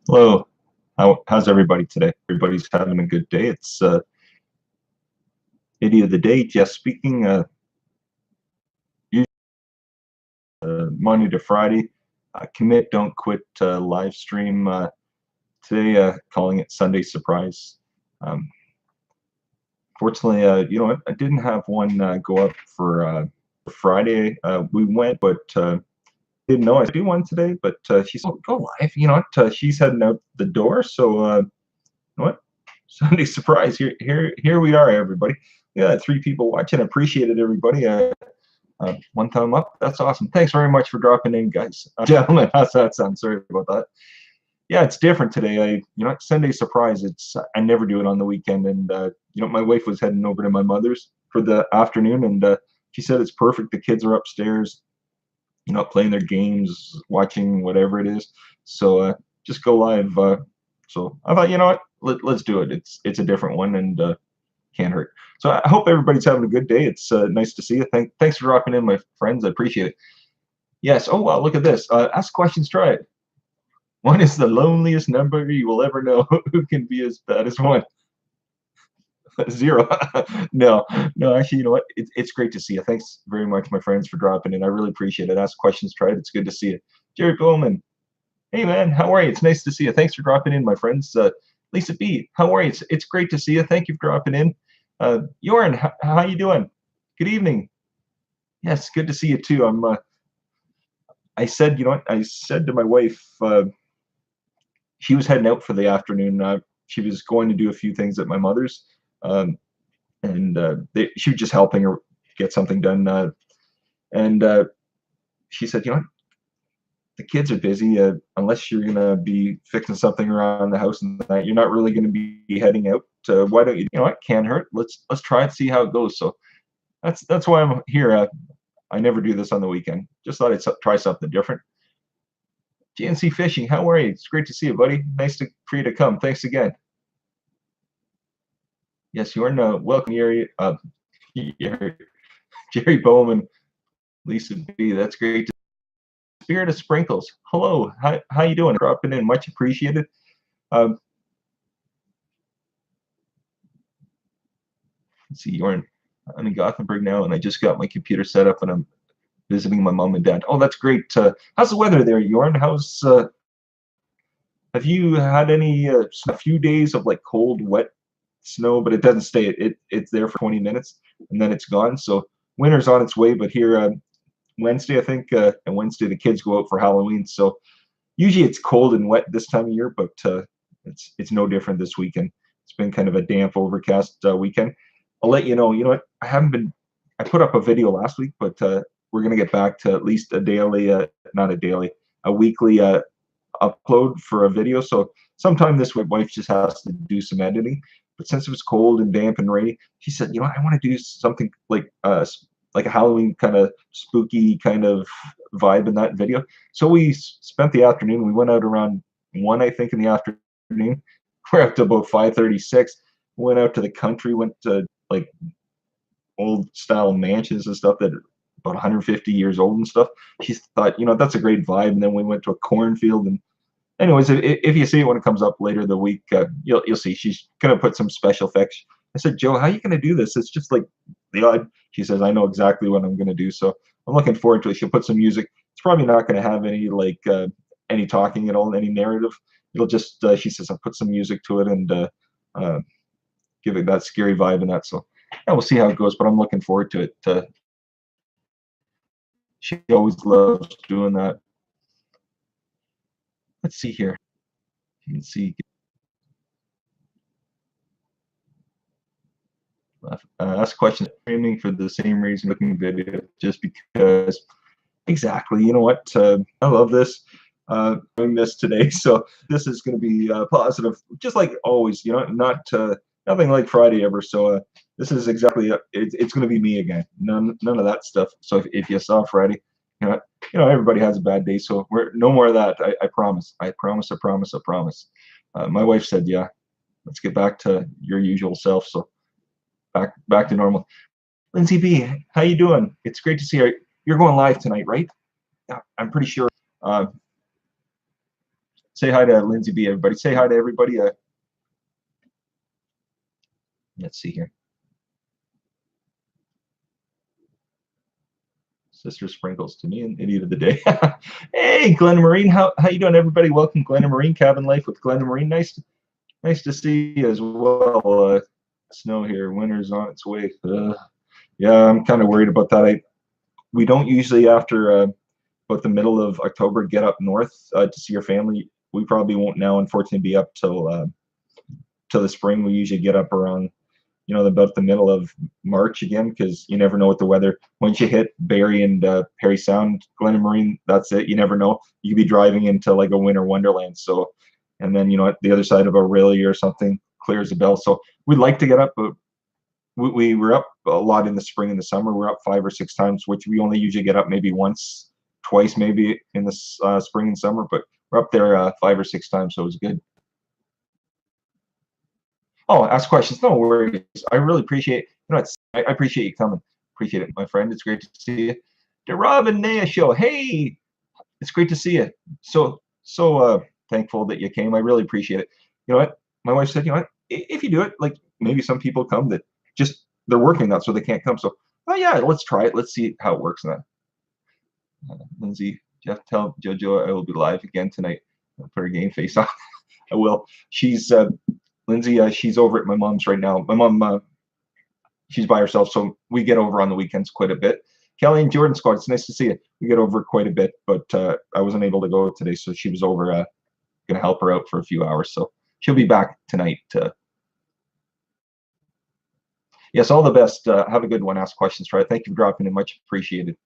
Hello. How's everybody today? Everybody's having a good day. It's Idiot of the Day, Jeff speaking. Usually, Monday to Friday, commit, don't quit live stream. Today, calling it Sunday Surprise. Um, Fortunately, you know what? I didn't have one go up for Friday. We went, but didn't know I do one today. But she said, "Go live." You know what? She's heading out the door, so what? Sunday surprise. Here we are, everybody. Yeah, three people watching. Appreciate it, everybody. One thumb up. That's awesome. Thanks very much for dropping in, guys. Gentlemen, how's that sound? Sorry about that. Yeah, it's different today. Sunday surprise. I never do it on the weekend, and my wife was heading over to my mother's for the afternoon, and she said it's perfect. The kids are upstairs, playing their games, watching whatever it is. So just go live. So I thought, you know what, let's do it. It's a different one and can't hurt. So I hope everybody's having a good day. It's nice to see you. Thanks for dropping in, my friends. I appreciate it. Yes. Oh wow, look at this. Ask questions. Try it. One is the loneliest number you will ever know. Who can be as bad as one? Zero. No, no. Actually, you know what? It's great to see you. Thanks very much, my friends, for dropping in. I really appreciate it. Ask questions. Try it. It's good to see you, Jerry Bowman. Hey man, how are you? It's nice to see you. Thanks for dropping in, my friends. Lisa B, how are you? It's great to see you. Thank you for dropping in. Jorn, how you doing? Good evening. Yes, good to see you too. I said, I said to my wife, she was heading out for the afternoon. She was going to do a few things at my mother's, um, and she was just helping her get something done. And she said, the kids are busy. Unless you're gonna be fixing something around the house and that, you're not really gonna be heading out. Why don't you? You know what? Can't hurt. Let's try and see how it goes. So that's why I'm here. I never do this on the weekend. Just thought I'd try something different. GNC Fishing, how are you? It's great to see you, buddy. Nice for you to come. Thanks again. Yes, you're in welcome, Jerry. Jerry Bowman, Lisa B. That's great. Spirit of Sprinkles. Hello. How you doing? Dropping in, much appreciated. Um, let's see, I'm in Gothenburg now, and I just got my computer set up, and I'm visiting my mom and dad. Oh, that's great. How's the weather there, Jorn? Have you had a few days of like cold, wet snow, but it doesn't stay. It's there for 20 minutes and then it's gone. So winter's on its way, but here Wednesday, I think, and Wednesday the kids go out for Halloween. So usually it's cold and wet this time of year, but it's no different this weekend. It's been kind of a damp, overcast weekend. I'll let you know. You know what? I put up a video last week, but we're gonna get back to at least a daily, not a daily, a weekly upload for a video. So sometime this week, wife just has to do some editing. But since it was cold and damp and rainy, she said, I want to do something like a Halloween kind of spooky kind of vibe in that video. So we spent the afternoon. We went out around 1, I think, in the afternoon. We're up to about 5:36. Went out to the country. Went to like old style mansions and stuff that are about 150 years old and stuff. She thought, that's a great vibe. And then we went to a cornfield. And anyways, if you see it when it comes up later the week, you'll see she's gonna put some special effects. I said, Joe, how are you gonna do this? It's just like the odd. She says, I know exactly what I'm gonna do. So I'm looking forward to it. She'll put some music. It's probably not gonna have any talking at all, any narrative. It'll just she says, I'll put some music to it and uh, give it that scary vibe and that. So yeah, we'll see how it goes. But I'm looking forward to it. She always loves doing that. Let's see here. You can see ask questions streaming for the same reason looking video just because exactly, you know what, I love this doing this today. So this is going to be positive just like always, not nothing like Friday ever. So this is exactly it's going to be me again. None of that stuff. So if you saw Friday, everybody has a bad day, so we're no more of that. I promise. I promise. I promise. I promise. My wife said, yeah, let's get back to your usual self. So back to normal. Lindsay B, how you doing? It's great to see you. You're going live tonight, right? Yeah, I'm pretty sure. Uh, Say hi to Lindsay B, everybody. Say hi to everybody. Let's see here. Sister Sprinkles to me and idiot of the day. Hey, Glenn Marine, how you doing, everybody? Welcome, Glenn Marine, Cabin Life with Glenn Marine. Nice to see you as well. Snow here, winter's on its way. Yeah, I'm kind of worried about that. We don't usually after about the middle of October get up north to see your family. We probably won't now, unfortunately, be up till the spring. We usually get up around about the middle of March again, because you never know what the weather. Once you hit Barrie and Parry Sound, Glen Marine, that's it. You never know. You could be driving into like a winter wonderland. So, and then at the other side of Aurelia or something, Clairsabelle. So we'd like to get up, but we were up a lot in the spring and the summer. We're up 5 or 6 times, which we only usually get up maybe once, twice maybe in the spring and summer. But we're up there 5 or 6 times, so it was good. Oh, ask questions. No worries. I really appreciate. I appreciate you coming. Appreciate it, my friend. It's great to see you. The Rob and Naya show. Hey, it's great to see you. So thankful that you came. I really appreciate it. You know what? My wife said, if you do it, like maybe some people come that just they're working that, so they can't come. So, oh yeah, let's try it. Let's see how it works now. Lindsay, Jeff, tell JoJo I will be live again tonight. I'll put her game face on. I will. She's Lindsay, she's over at my mom's right now. My mom, she's by herself, so we get over on the weekends quite a bit. Kelly and Jordan Squad, it's nice to see you. We get over quite a bit, but I wasn't able to go today, so she was over going to help her out for a few hours. So she'll be back tonight. Yes, all the best. Have a good one. Ask questions, right? Thank you for dropping in. Much appreciated.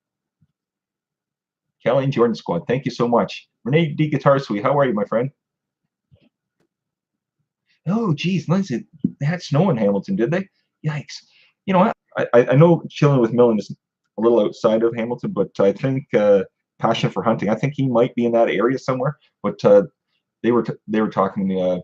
Kelly and Jordan Squad, thank you so much. Renee D. Guitar Suite, how are you, my friend? Oh, geez, Lindsay, they had snow in Hamilton, did they? Yikes. You know what? I know Chilling with Millen is a little outside of Hamilton, but I think Passion for Hunting, I think he might be in that area somewhere. But they were talking to me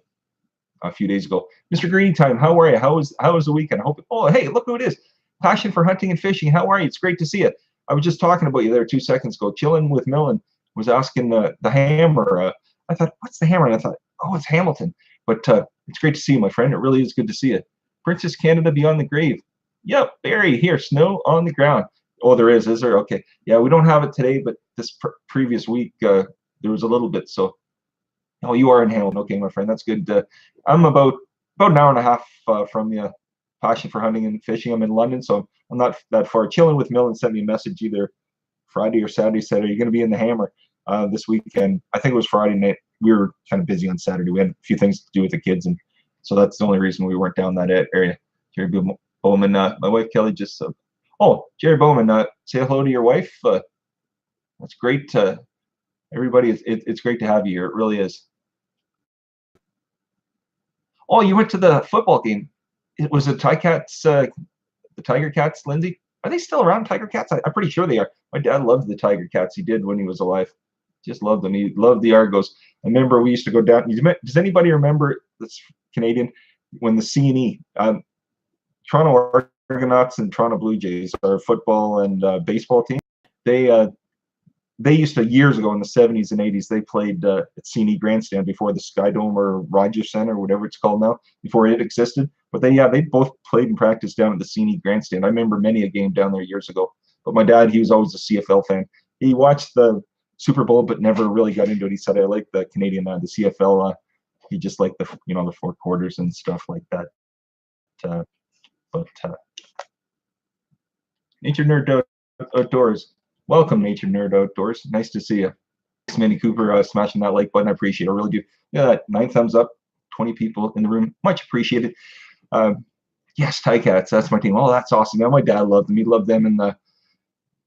a few days ago. Mr. Green Time, how are you? How was the weekend? I hope. Oh, hey, look who it is. Passion for Hunting and Fishing. How are you? It's great to see you. I was just talking about you there 2 seconds ago. Chilling with Millen was asking the Hammer. I thought, what's the Hammer? And I thought, oh, it's Hamilton. But it's great to see you, my friend. It really is good to see you. Princess Canada Beyond the Grave. Yep, Barry here. Snow on the ground. Oh, there is there? Okay. Yeah, we don't have it today, but this previous week there was a little bit. So, oh, you are in Hamilton. Okay, my friend. That's good. I'm about an hour and a half from the Passion for Hunting and Fishing. I'm in London, so I'm not that far. Chilling with Millen sent me a message either Friday or Saturday. Said, "Are you going to be in the Hammer this weekend?" I think it was Friday night. We were kind of busy on Saturday. We had a few things to do with the kids, and so that's the only reason we weren't down that area. Jerry Bowman, my wife Kelly just. Oh, Jerry Bowman, say hello to your wife. That's great. Everybody, it's great to have you here. It really is. Oh, you went to the football game. Was it the Tiger Cats, Lindsay? Are they still around, Tiger Cats? I'm pretty sure they are. My dad loved the Tiger Cats. He did when he was alive. Just loved them. He loved the Argos. I remember we used to go down. Does anybody remember, that's Canadian, when the C&E, Toronto Argonauts and Toronto Blue Jays, our football and baseball team, they used to, years ago in the 70s and 80s, they played at C&E Grandstand before the Skydome or Rogers Center, whatever it's called now, before it existed. But they both played and practiced down at the C&E Grandstand. I remember many a game down there years ago. But my dad, he was always a CFL fan. He watched the Super Bowl, but never really got into it. He said, I like the Canadian, the CFL. He just liked the, the 4 quarters and stuff like that. But Nature Nerd Outdoors. Welcome, Nature Nerd Outdoors. Nice to see you. Thanks, Minnie Cooper, smashing that like button. I appreciate it. I really do. Yeah, 9 thumbs up, 20 people in the room. Much appreciated. Yes, Ticats. That's my team. Oh, that's awesome. Man, my dad loved them. He loved them, and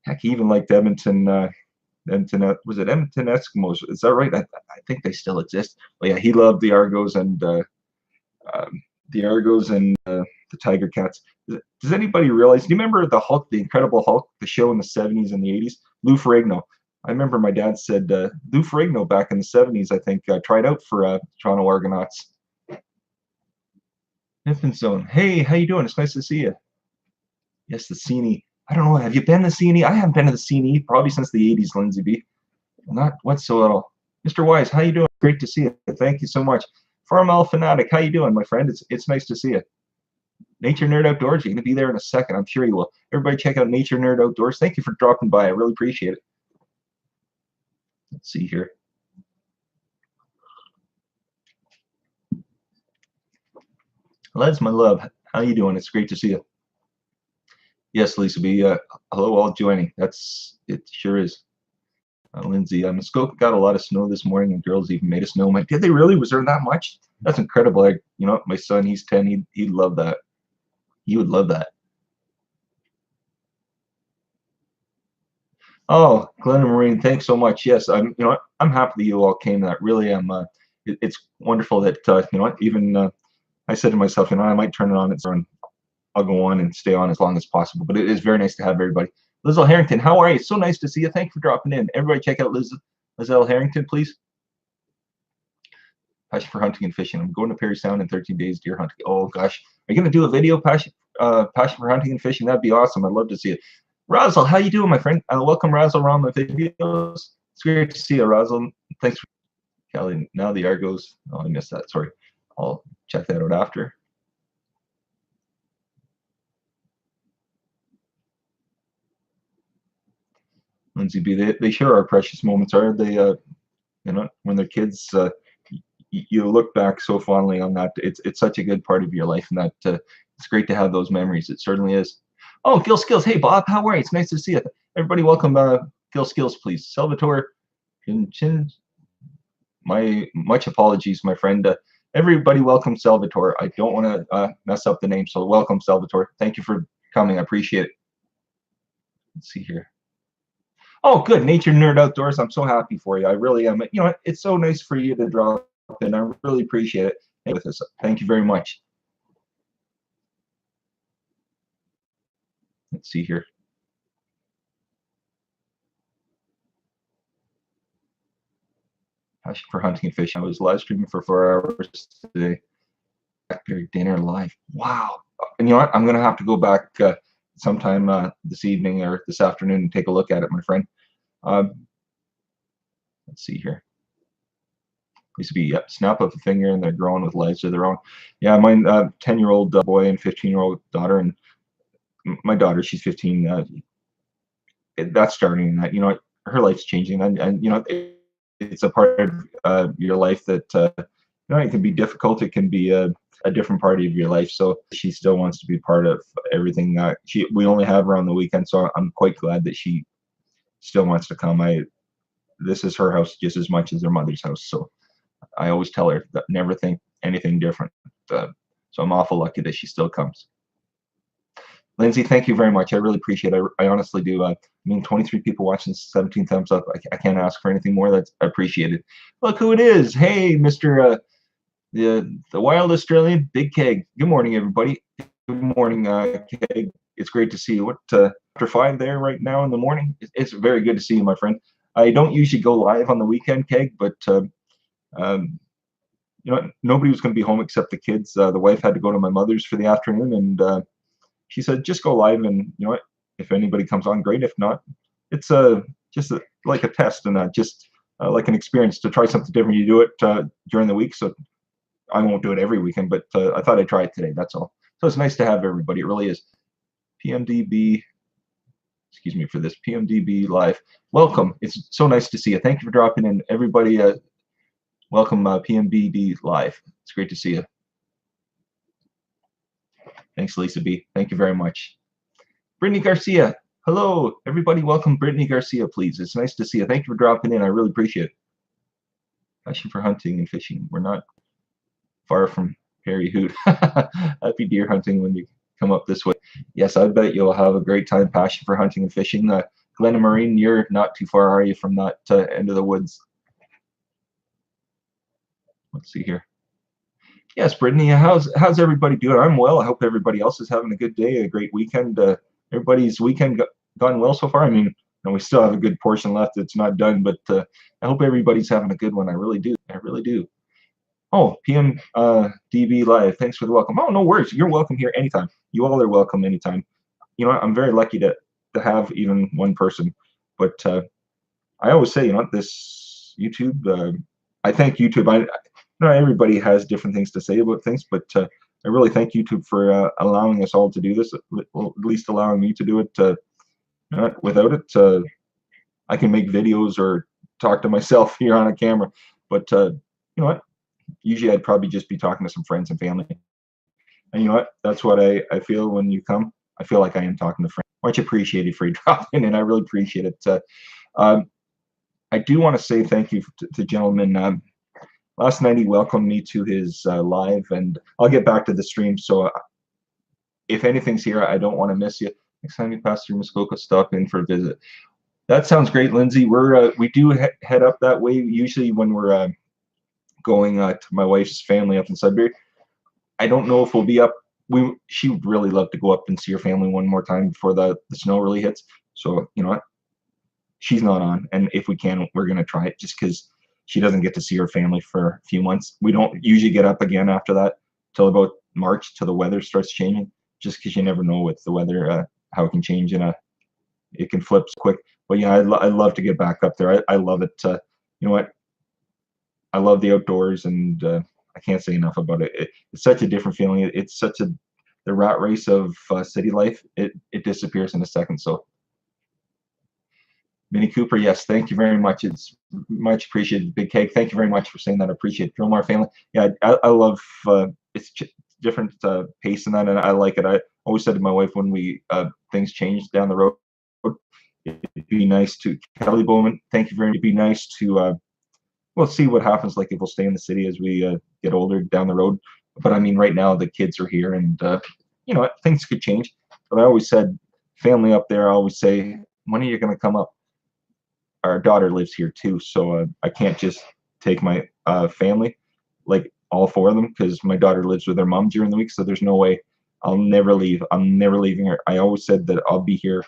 heck, he even liked Edmonton. Was it Edmonton Eskimos? Is that right? I think they still exist. But yeah, he loved the Argos and the Tiger Cats. Does anybody realize? Do you remember the Hulk, the Incredible Hulk, the show in the 70s and the 80s? Lou Ferrigno. I remember my dad said Lou Ferrigno back in the 70s, I think, tried out for Toronto Argonauts. Infant Zone. Hey, how you doing? It's nice to see you. Yes, the C&E. I don't know. Have you been to C&E? I haven't been to the C&E probably since the 80s, Lindsay B. Not whatsoever. Mr. Wise, how you doing? great to see you. Thank you so much. Farm Owl Fanatic, how you doing, my friend? It's nice to see you. Nature Nerd Outdoors, you're going to be there in a second. I'm sure you will. Everybody check out Nature Nerd Outdoors. Thank you for dropping by. I really appreciate it. Let's see here. Les, my love, how you doing? It's great to see you. Yes, Lisa B. Hello, all joining. It sure is. Lindsay, Muskoka got a lot of snow this morning, and girls even made a snowman. Did they really? Was there that much? That's incredible. My son, he's 10. He'd love that. He would love that. Oh, Glenn and Maureen, thanks so much. Yes, I'm happy that you all came. That really am. It's wonderful that even I said to myself, I might turn it on. I'll go on and stay on as long as possible. But it is very nice to have everybody. Lizelle Harrington, how are you? So nice to see you. Thank you for dropping in. Everybody check out Lizelle Harrington, please. Passion for hunting and fishing. I'm going to Perry Sound in 13 days deer hunting. Oh gosh, are you going to do a video passion for hunting and fishing? That'd be awesome. I'd love to see it. Razzle, how you doing, my friend? Welcome, Razzle, around my videos. It's great to see you, Razzle. Thanks for Kelly. Now the Argos. Oh, I missed that. Sorry. I'll check that out after. Lindsay B, they sure are precious moments, are they? When they're kids, you look back so fondly on that. It's such a good part of your life, and that it's great to have those memories. It certainly is. Oh, Gil Skills. Hey, Bob, how are you? It's nice to see you. Everybody, welcome Gil Skills, please. Salvatore Chin. My much apologies, my friend. Everybody, welcome Salvatore. I don't want to mess up the name, so welcome Salvatore. Thank you for coming. I appreciate it. Let's see here. Oh, good. Nature Nerd Outdoors. I'm so happy for you. I really am. It's so nice for you to drop in. I really appreciate it. Hey, with us. Thank you very much. Let's see here. Passion for hunting and fishing. I was live streaming for 4 hours today. Blackberry dinner live. Wow. And you know what? I'm going to have to go back sometime this evening or this afternoon and take a look at it, my friend. Let's see here. Used to be snap of a finger and they're growing with lives of their own. Yeah, my 10-year-old boy and 15-year-old daughter, and my daughter, she's 15. That's starting that. Her life's changing, and it's a part of your life that it can be difficult. It can be a different part of your life. So she still wants to be part of everything. We only have her on the weekend, so I'm quite glad that she still wants to come. This is her house just as much as her mother's house. So I always tell her that never think anything different. So I'm awful lucky that she still comes. Lindsay, thank you very much. I really appreciate it. I honestly do. 23 people watching, 17 thumbs up. I can't ask for anything more. That's appreciated. Look who it is. Hey, Mr. The Wild Australian, Big Keg. Good morning, everybody. Good morning, Keg. It's great to see you. What after 5 there right now in the morning? It's very good to see you, my friend. I don't usually go live on the weekend, Keg, but nobody was going to be home except the kids. The wife had to go to my mother's for the afternoon, and she said, just go live, and if anybody comes on, great. If not, it's like a test, and just like an experience to try something different. You do it during the week, so I won't do it every weekend, but I thought I'd try it today. That's all. So it's nice to have everybody. It really is. PMDB, excuse me for this, PMDB Live. Welcome. It's so nice to see you. Thank you for dropping in. Everybody, welcome PMBD Live. It's great to see you. Thanks, Lisa B. Thank you very much. Brittany Garcia. Hello, everybody. Welcome Brittany Garcia, please. It's nice to see you. Thank you for dropping in. I really appreciate it. Passion for hunting and fishing. We're not far from Harry Hoot. Happy deer hunting when you come up this way. Yes, I bet you'll have a great time. Passion for hunting and fishing. Glenn and Marine, you're not too far, are you, from that end of the woods? Let's see here. Yes, Brittany, how's everybody doing? I'm well. I hope everybody else is having a good day, a great weekend. Everybody's weekend gone well so far. I mean, we still have a good portion left that's not done, but I hope everybody's having a good one. I really do. I really do. Oh, PM DB Live. Thanks for the welcome. Oh, no worries. You're welcome here anytime. You all are welcome anytime. I'm very lucky to have even one person, but I always say, this YouTube. I thank YouTube. Not everybody has different things to say about things, but I really thank YouTube for allowing us all to do this, well, at least allowing me to do it. Without it, I can make videos or talk to myself here on a camera, but you know what? Usually I'd probably just be talking to some friends and family. And you know what? That's what I feel when you come. I feel like I am talking to friends. Much appreciated for you dropping in. I really appreciate it. Um, I do want to say thank you to gentlemen. Last night he welcomed me to his live, and I'll get back to the stream. So if anything's here, I don't want to miss you. Next time you pass through Muskoka, stop in for a visit. That sounds great, Lindsay. We do head up that way usually when we're going to my wife's family up in Sudbury. I don't know if we'll be up. She would really love to go up and see her family one more time before the snow really hits. So you know what? She's not on, and if we can, we're gonna try it just because she doesn't get to see her family for a few months. We don't usually get up again after that till about March, till the weather starts changing. Just because you never know with the weather how it can change it can flip quick. But yeah, I'd love to get back up there. I love it. You know what? I love the outdoors, and I can't say enough about it. It's such a different feeling. It's such a the rat race of city life. It disappears in a second. So, Minnie Cooper, yes, thank you very much. It's much appreciated. Big Cake, thank you very much for saying that. I appreciate it. Drillmar family. Yeah, I love it's different pace in that, and I like it. I always said to my wife when we things change down the road, it'd be nice to Kelly Bowman. Thank you very much. It'd be nice to we'll see what happens. Like if we'll stay in the city as we get older down the road. But I mean, right now the kids are here, and you know things could change. But I always said, family up there. I always say, when are you going to come up? Our daughter lives here too, so I can't just take my family, like all four of them, because my daughter lives with her mom during the week. So there's no way I'll never leave. I'm never leaving her. I always said that I'll be here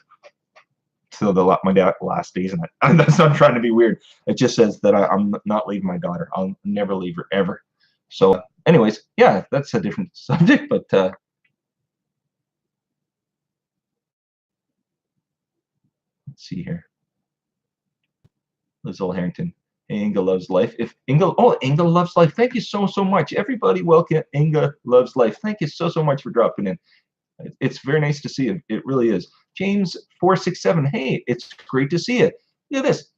till my dad last days, and that's not trying to be weird. It just says that I'm not leaving my daughter. I'll never leave her ever. So, anyways, yeah, that's a different subject, but let's see here. Liz Harrington. Hey, Inga loves life. If Inga, oh, Inga loves life. Thank you so much, everybody. Welcome, Inga loves life. Thank you so much for dropping in. It's very nice to see you. It really is. James 467. Hey, it's great to see you. Look at this.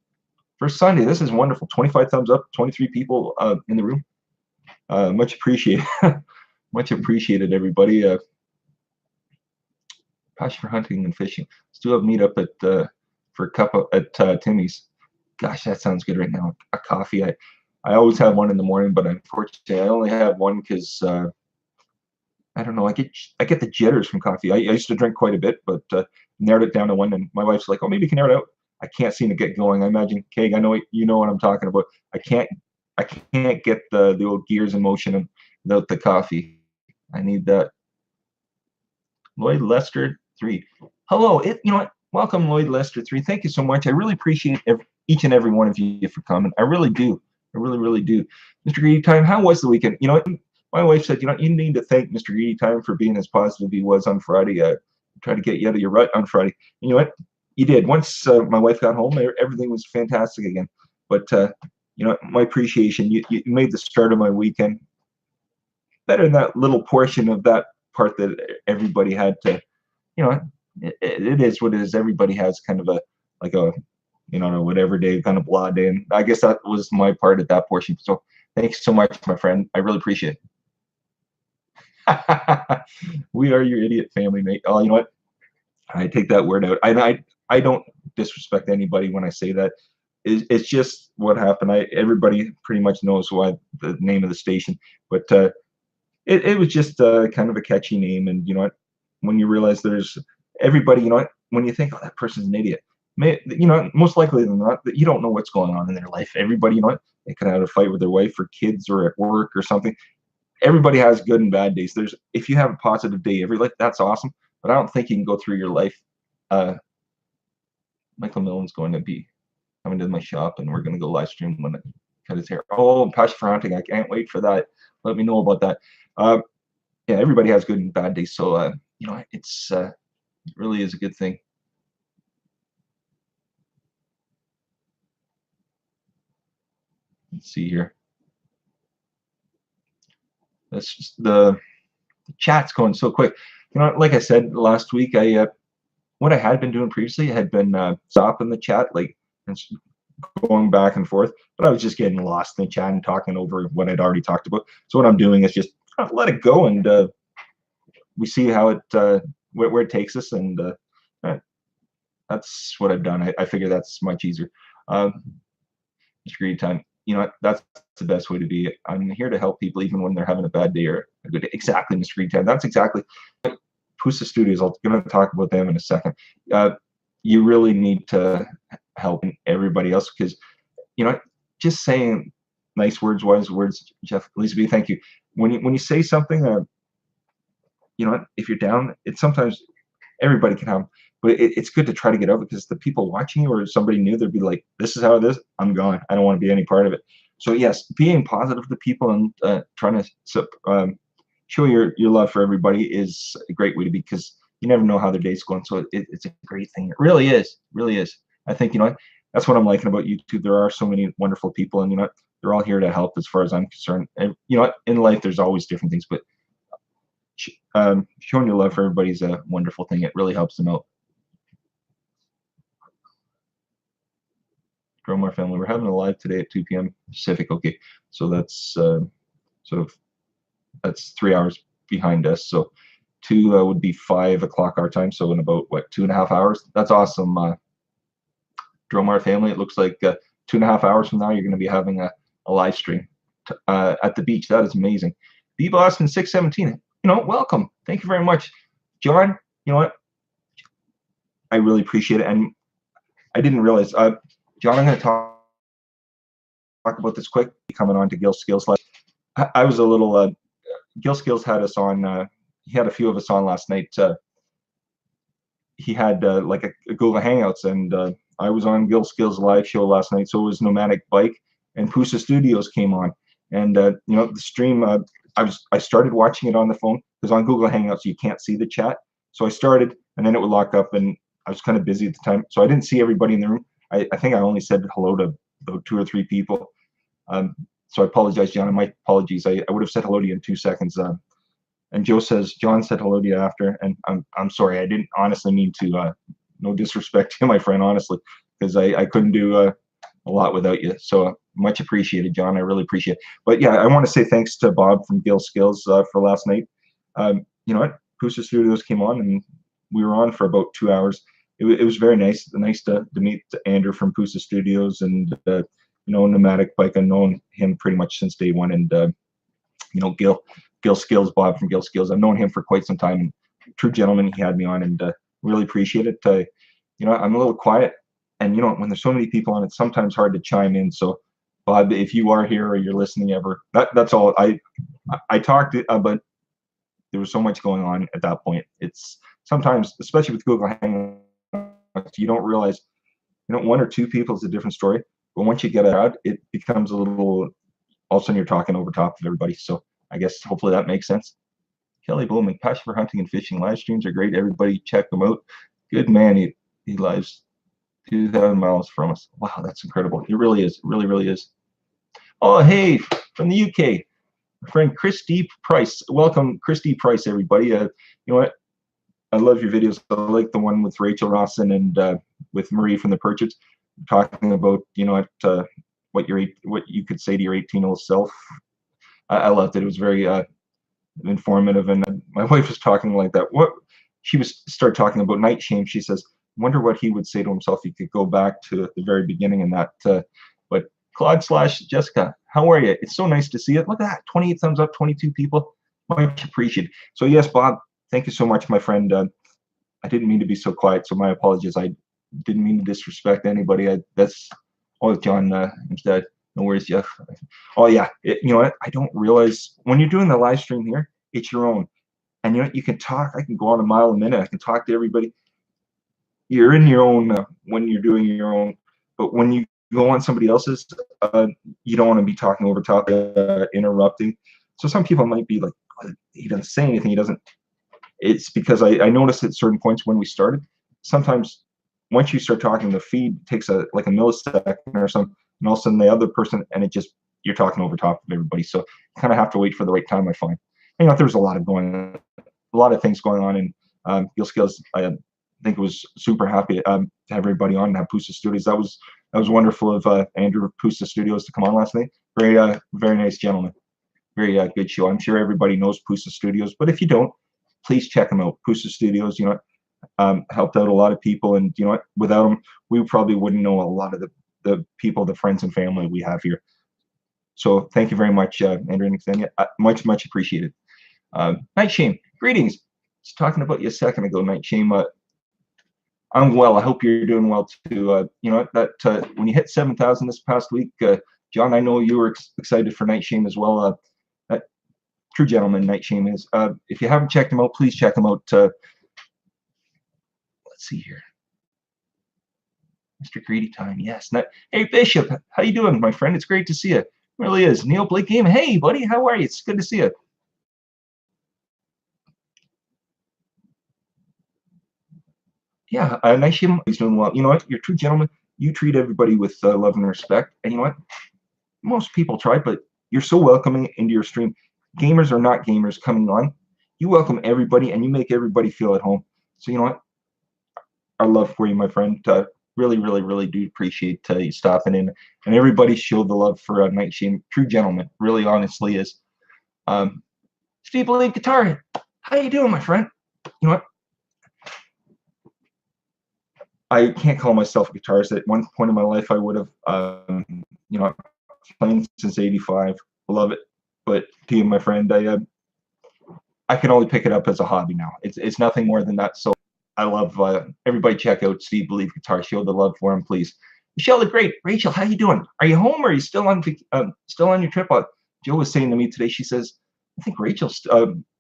First Sunday. This is wonderful. 25 thumbs up. 23 people in the room. Much appreciated. Much appreciated, everybody. Passion for hunting and fishing. Still have meet up at for a cup at Timmy's. Gosh, that sounds good right now. A coffee. I always have one in the morning, but unfortunately, I only have one because I don't know. I get the jitters from coffee. I used to drink quite a bit, but narrowed it down to one. And my wife's like, "Oh, maybe you can narrow it out." I can't seem to get going. I imagine, Keg, I know you know what I'm talking about. I can't get the old gears in motion without the coffee. I need that. Lloyd Lester 3. Hello. You know what? Welcome, Lloyd Lester 3. Thank you so much. I really appreciate each and every one of you for coming. I really do. I really do. Mr. Greedy Time, how was the weekend? You know what? My wife said, you know, you need to thank Mr. Greedy Time for being as positive he was on Friday. Trying to get you out of your rut on Friday. You know what? You did. Once my wife got home, everything was fantastic again. But you know, my appreciation. You made the start of my weekend better than that little portion of that part that everybody had to. You know, it is what it is. Everybody has kind of a like a you know whatever day kind of blah day, and I guess that was my part at that portion. So thanks so much, my friend. I really appreciate it. We are your idiot family, mate. Oh, you know what? I take that word out. I don't disrespect anybody when I say that. It's just what happened. Everybody pretty much knows why the name of the station, but it was just kind of a catchy name. And you know what? When you realize there's everybody, you know what? When you think, oh, that person's an idiot, you know, most likely than not, that you don't know what's going on in their life. Everybody, you know what? They could have a fight with their wife or kids or at work or something. Everybody has good and bad days. If you have a positive day every life, that's awesome. But I don't think you can go through your life. Michael Millen's going to be coming to my shop, and we're going to go live stream when I cut his hair. Oh, passion for hunting! I can't wait for that. Let me know about that. Yeah, everybody has good and bad days, so you know, it really is a good thing. Let's see here. It's just the chat's going so quick. Like I said last week, what I had been doing previously had been stopping the chat, like, and going back and forth, but I was just getting lost in the chat and talking over what I'd already talked about. So what I'm doing is just let it go, and we see how where it takes us, and that's what I've done. I figure that's much easier. Mr. Greedy Time, that's the best way to be. I'm here to help people even when they're having a bad day or a good day. Exactly, Mr. Greedy Time. That's exactly. Pusa Studios, I'm going to talk about them in a second. You really need to help everybody else, because, just saying nice words, wise words, Jeff, Lisa B, thank you. When you say something, if you're down, it's sometimes everybody can have, but it's good to try to get out, because the people watching you or somebody new, they'd be like, this is how it is, I'm gone, I don't want to be any part of it. So yes, being positive to people and trying to show your love for everybody is a great way to be, because you never know how their day's going. So it's a great thing. It really is, really is. I think, that's what I'm liking about YouTube. There are so many wonderful people, and they're all here to help as far as I'm concerned. And in life there's always different things, but showing your love for everybody is a wonderful thing. It really helps them out. Grow More Family, we're having a live today at 2 p.m. Pacific. Okay, so that's sort of, that's 3 hours behind us. So 2 would be 5 o'clock our time. So in about, what, 2.5 hours? That's awesome. Dromar family, it looks like 2.5 hours from now you're going to be having a live stream at the beach. That is amazing. B Boston 617, welcome. Thank you very much, John. You know what? I really appreciate it, and I didn't realize, John, I'm going to talk about this quick. Coming on to Gil Skills, I was a little. Gil Skills had us on. He had a few of us on last night. He had like a Google Hangouts, and I was on Gil Skills live show last night. So it was Nomadic Bike, and Pusa Studios came on, and the stream. I started watching it on the phone, because on Google Hangouts you can't see the chat. So I started, and then it would lock up, and I was kind of busy at the time, so I didn't see everybody in the room. I think I only said hello to about 2 or 3 people. So I apologize, John. And my apologies. I would have said hello to you in 2 seconds. And Joe says, John said hello to you after, and I'm sorry. I didn't honestly mean to. No disrespect to you, my friend, honestly, because I couldn't do a lot without you. So much appreciated, John. I really appreciate it. But yeah, I want to say thanks to Bob from Gil Skills for last night. You know what? Pusa Studios came on, and we were on for about 2 hours. It was very nice to meet Andrew from Pusa Studios, and Nomadic Bike. I've known him pretty much since day one, and Gil Skills, Bob from Gil Skills. I've known him for quite some time. True gentleman. He had me on, and really appreciate it. I'm a little quiet, and when there's so many people on, it's sometimes hard to chime in. So, Bob, if you are here or you're listening ever, that's all. I talked, but there was so much going on at that point. It's sometimes, especially with Google Hangouts, you don't realize, 1 or 2 people is a different story. But once you get it out, it becomes a little, all of a sudden you're talking over top of everybody. So I guess hopefully that makes sense. Kelly Bowman, passion for hunting and fishing. Live streams are great. Everybody check them out. Good man. He lives 2,000 miles from us. Wow, that's incredible. It really is. It really, really is. Oh, hey, from the UK, my friend Christy Price. Welcome, Christy Price, everybody. You know what? I love your videos. I like the one with Rachel Rawson and with Marie from the Purchase, talking about what you could say to your 18-year-old self. I loved it. It was very informative, and my wife was talking like that. Start talking about night shame. She says, "Wonder what he would say to himself if he could go back to the very beginning." And that. But Claude/Jessica, how are you? It's so nice to see it. Look at that, 28 thumbs up, 22 people. Much appreciated. So yes, Bob, thank you so much, my friend. I didn't mean to be so quiet, so my apologies. I didn't mean to disrespect anybody. John instead. No worries, Jeff. Oh yeah, you know what? I don't realize when you're doing the live stream here, it's your own, and you can talk. I can go on a mile a minute. I can talk to everybody. You're in your own when you're doing your own, but when you go on somebody else's, you don't want to be talking over top, interrupting. So some people might be like, he doesn't say anything. He doesn't. It's because I noticed at certain points when we started, sometimes once you start talking, the feed takes like a millisecond or something, and all of a sudden the other person, and it just you're talking over top of everybody. So you kind of have to wait for the right time, I find. You know, there's a lot of things going on in Gill Scales. I think it was super happy to have everybody on and have Pusa Studios. That was wonderful of Andrew Pusa Studios to come on last night. Very nice gentleman. Very good show. I'm sure everybody knows Pusa Studios, but if you don't, please check them out. Pusa Studios, you know, helped out a lot of people, and you know what? Without them, we probably wouldn't know a lot of the people, the friends and family we have here. So thank you very much, Andrew and Xenia. Much appreciated. Night Shame, greetings. I was talking about you a second ago, Night Shame. I'm well. I hope you're doing well too. You know that when you hit 7,000 this past week, John, I know you were excited for Night Shame as well. True gentleman, Night Shame is. If you haven't checked him out, please check him out. Let's see here, Mr. Greedy Time. Yes. Hey Bishop, how you doing, my friend? It's great to see you. It really is. Neil Blake Game. Hey, buddy, how are you? It's good to see you. Yeah, Night Shame is doing well. You know what? You're a true gentleman. You treat everybody with love and respect. And you know what? Most people try, but you're so welcoming into your stream. Gamers or not gamers coming on, you welcome everybody and you make everybody feel at home. So you know what? Our love for you, my friend. Really do appreciate you stopping in, and everybody showed the love for Night Shame. True gentleman, really honestly is. Steve Believe Guitar, how you doing, my friend? You know what? I can't call myself a guitarist. At one point in my life, I would have, you know, playing since '85. Love it, but to you, my friend, I can only pick it up as a hobby now. It's nothing more than that. So I love everybody. Check out Steve Believe Guitar. Show the love for him, please. Michelle the Great, Rachel, how you doing? Are you home or are you still on your trip? Joe was saying to me today. She says, I think Rachel's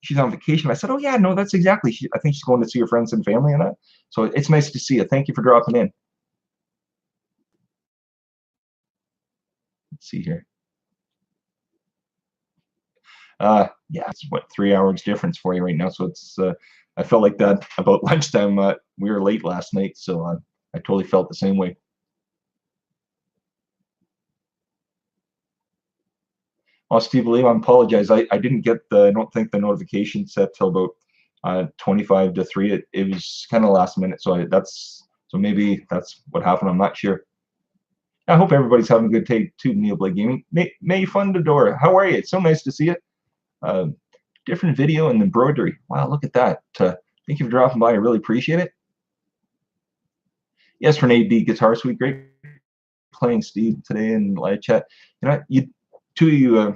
she's on vacation. I said, oh yeah, no, that's exactly. I think she's going to see her friends and family and that. So it's nice to see you. Thank you for dropping in. Let's see here. Yeah, it's what 3 hours difference for you right now. So it's I felt like that about lunchtime. We were late last night, so I totally felt the same way. Oh, Steve Lee, I apologize. I didn't get I don't think the notification set till about 25 to 3. It was kind of last minute, so so maybe that's what happened. I'm not sure. I hope everybody's having a good day too, Neil Blake Gaming. May Fundador, how are you? It's so nice to see you. Uh, different video and embroidery. Wow, look at that. Thank you for dropping by. I really appreciate it. Yes, Renee B. Guitar Suite. Great playing Steve today in live chat. You know, two of you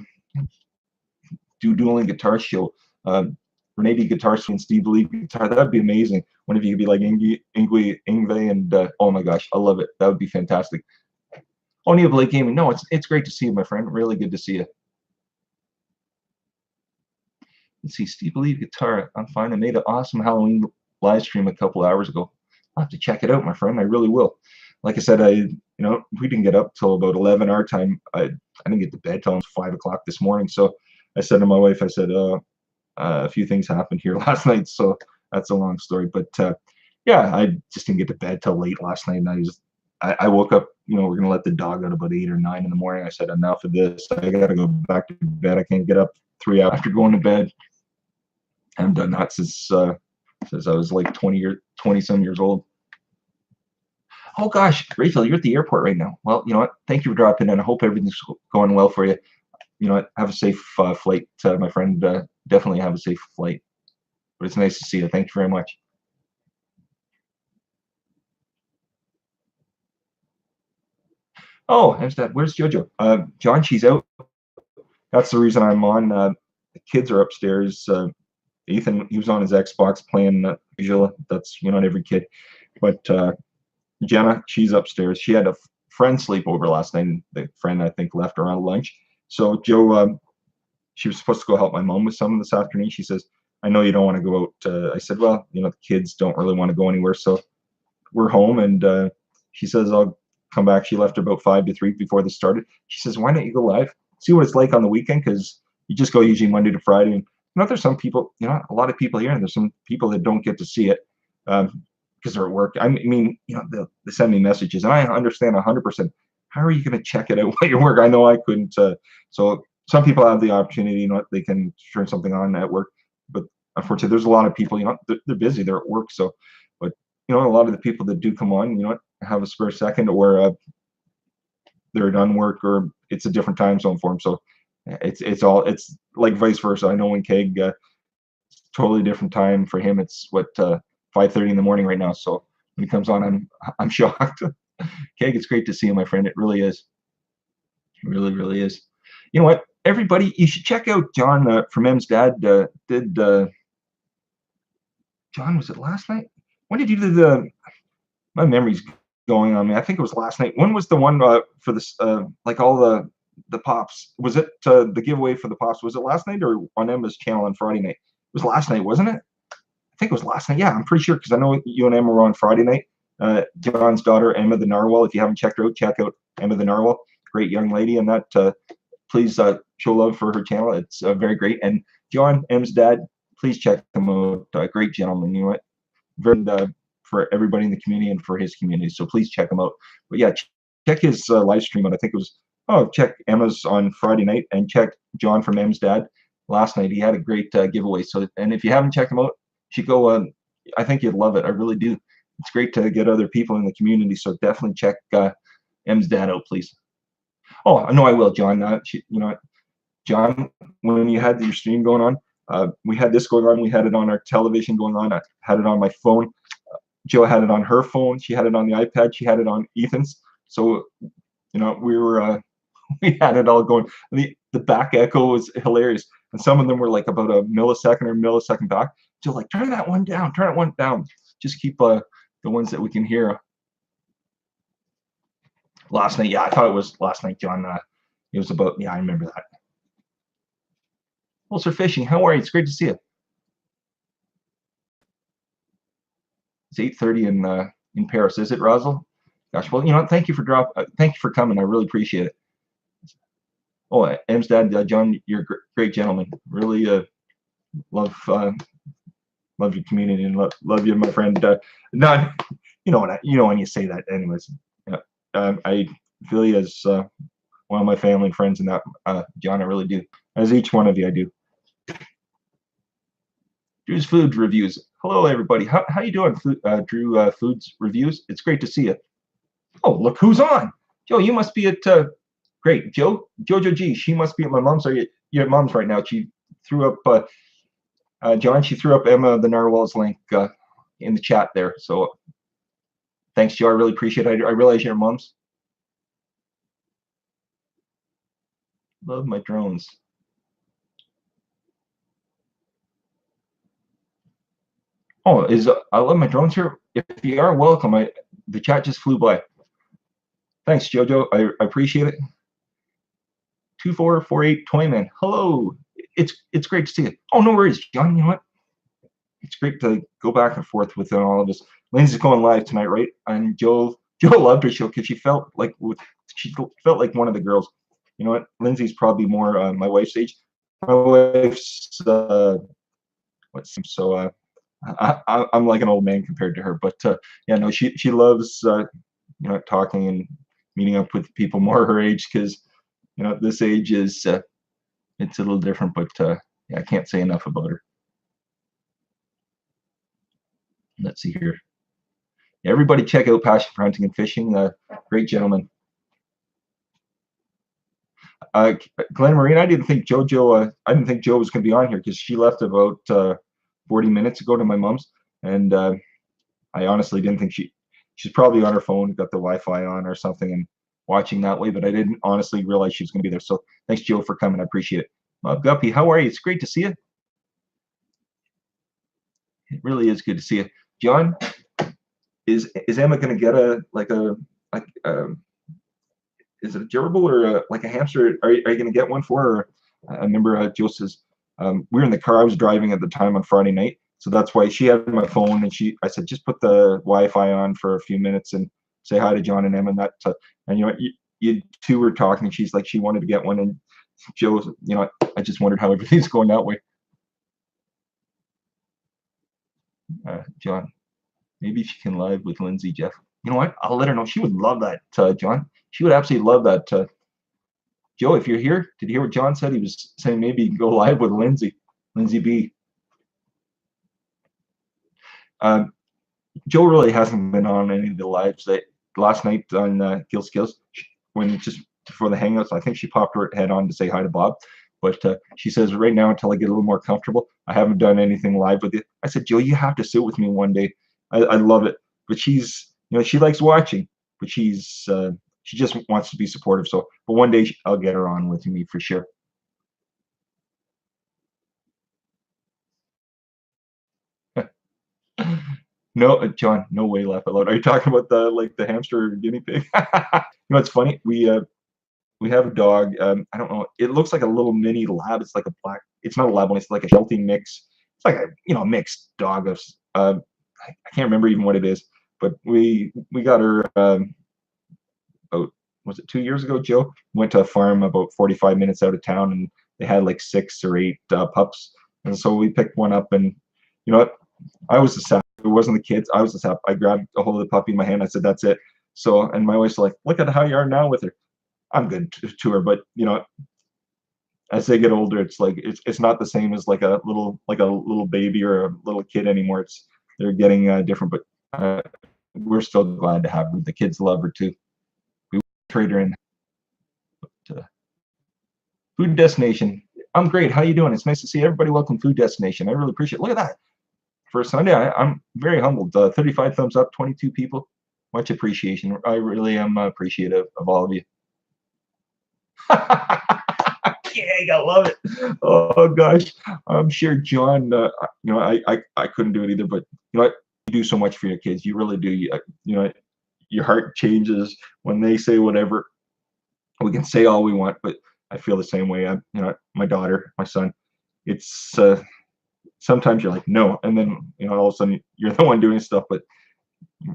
do dueling guitar show. Renee B. Guitar Suite and Steve Lee Guitar. That would be amazing. One of you could be like Ingve, and oh my gosh, I love it. That would be fantastic. Oh, Neil Blake Gaming. No, it's great to see you, my friend. Really good to see you. Let's see, Steve Believe Guitar. I'm fine. I made an awesome Halloween live stream a couple hours ago. I'll have to check it out, my friend. I really will. Like I said, we didn't get up till about 11 our time. I didn't get to bed till 5 o'clock this morning. So I said to my wife, I said, a few things happened here last night. So that's a long story. But yeah, I just didn't get to bed till late last night. And I woke up, we're going to let the dog out about 8 or 9 in the morning. I said, enough of this. I got to go back to bed. I can't get up 3 hours after going to bed. I haven't done that since I was like 20 some years old. Oh gosh, Rachel, you're at the airport right now. Well, you know what? Thank you for dropping in. I hope everything's going well for you. You know what? Have a safe flight, my friend. Definitely have a safe flight. But it's nice to see you. Thank you very much. Oh, there's that. Where's JoJo? John, she's out. That's the reason I'm on. The kids are upstairs. Ethan, he was on his Xbox playing Visual. That's not every kid. But Jenna, she's upstairs. She had a friend sleepover last night. And the friend, I think, left around lunch. So Joe, she was supposed to go help my mom with some this afternoon. She says, I know you don't want to go out. I said, well, the kids don't really want to go anywhere. So we're home. And she says, I'll come back. She left about 5 to 3 before this started. She says, why don't you go live? See what it's like on the weekend? Because you just go usually Monday to Friday. And there's some people, a lot of people here, and there's some people that don't get to see it because they're at work. I mean, they send me messages, and I understand 100%. how are you going to check it out while you work? I know I couldn't. So some people have the opportunity, they can turn something on at work, but unfortunately, there's a lot of people, they're busy, they're at work. So, but a lot of the people that do come on, have a spare second, or they're done work, or it's a different time zone for them. So it's like vice versa. I know when Keg, totally different time for him. It's what 5:30 in the morning right now. So when he comes on, I'm shocked. Keg, it's great to see you, my friend. It really is. It really, really is. You know what? Everybody, you should check out John from M's dad. John, was it last night? When did you do my memory's going on me. I think it was last night. When was the one for this, like all the pops? Was it the giveaway for the pops? Was it last night or on Emma's channel on Friday night? It was last night, wasn't it? I think it was last night. Yeah, I'm pretty sure because I know you and Emma were on Friday night. John's daughter, Emma the Narwhal. If you haven't checked her out, check out Emma the Narwhal. Great young lady, and that please show love for her channel. It's very great. And John, Em's dad, please check him out. Great gentleman. You know what? Very for everybody in the community and for his community. So please check him out. But yeah, check his live stream out. I think it was, check Emma's on Friday night and check John from Em's dad last night. He had a great giveaway. So, and if you haven't checked him out, you should go. I think you'd love it. I really do. It's great to get other people in the community. So definitely check Em's dad out, please. Oh, no, I will, John. John, when you had your stream going on, we had this going on. We had it on our television going on. I had it on my phone. Joe had it on her phone. She had it on the iPad. She had it on Ethan's. So, we were we had it all going. The back echo was hilarious, and some of them were like about a millisecond back. So like, turn that one down. Turn that one down. Just keep the ones that we can hear. Last night, yeah, I thought it was last night, John. It was about, yeah, I remember that. Ulcer Fishing, how are you? It's great to see you. It's 8:30 in Paris, is it, Rosal? Gosh, well, thank you for coming. I really appreciate it. Oh, Em's dad, John, you're a great gentleman. Really love your community and love you, my friend. Not, when you say that, anyways. I feel you as one of my family and friends, and that, John, I really do. As each one of you, I do. Drew's Food Reviews. Hello, everybody. How you doing, Drew Foods Reviews? It's great to see you. Oh, look who's on. Joe, you must be at, great. Jojo G, she must be at my mom's. Are you at mom's right now? She threw up, John, she threw up Emma the Narwhal's link in the chat there. So thanks, Joe. I really appreciate it. I realize you're at mom's. Love my drones. Oh, I love my drones here. If you are, welcome. The chat just flew by. Thanks, Jojo. I appreciate it. 2448 Toyman. Hello. It's great to see you. Oh, no worries, John. You know what? It's great to go back and forth with all of this. Lindsay's going live tonight, right? And Joe loved her show because she felt like one of the girls. You know what? Lindsay's probably more my wife's age. My wife's I'm like an old man compared to her, but yeah, no, she loves talking and meeting up with people more her age, because this age is it's a little different, but yeah, I can't say enough about her. Let's see here. Yeah, everybody check out Passion for Hunting and Fishing. Great gentleman. Glenn Marine, I didn't think Joe was going to be on here because she left about 40 minutes ago to my mom's, and I honestly didn't think she's probably on her phone, got the Wi-Fi on or something, and watching that way, but I didn't honestly realize she was going to be there. So thanks, Joe, for coming. I appreciate it. Guppy, how are you? It's great to see you. It really is good to see you. John, is Emma going to get is it a gerbil or like a hamster? Are you going to get one for her? I remember Joe says, we were in the car I was driving at the time on Friday night, so that's why she had my phone, and I said, just put the Wi-Fi on for a few minutes and say hi to John and Emma, and that, and you two were talking. She's like, she wanted to get one, and Joe, I just wondered how everything's going that way. John, maybe she can live with Lindsay, Jeff. You know what? I'll let her know. She would love that, John. she would absolutely love that. Joe, if you're here, did you hear what John said? He was saying maybe you can go live with Lindsay B. Um, Joe really hasn't been on any of the lives. That last night on Gill Skills, when just before the Hangouts, I think she popped her head on to say hi to Bob. But she says right now, until I get a little more comfortable, I haven't done anything live with you. I said, Joe, you have to sit with me one day. I love it. But she's, she likes watching, but she just wants to be supportive. So, but one day I'll get her on with me for sure. No, John, no way, laugh out loud. Are you talking about the hamster or guinea pig? It's funny. We have a dog. I don't know. It looks like a little mini lab. It's like a black. It's not a lab one. It's like a Sheltie mix. It's like a mixed dog of. I can't remember even what it is. But we got her about, was it 2 years ago? Joe went to a farm about 45 minutes out of town, and they had like 6 or 8 pups. And so we picked one up, and you know what? I was the sap. It wasn't the kids. I was the sap. I grabbed a hold of the puppy in my hand. I said, "That's it." So, and my wife's like, "Look at how you are now with her." I'm good to her, but as they get older, it's like it's not the same as like a little baby or a little kid anymore. They're getting different, but we're still glad to have her. The kids love her too. We trade her in. But, Food Destination. I'm great. How you doing? It's nice to see everybody. Welcome, Food Destination. I really appreciate it. Look at that. For Sunday, I'm very humbled. 35 thumbs up, 22 people. Much appreciation. I really am appreciative of all of you. Yeah, I love it. Oh gosh, I'm sure John. I couldn't do it either, but you know what? You do so much for your kids. You really do. Your heart changes when they say whatever. We can say all we want, but I feel the same way. My daughter, my son. It's sometimes you're like no, and then all of a sudden you're the one doing stuff. But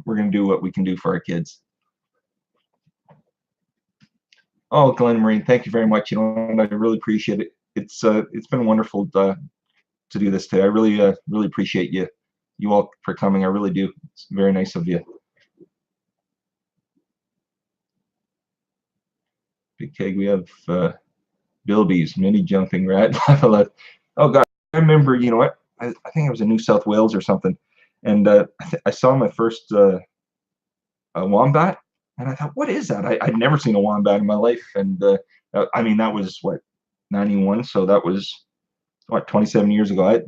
we're gonna do what we can do for our kids. Oh, Glenn Marine, thank you very much. And I really appreciate it. It's been wonderful to do this today. I really appreciate you all for coming. I really do. It's very nice of you. Big Keg, we have Bilby's mini jumping rat. Oh God, I remember. You know what? I think I was in New South Wales or something, and I saw my first wombat. And I thought, what is that? I'd never seen a wombat in my life. And I mean, that was what, 91. So that was what, 27 years ago.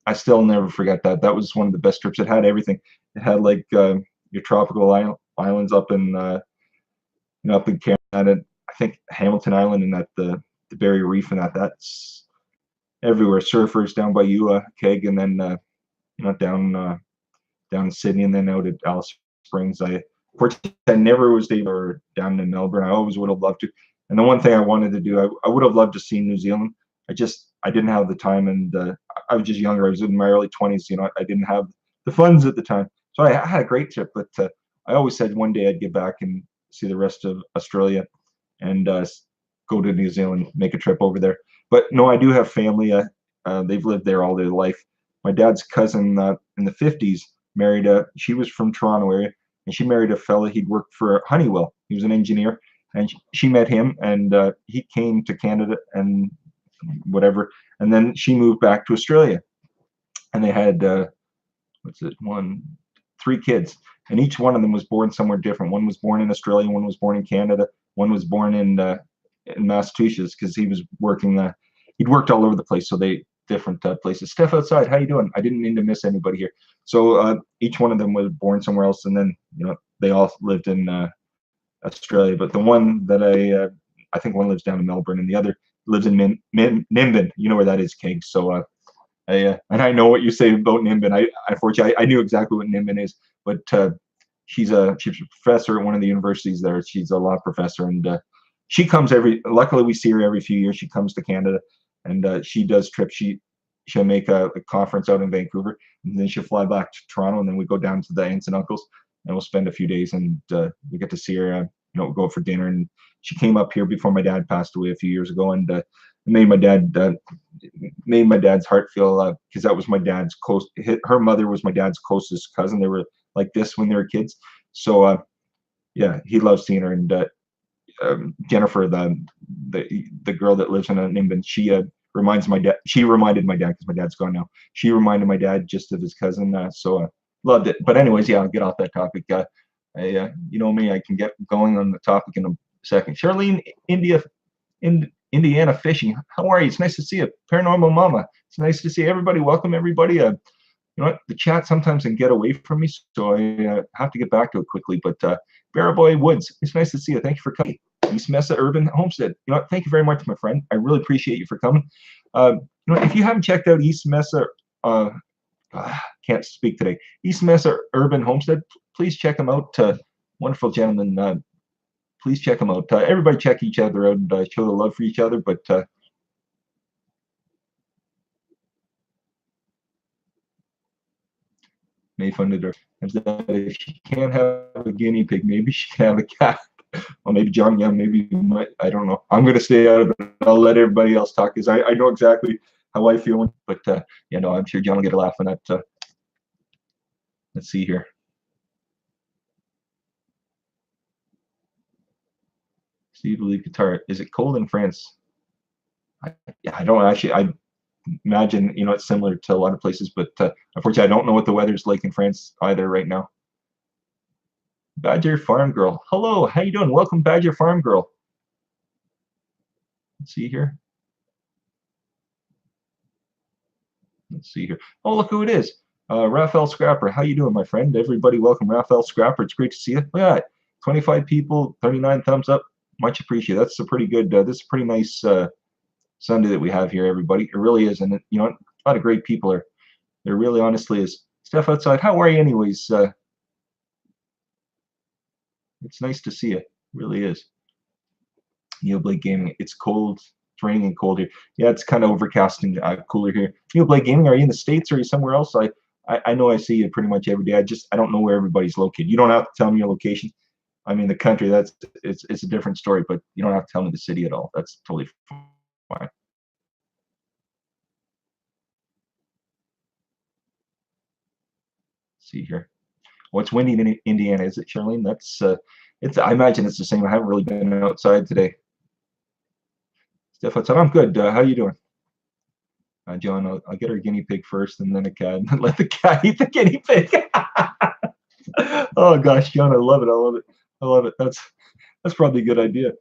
I still never forget that. That was one of the best trips. It had everything. It had like your tropical islands up in up in Canada. I think Hamilton Island and that the Barrier Reef and that's everywhere. Surfers down by you, Keg, and then down in Sydney, and then out at Alice Springs. Fortunately, I never was able, or down in Melbourne. I always would have loved to. And the one thing I wanted to do, I would have loved to see New Zealand. I didn't have the time, and I was just younger. I was in my early 20s. I didn't have the funds at the time, so I had a great trip. But I always said one day I'd get back and see the rest of Australia, and go to New Zealand, make a trip over there. But no, I do have family. They've lived there all their life. My dad's cousin in the 50s married she was from Toronto area, and she married a fella. He'd worked for Honeywell. He was an engineer, and she met him, and he came to Canada and whatever, and then she moved back to Australia, and they had three kids, and each one of them was born somewhere different. One was born in Australia, one was born in Canada, one was born in Massachusetts, because he was working he'd worked all over the place, so they different places. Steph outside, how you doing? I didn't mean to miss anybody here. So each one of them was born somewhere else, and then they all lived in Australia. But the one that I think one lives down in Melbourne, and the other lives in Nimbin. You know where that is, King. So and I know what you say about Nimbin. Unfortunately, I knew exactly what Nimbin is, but she's a professor at one of the universities there. She's a law professor, and she comes luckily we see her every few years. She comes to Canada, and she does trips. She'll make a conference out in Vancouver, and then she'll fly back to Toronto, and then we go down to the aunts and uncles, and we'll spend a few days, and we get to see her. Go for dinner. And she came up here before my dad passed away a few years ago, and made my dad's heart feel, because that was my dad's her mother was my dad's closest cousin. They were like this when they were kids. So yeah, he loves seeing her, and Jennifer, the girl that lives in Nimbin, she reminds my dad. She reminded my dad because my dad's gone now. She reminded my dad just of his cousin. Loved it. But anyways, yeah, I'll get off that topic. You know me, I can get going on the topic in a second. Charlene, Indiana Fishing. How are you? It's nice to see you. Paranormal Mama. It's nice to see everybody. Welcome everybody. You know what? The chat sometimes can get away from me, so I have to get back to it quickly. But Barraboy Woods, it's nice to see you. Thank you for coming. East Mesa Urban Homestead. You know what? Thank you very much, my friend. I really appreciate you for coming. You know, if you haven't checked out East Mesa, can't speak today. East Mesa Urban Homestead. Please check them out. Wonderful gentlemen. Please check them out. Everybody check each other out and show the love for each other. But May funded her. If she can't have a guinea pig, maybe she can have a cat. Well, maybe John Young, maybe you might. I don't know. I'm going to stay out of it. I'll let everybody else talk because I know exactly how I feel. But you know, I'm sure John will get a laugh on that. Let's see here. Steve Lee guitar. Is it cold in France? I don't actually. I imagine, you know, it's similar to a lot of places, but unfortunately, I don't know what the weather's like in France either right now. Badger Farm Girl. Hello, how you doing? Welcome, Badger Farm Girl. Let's see here. Let's see here. Oh, look who it is. Raphael Scrapper. How you doing, my friend? Everybody, welcome, Raphael Scrapper. It's great to see you. Look at that. 25 people, 39 thumbs up. Much appreciated. That's a pretty good. This is a pretty nice Sunday that we have here, everybody. It really is, and you know, a lot of great people are. There really, honestly, is. Steph outside. How are you, anyways? It's nice to see you. It really is. Neil Blake Gaming. It's cold. It's raining and cold here. Yeah, it's kind of overcast and cooler here. Neil Blake Gaming. Are you in the States or are you somewhere else? I know I see you pretty much every day. I don't know where everybody's located. You don't have to tell me your location. I mean, the country. It's a different story, but you don't have to tell me the city at all. That's totally fine. See here. What's windy in Indiana? Is it, Charlene? That's it's. I imagine it's the same. I haven't really been outside today. Steph outside. I'm good. How you doing? John, I'll get our guinea pig first, and then a cat. And let the cat eat the guinea pig. Oh gosh, John, I love it. I love it. I love it. That's probably a good idea.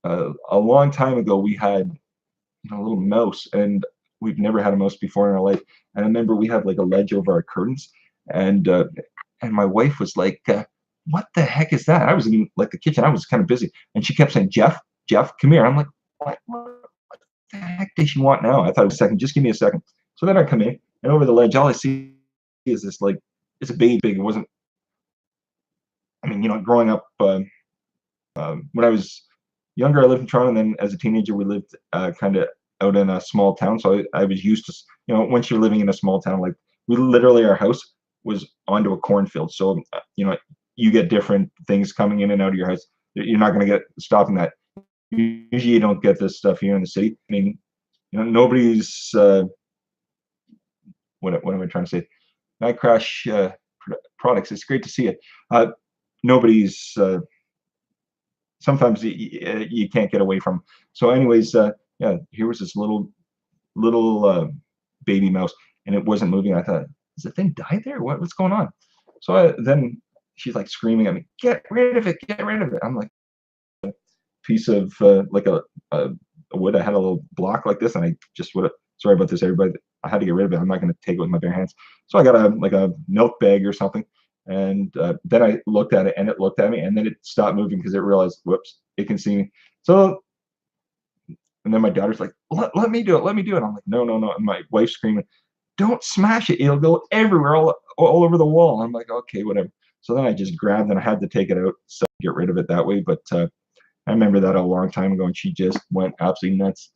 A long time ago, we had a little mouse, and we've never had a mouse before in our life. And I remember we had like a ledge over our curtains, and my wife was like, "What the heck is that?" I was in like the kitchen. I was kind of busy, and she kept saying, "Jeff, Jeff, come here." I'm like, "What the heck does she want now?" I thought, a second, just give me a second. So then I come in, and over the ledge, all I see is this like it's a baby pig. It wasn't. I mean, you know, growing up when I was younger, I lived in Toronto, and then as a teenager, we lived kind of out in a small town. So I was used to, you know, once you're living in a small town, like we literally, our house was onto a cornfield. So, you know, you get different things coming in and out of your house. You're not going to get stopping that. Usually you don't get this stuff here in the city. I mean, you know, nobody's, what am I trying to say? Night Crash products. It's great to see it. Nobody's, sometimes you can't get away from. So anyways, yeah, here was this little baby mouse, and it wasn't moving. I thought, does the thing die there? What's going on? So then she's like screaming at me, "Get rid of it! Get rid of it!" I'm like, a piece of like a wood. I had a little block like this, and I just would. Sorry about this, everybody. I had to get rid of it. I'm not going to take it with my bare hands. So I got a milk bag or something. And then I looked at it, and it looked at me, and then it stopped moving because it realized, whoops, it can see me. So, and then my daughter's like, let me do it, let me do it. I'm like, no, no, no. And my wife's screaming, don't smash it, it'll go everywhere, all over the wall. I'm like, okay, whatever. So then I just grabbed, and I had to take it out, so get rid of it that way. But I remember that a long time ago, and she just went absolutely nuts.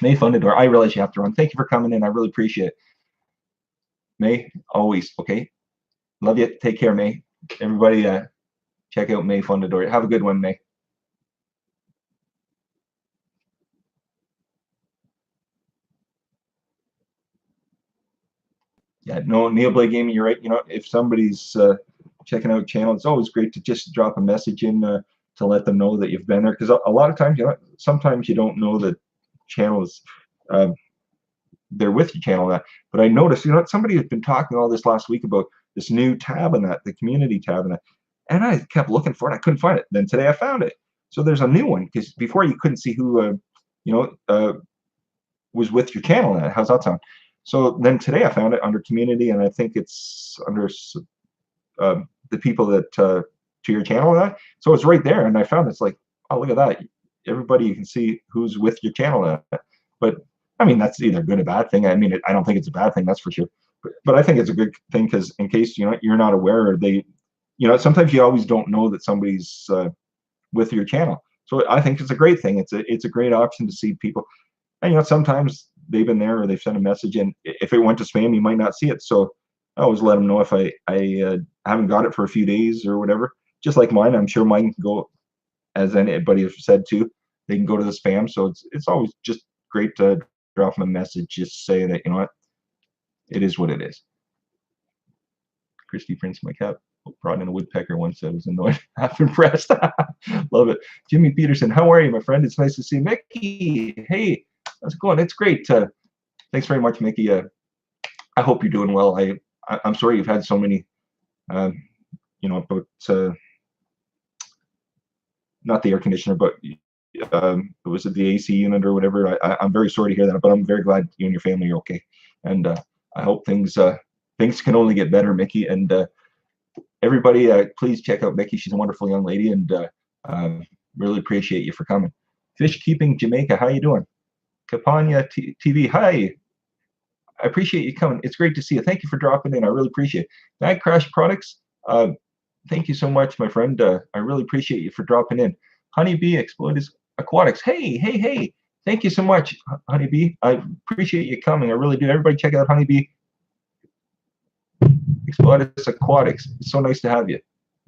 May funded, or I realize you have to run. Thank you for coming in. I really appreciate it. May, always, okay? Love you. Take care, May. Everybody, check out May Fundador. Have a good one, May. Yeah, no, Neil Blake Gaming, you're right. You know, if somebody's checking out channel. It's always great to just drop a message in to let them know that you've been there, because a lot of times, sometimes you don't know that channels they're with your channel. But I noticed, somebody has been talking all this last week about this new tab and the community tab and I kept looking for it. I couldn't find it. Then today I found it. So there's a new one, because before you couldn't see who was with your channel. How's that sound? So then today I found it under community, and I think it's under the people that to your channel. So it's right there, and I found it's like, oh, look at that. Everybody, you can see who's with your channel. But I mean, that's either a good or bad thing. I mean, I don't think it's a bad thing, that's for sure. But I think it's a good thing, because in case you're not aware, or they, sometimes you always don't know that somebody's with your channel. So I think it's a great thing. It's a great option to see people. And sometimes they've been there, or they've sent a message, and if it went to spam, you might not see it. So I always let them know if I haven't got it for a few days or whatever. Just like mine, I'm sure mine can go, as anybody has said too, they can go to the spam. So it's always just great to drop them a message, just say that, what, it is what it is. Christy Prince, my cat, brought in a woodpecker once. I was annoyed, half impressed. Love it. Jimmy Peterson, how are you, my friend? It's nice to see you. Mickey, hey, how's it going? It's great. Thanks very much, Mickey. I hope you're doing well. I'm sorry you've had so many, about not the air conditioner, but was it the AC unit or whatever? I'm very sorry to hear that, but I'm very glad you and your family are okay. And I hope things can only get better, Mickey. And everybody, please check out Mickey. She's a wonderful young lady, and really appreciate you for coming. Fish Keeping Jamaica, how you doing? Capania TV, hi. I appreciate you coming. It's great to see you. Thank you for dropping in. I really appreciate it. Mag Crash Products, thank you so much, my friend. I really appreciate you for dropping in. Honeybee Exploded Aquatics, hey. Thank you so much, Honeybee. I appreciate you coming. I really do. Everybody check out Honeybee Exploded Aquatics. It's so nice to have you.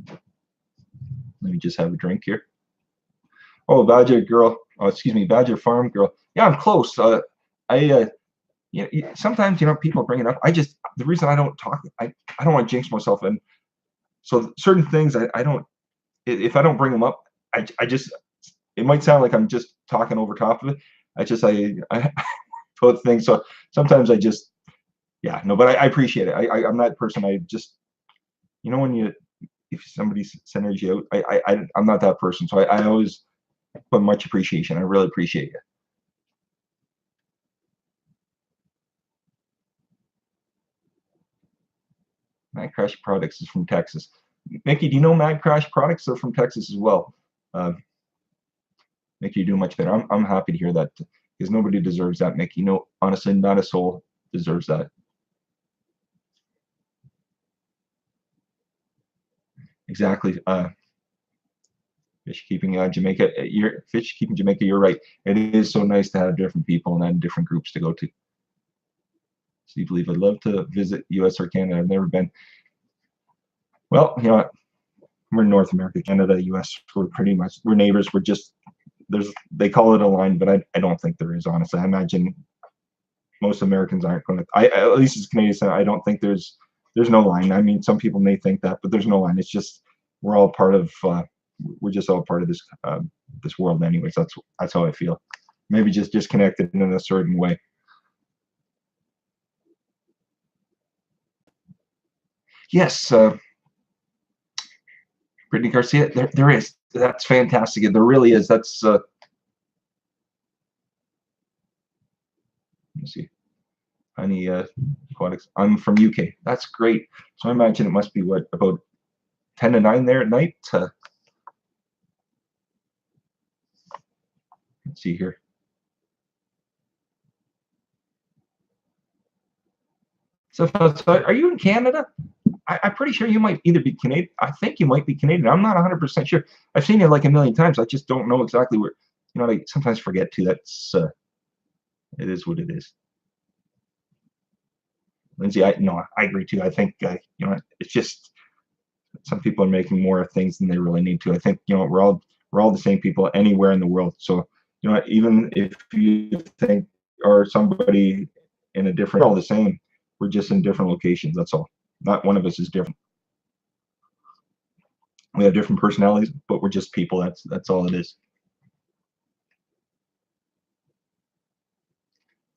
Let me just have a drink here. Oh, Badger Girl. Oh, excuse me, Badger Farm Girl. Yeah, I'm close. Sometimes people bring it up. The reason I don't talk, I don't want to jinx myself, and so certain things I don't. If I don't bring them up, I just, it might sound like I'm just talking over top of it. I both things. So sometimes I just, but I appreciate it. I'm that person. I just, when if somebody sends you out, I'm not that person. So I always put much appreciation. I really appreciate you. Mag Crash Products is from Texas. Mickey, do you know Mag Crash Products? They're from Texas as well. Mickey, you do much better. I'm happy to hear that, because nobody deserves that, Mickey. No, honestly, not a soul deserves that. Exactly. Fish Keeping Jamaica. Fish Keeping Jamaica. You're right. It is so nice to have different people and then different groups to go to. So you believe I'd love to visit U.S. or Canada. I've never been. Well, we're in North America, Canada, U.S. We're neighbors. We're just, they call it a line, but I don't think there is, honestly. I imagine most Americans aren't going to. At least as Canadians, I don't think there's no line. I mean, some people may think that, but there's no line. It's just we're all part of. We're just all part of this this world, anyways. That's how I feel. Maybe just disconnected in a certain way. Yes, Brittany Garcia. There is. That's fantastic. There really is. That's. Let me see. Honey Aquatics. I'm from UK. That's great. So I imagine it must be what, about 10 to 9 there at night. Let's see here. So are you in Canada? I'm pretty sure you might either be Canadian. I think you might be Canadian. I'm not 100% sure. I've seen you like a million times. I just don't know exactly where. I sometimes forget too. That's it is what it is. Lindsay, I agree too. I think it's just some people are making more things than they really need to. I think we're all the same people anywhere in the world. So even if you think or somebody in a different, we're all the same. We're just in different locations. That's all. Not one of us is different. We have different personalities, but we're just people. That's all it is.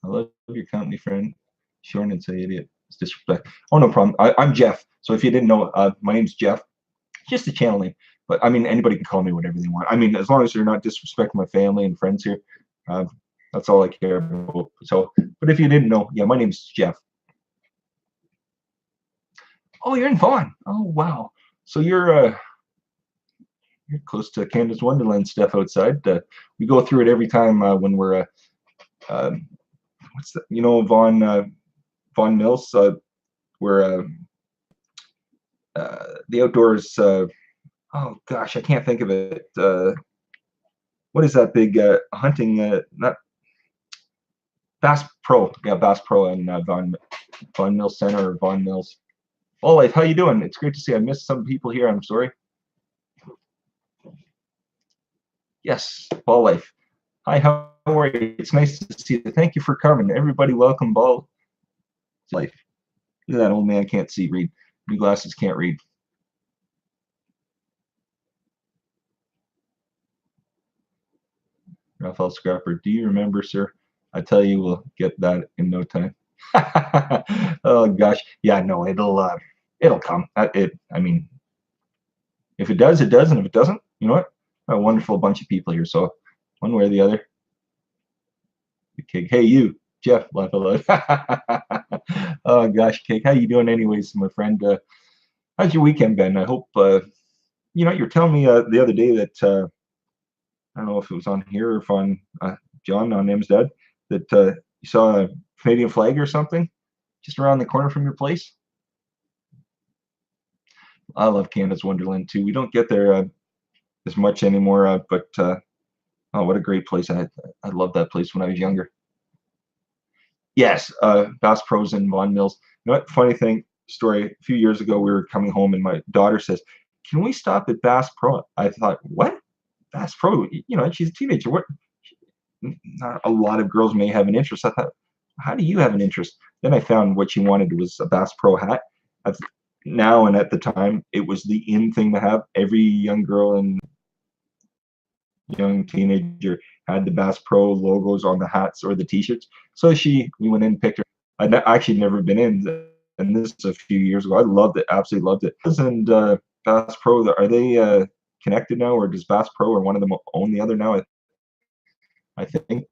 I love your company, friend. Shorn and say idiot. It's disrespect. Oh, no problem. I'm Jeff. So if you didn't know, my name's Jeff. Just a channel name. But I mean, anybody can call me whatever they want. I mean, as long as you're not disrespecting my family and friends here, uh, that's all I care about. So, but if you didn't know, yeah, my name's Jeff. Oh, you're in Vaughan. Oh, wow. So you're close to Canada's Wonderland stuff outside. We go through it every time when we're um, what's that? You know, Vaughan Mills, where the outdoors. Oh gosh, I can't think of it. What is that big hunting? Not Bass Pro. Yeah, Bass Pro and Vaughan Mills Center or Vaughan Mills. Oh, life, how you doing? It's great to see. I missed some people here. I'm sorry. Yes, Ball Life. Hi, how are you? It's nice to see you. Thank you for coming. Everybody, welcome Ball Life. Look at that old man can't see, read. New glasses can't read. Raphael Scrapper, do you remember, sir? I tell you, we'll get that in no time. Oh gosh, yeah, no, it'll come. I mean, if it does, it does, and if it doesn't, you know what? A wonderful bunch of people here. So one way or the other. Okay, hey you, Jeff, laugh a lot. Oh gosh, Cake, how you doing, anyways, my friend? How's your weekend been? I hope you know. You're telling me the other day that I don't know if it was on here or if on John on M's dad that you saw a Canadian flag or something just around the corner from your place. I love Canada's Wonderland too. We don't get there as much anymore, but oh, what a great place! I loved that place when I was younger. Yes, Bass Pros and Vaughan Mills. You know what? Funny thing, story. A few years ago, we were coming home, and my daughter says, "Can we stop at Bass Pro?" I thought, "What? Bass Pro? You know, she's a teenager. What? Not a lot of girls may have an interest." I thought, "How do you have an interest?" Then I found what she wanted was a Bass Pro hat. I've, now and at the time, it was the in thing to have. Every young girl and young teenager had the Bass Pro logos on the hats or the T-shirts. So we went in and picked her. I'd actually never been in, and this is a few years ago. I loved it, absolutely loved it. And Bass Pro, are they connected now, or does Bass Pro or one of them own the other now? I think,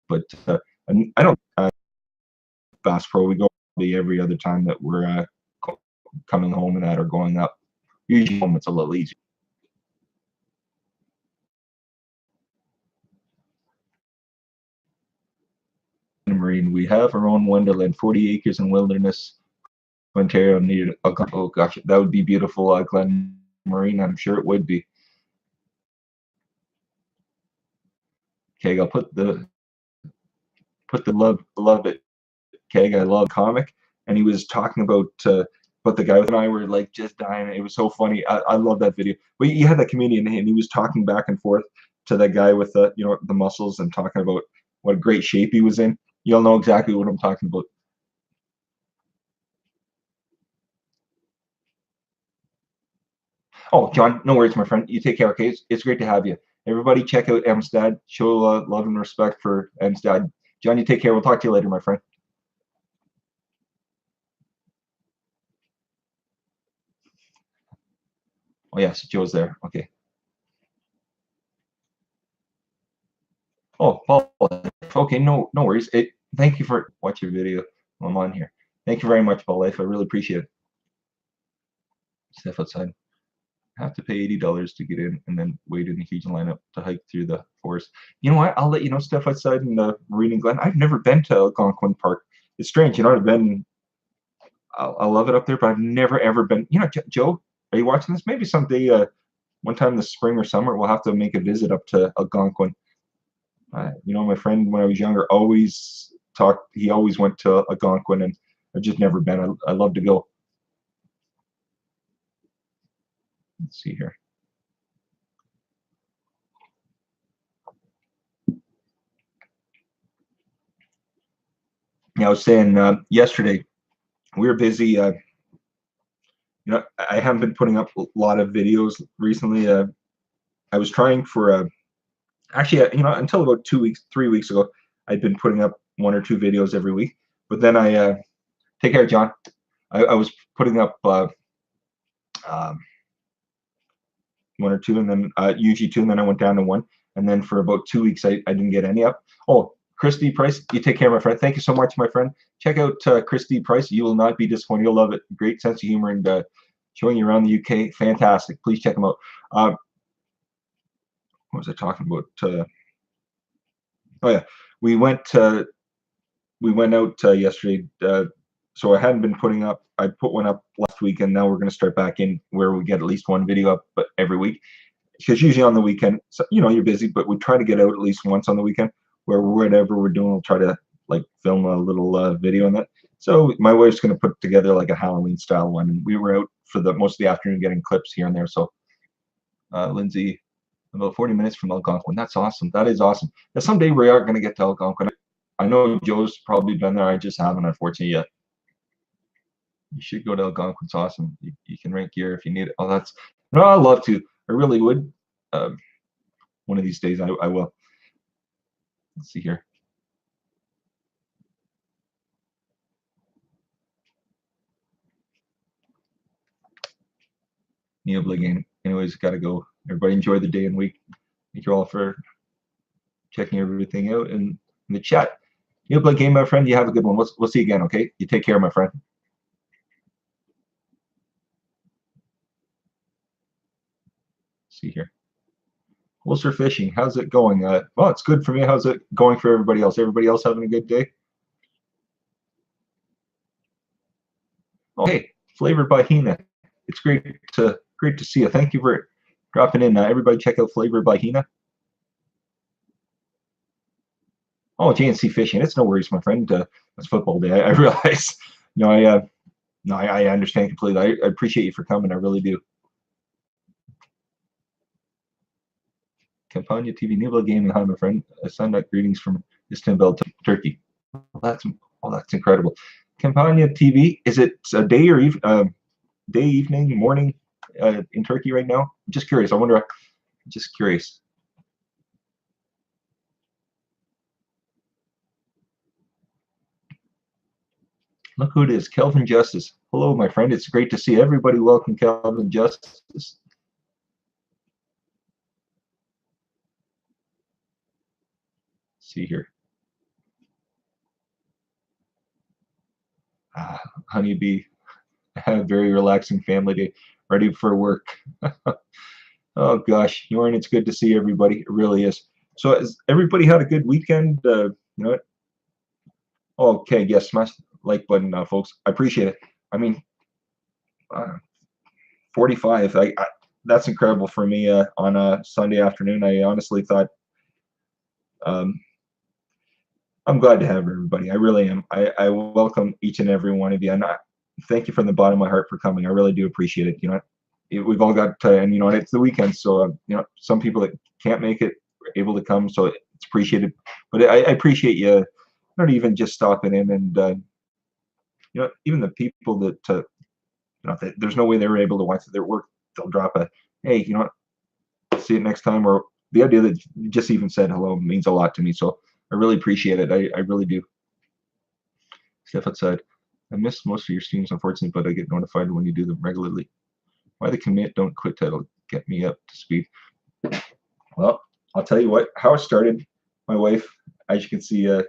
but I don't. Bass Pro, we go every other time that we're coming home and that or going up. Usually home it's a little easier. Marine, we have our own Wonderland, 40 acres in wilderness. Ontario needed. Oh gosh, that would be beautiful, Glen Marine. I'm sure it would be. Okay, I'll put the love it. Okay, I love comic, and he was talking about the guy with and I were like just dying. It was so funny. I love that video. But you had that comedian, and he was talking back and forth to that guy with the the muscles and talking about what great shape he was in. You'll know exactly what I'm talking about. Oh, John, no worries, my friend. You take care, okay? It's great to have you. Everybody, check out Amstad. Show love and respect for Amstad. John, you take care. We'll talk to you later, my friend. Oh, yes, Joe's there. Okay. Oh, Paul. Okay, no worries. Thank you for watching your video while I'm on here. Thank you very much, Paul Life. I really appreciate it. Step outside. Have to pay $80 to get in and then wait in a huge lineup to hike through the forest. You know what? I'll let you know, Steph outside in the Marine and Glen. I've never been to Algonquin Park. It's strange, I've been. I love it up there, but I've never ever been. Joe, are you watching this? Maybe someday, one time this spring or summer, we'll have to make a visit up to Algonquin. My friend when I was younger always talked. He always went to Algonquin, and I've just never been. I love to go. Let's see here. Yeah, I was saying yesterday we were busy I haven't been putting up a lot of videos recently. I was trying for actually, until about 2 weeks, 3 weeks ago, I'd been putting up 1 or 2 videos every week. But then I take care, John. I was putting up um, 1 or 2, and then usually 2, and then I went down to 1, and then for about 2 weeks I didn't get any up. Oh, Christy Price, you take care, my friend. Thank you so much, my friend. Check out Christy Price. You will not be disappointed. You'll love it. Great sense of humor and showing you around the UK. Fantastic. Please check them out. What was I talking about? Oh yeah, we went out yesterday. So I hadn't been putting up. I put one up last week, and now we're going to start back in where we get at least one video up, but every week. Because usually on the weekend, so, you're busy, but we try to get out at least once on the weekend, where whatever we're doing, we'll try to like film a little video on that. So my wife's going to put together like a Halloween style one, and we were out for the most of the afternoon getting clips here and there. So Lindsay, about 40 minutes from Algonquin. That's awesome. That is awesome. Now, someday we are going to get to Algonquin. I know Joe's probably been there. I just haven't, unfortunately, yet. You should go to Algonquin. It's awesome. You can rent gear if you need it. Oh, no, I'd love to. I really would. One of these days, I will. Let's see here. Neil Bligan. Anyways, got to go. Everybody enjoy the day and week. Thank you all for checking everything out in the chat. Neil Bligan, my friend, you have a good one. We'll see you again, okay? You take care, my friend. See here. Ulster Fishing, how's it going? Well, it's good for me. How's it going for everybody else? Everybody else having a good day? Oh, hey, Flavored by Hina. It's great to see you. Thank you for dropping in. Everybody check out Flavored by Hina. Oh, JNC Fishing. It's no worries, my friend. It's football day. I realize. I understand completely. I appreciate you for coming. I really do. Campania TV, Nibla Game, and hi, my friend. I send out greetings from Istanbul, Turkey. That's incredible. Campania TV, is it a day or day, evening, morning in Turkey right now? I'm just curious. I wonder. Just curious. Look who it is, Kelvin Justice. Hello, my friend. It's great to see everybody. Welcome, Kelvin Justice. See here. Honeybee, have a very relaxing family day, ready for work. Oh gosh, Jorn, it's good to see everybody. It really is. So has everybody had a good weekend? You know what? Okay, yes, smash the like button, folks. I appreciate it. I mean, 45. That's incredible for me on a Sunday afternoon. I honestly thought. I'm glad to have everybody. I really am. I welcome each and every one of you, and thank you from the bottom of my heart for coming. I really do appreciate it. We've all got and it's the weekend, so some people that can't make it are able to come, so it's appreciated. But I appreciate you not even just stopping in, and even the people that there's no way they were able to watch their work. They'll drop a hey, see you next time, or the idea that you just even said hello means a lot to me. So I really appreciate it. I really do. Step outside. I miss most of your streams, unfortunately, but I get notified when you do them regularly. Why the commit don't quit title get me up to speed? Well, I'll tell you what. How it started. My wife, as you can see, I'm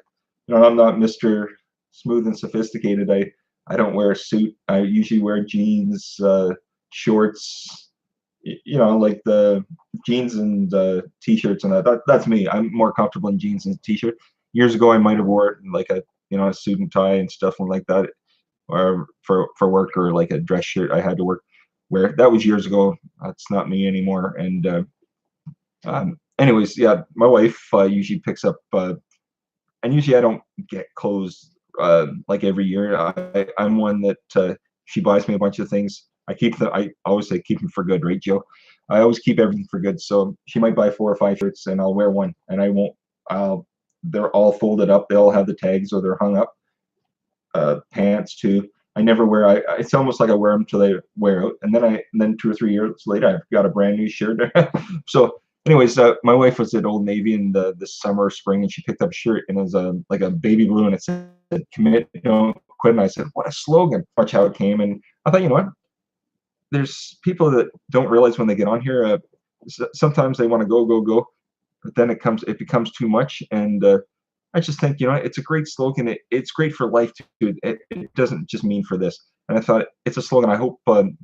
not Mr. Smooth and sophisticated. I don't wear a suit. I usually wear jeans, shorts. Like the jeans and t-shirts and that's me. I'm more comfortable in jeans and t-shirt. Years ago, I might have wore like a suit and tie and stuff like that, or for work, or like a dress shirt I had to wear. That was years ago. That's not me anymore. And anyways, yeah, my wife usually picks up, and usually I don't get clothes like every year. I'm one that she buys me a bunch of things. I always say keep them for good, right, Joe? I always keep everything for good. So she might buy 4 or 5 shirts, and I'll wear one, and I won't. They're all folded up. They all have the tags, or they're hung up. Pants too. I never wear. It's almost like I wear them till they wear out, and then 2 or 3 years later, I've got a brand new shirt. So, anyways, my wife was at Old Navy in this summer or spring, and she picked up a shirt, and it was like a baby blue, and it said "Commit, don't quit." And I said, "What a slogan!" Watch how it came, and I thought, you know what? There's people that don't realize when they get on here. Sometimes they want to go, go, go, but then it becomes too much, and I just think, you know, it's a great slogan. It's great for life too. It doesn't just mean for this. And I thought it's a slogan. I hope, and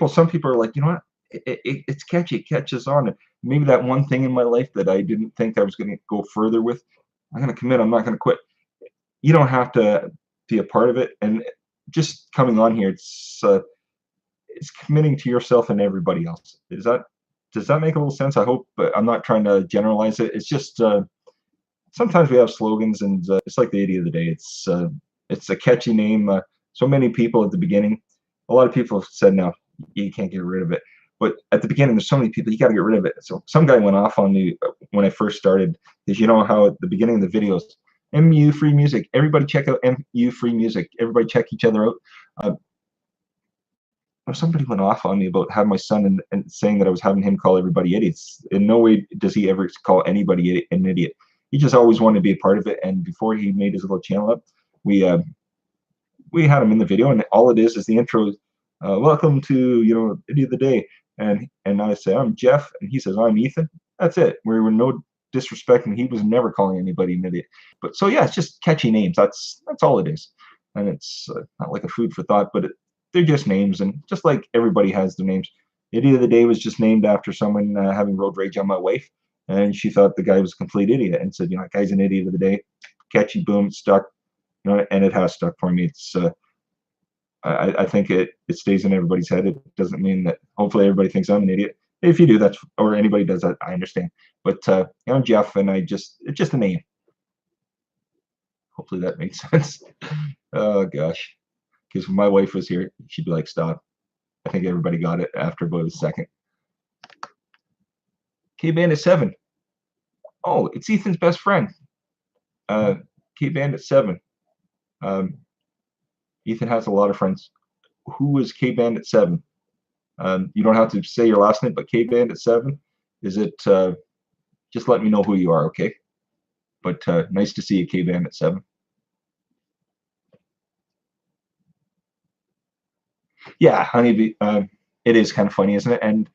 some people are like, you know what, it's catchy, it catches on. And maybe that one thing in my life that I didn't think I was going to go further with, I'm going to commit. I'm not going to quit. You don't have to be a part of it, and just coming on here, it's committing to yourself and everybody else. Does that make a little sense? I hope, but I'm not trying to generalize it. It's just sometimes we have slogans, and it's like the idiot of the day. It's a catchy name. So many people at the beginning, a lot of people have said, no, you can't get rid of it. But at the beginning, there's so many people, you got to get rid of it. So some guy went off on me when I first started, because you know how at the beginning of the videos, MU free music. Everybody check out MU free music. Everybody check each other out. Somebody went off on me about having my son and saying that I was having him call everybody idiots. In no way does he ever call anybody an idiot. He just always wanted to be a part of it. And before he made his little channel up, we had him in the video, and all it is the intro. Welcome to, you know, Idiot of the Day, and I say I'm Jeff, and he says I'm Ethan. That's it. We were no disrespect, and he was never calling anybody an idiot. But so yeah, it's just catchy names. That's all it is, and it's not like a food for thought, but they're just names, and just like everybody has their names. Idiot of the Day was just named after someone having road rage on my wife, and she thought the guy was a complete idiot, and said, you know, that guy's an idiot of the day. Catchy, boom, stuck, you know, and it has stuck for me. It's I think it stays in everybody's head. It doesn't mean that hopefully everybody thinks I'm an idiot. If you do, that's, or anybody does that, I understand. But you know, I'm Jeff, and it's just a name. Hopefully that makes sense. Oh gosh. Because if my wife was here, she'd be like, stop. I think everybody got it after about a second. K-Bandit 7. Oh, it's Ethan's best friend. K-Bandit 7. Ethan has a lot of friends. Who is K-Bandit 7? You don't have to say your last name, but K-Bandit 7. Is it? Just let me know who you are, okay? But nice to see you, K-Bandit 7. Yeah, Honeybee. It is kind of funny, isn't it? And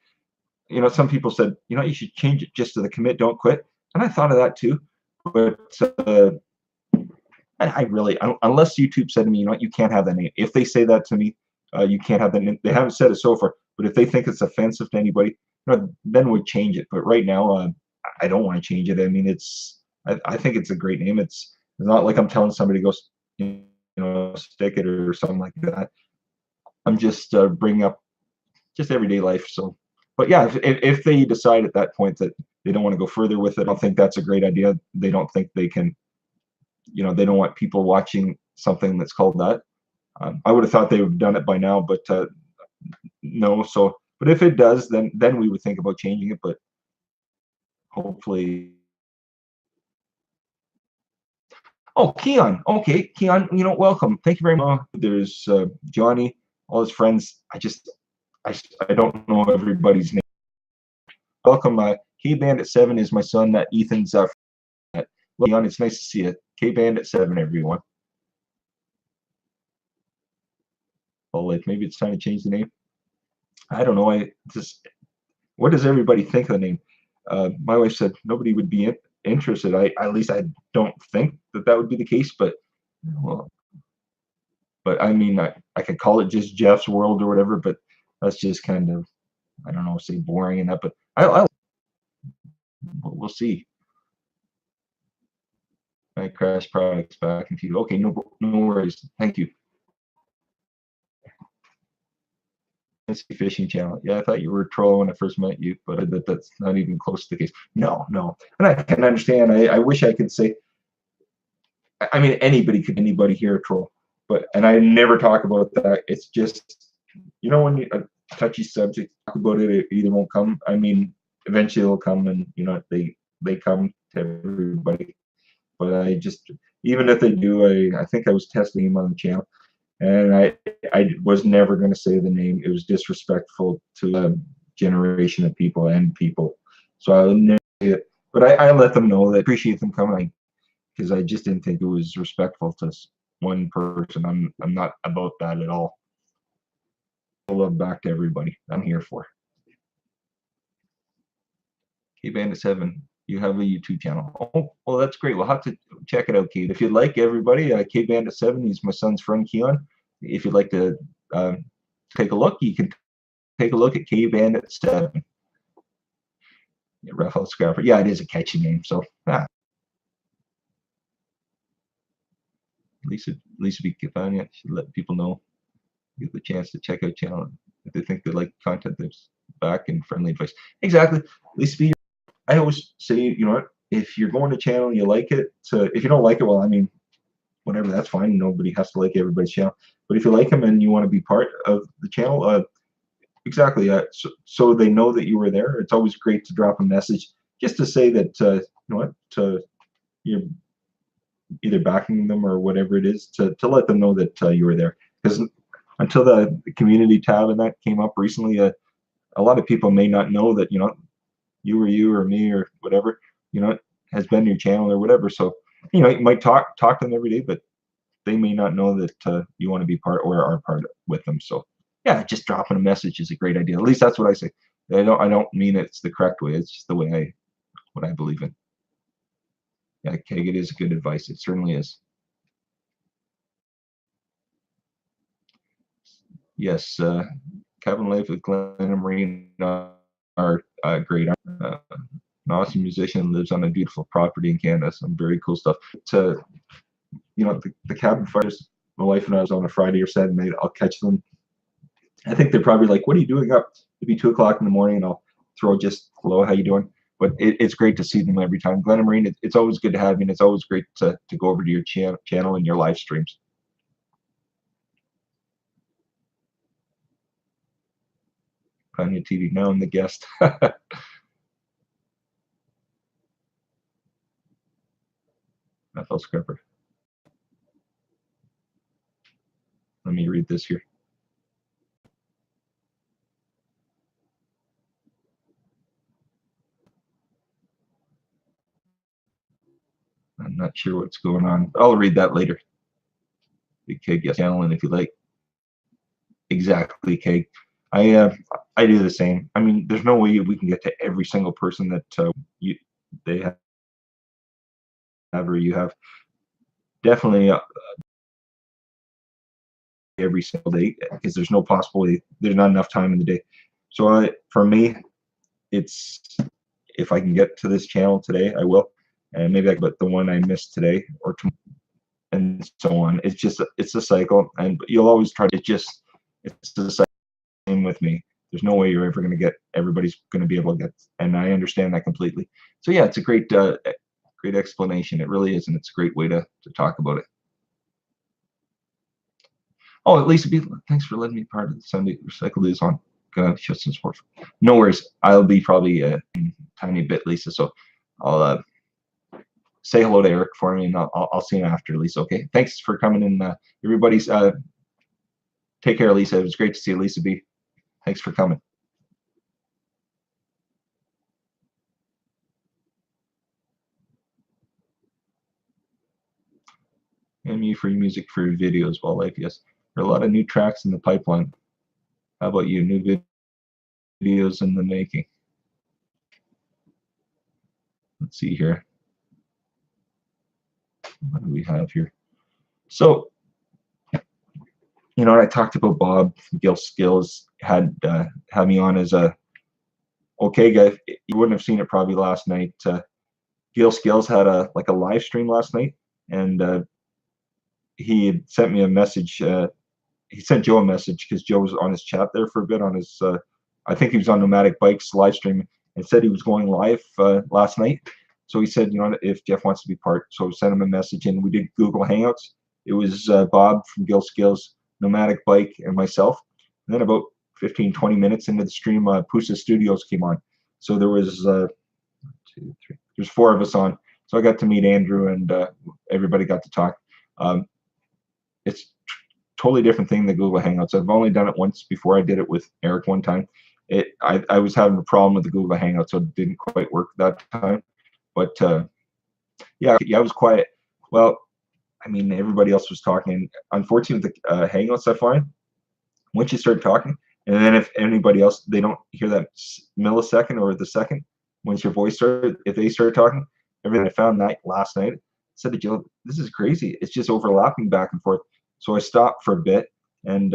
you know, some people said, you know, you should change it just to the commit, don't quit. And I thought of that too, but I really, unless YouTube said to me, you know what, you can't have that name. If they say that to me, you can't have that name. They haven't said it so far, but if they think it's offensive to anybody, you know, then we'd change it. But right now, I don't want to change it. I mean, I think it's a great name. It's not like I'm telling somebody to go, you know, stick it or something like that. I'm just bringing up just everyday life. So, but yeah, if they decide at that point that they don't want to go further with it, I don't think that's a great idea. They don't think they can, you know, they don't want people watching something that's called that. I would have thought they would have done it by now, but no. So, but if it does, then we would think about changing it. But hopefully. Oh, Keon. Okay, Keon. You know, welcome. Thank you very much. There's Johnny, all his friends. I don't know everybody's name. Welcome. K-Bandit 7 is my son. Ethan's. Keon, it's nice to see you. K-Bandit 7, everyone. Oh, like maybe it's time to change the name. I don't know. What does everybody think of the name? My wife said nobody would be interested. At least I don't think that would be the case. But well, but I mean, I could call it just Jeff's World or whatever. But that's just kind of, I don't know, say boring and that. But we'll see. My Crash Products back in few. Okay, no worries. Thank you. Fishing channel. Yeah, I thought you were a troll when I first met you, but that's not even close to the case. No. And I can understand. I wish I could say. I mean, anybody here a troll, and I never talk about that. It's just, you know, when a touchy subject, talk about it either won't come. I mean, eventually it'll come, and you know, they come to everybody. But I just, even if they do, I think I was testing him on the channel. and I was never going to say the name. It was disrespectful to a generation of people and people, so I would never say it. But I let them know that I appreciate them coming because I just didn't think it was respectful to one person. I'm not about that at all. Love back to everybody. I'm here for. K Bandit 7, you have a YouTube channel. Oh, well, that's great. We'll have to check it out, Kate. If you'd like, everybody, K Bandit 7, he's my son's friend, Keon. If you'd like to take a look, you can take a look at K Bandit 7. Yeah, Raphael Scrapper. Yeah, it is a catchy name. So, Lisa B. Kifania should let people know, get the chance to check out channel if they think they like content that's back and friendly advice. Exactly. Lisa B. I always say, you know what, if you're going to channel and you like it, if you don't like it, well, I mean, whatever, that's fine. Nobody has to like everybody's channel. But if you like them and you want to be part of the channel, exactly, so they know that you were there. It's always great to drop a message just to say that, you know what, you're either backing them or whatever it is, to let them know that you were there. Because until the community tab and that came up recently, a lot of people may not know that, you know, you or me or whatever, you know, has been your channel or whatever. So, you know, you might talk to them every day, but they may not know that you want to be part or are part with them. So, yeah, just dropping a message is a great idea. At least that's what I say. I don't mean it's the correct way. It's just the way what I believe in. Yeah, Keg, it is good advice. It certainly is. Yes, Kevin Life with Glenn and Marine are great. An awesome musician, lives on a beautiful property in Canada. Some very cool stuff. To, you know, the cabin fires, my wife and I was on a Friday or Saturday night. I'll catch them. I think they're probably like, "What are you doing up?" It'd be 2 o'clock in the morning, and I'll throw just, "Hello, how you doing?" But it's great to see them every time. Glenn and Marine, it's always good to have you, and it's always great to go over to your channel and your live streams. Panya TV, now I'm the guest. FL Scrapper. Let me read this here. I'm not sure what's going on. I'll read that later. Big Keg, yes, channel, and if you like, exactly, Keg. I do the same. I mean, there's no way we can get to every single person that they have or you have. Definitely every single day, because there's no possible way. There's not enough time in the day. So for me, it's, if I can get to this channel today, I will, and maybe but the one I missed today or tomorrow, and so on. It's a cycle, and you'll always try to it's the same with me. There's no way you're ever going to get, everybody's going to be able to get, and I understand that completely. So yeah, it's a great great explanation. It really is, and it's a great way to talk about it. Oh, at least thanks for letting me part of the Sunday Recycle is on show some support. No worries. I'll be probably a tiny bit, Lisa. So I'll say hello to Eric for me, and I'll see him after, Lisa. Okay. Thanks for coming in. Everybody's take care, Lisa. It was great to see you, Lisa B. Thanks for coming. And me free music for your videos, while life, yes. There are a lot of new tracks in the pipeline. How about you? New videos in the making. Let's see here. What do we have here? So, you know, I talked about Bob Gil Skills had me on as a okay guy. You wouldn't have seen it probably last night. Gil Skills had a live stream last night, and he had sent me a message. He sent Joe a message because Joe was on his chat there for a bit on his. I think he was on Nomadic Bikes live stream and said he was going live last night. So he said, you know, if Jeff wants to be part, so I sent him a message, and we did Google Hangouts. It was Bob from Gil Skills, Nomadic Bike, and myself. And then about 15, 20 minutes into the stream, Pusa Studios came on. So there was 2, 3. There's 4 of us on. So I got to meet Andrew, and everybody got to talk. It's totally different thing than Google Hangouts. I've only done it once before. I did it with Eric one time. I was having a problem with the Google Hangout, so it didn't quite work that time. But yeah, it was quiet. Well, I mean, everybody else was talking. Unfortunately, with the Hangouts, I find once you start talking, and then if anybody else, they don't hear that millisecond or the second once your voice started, if they start talking, everything I found that last night, I said to Jill, this is crazy. It's just overlapping back and forth. So I stopped for a bit, and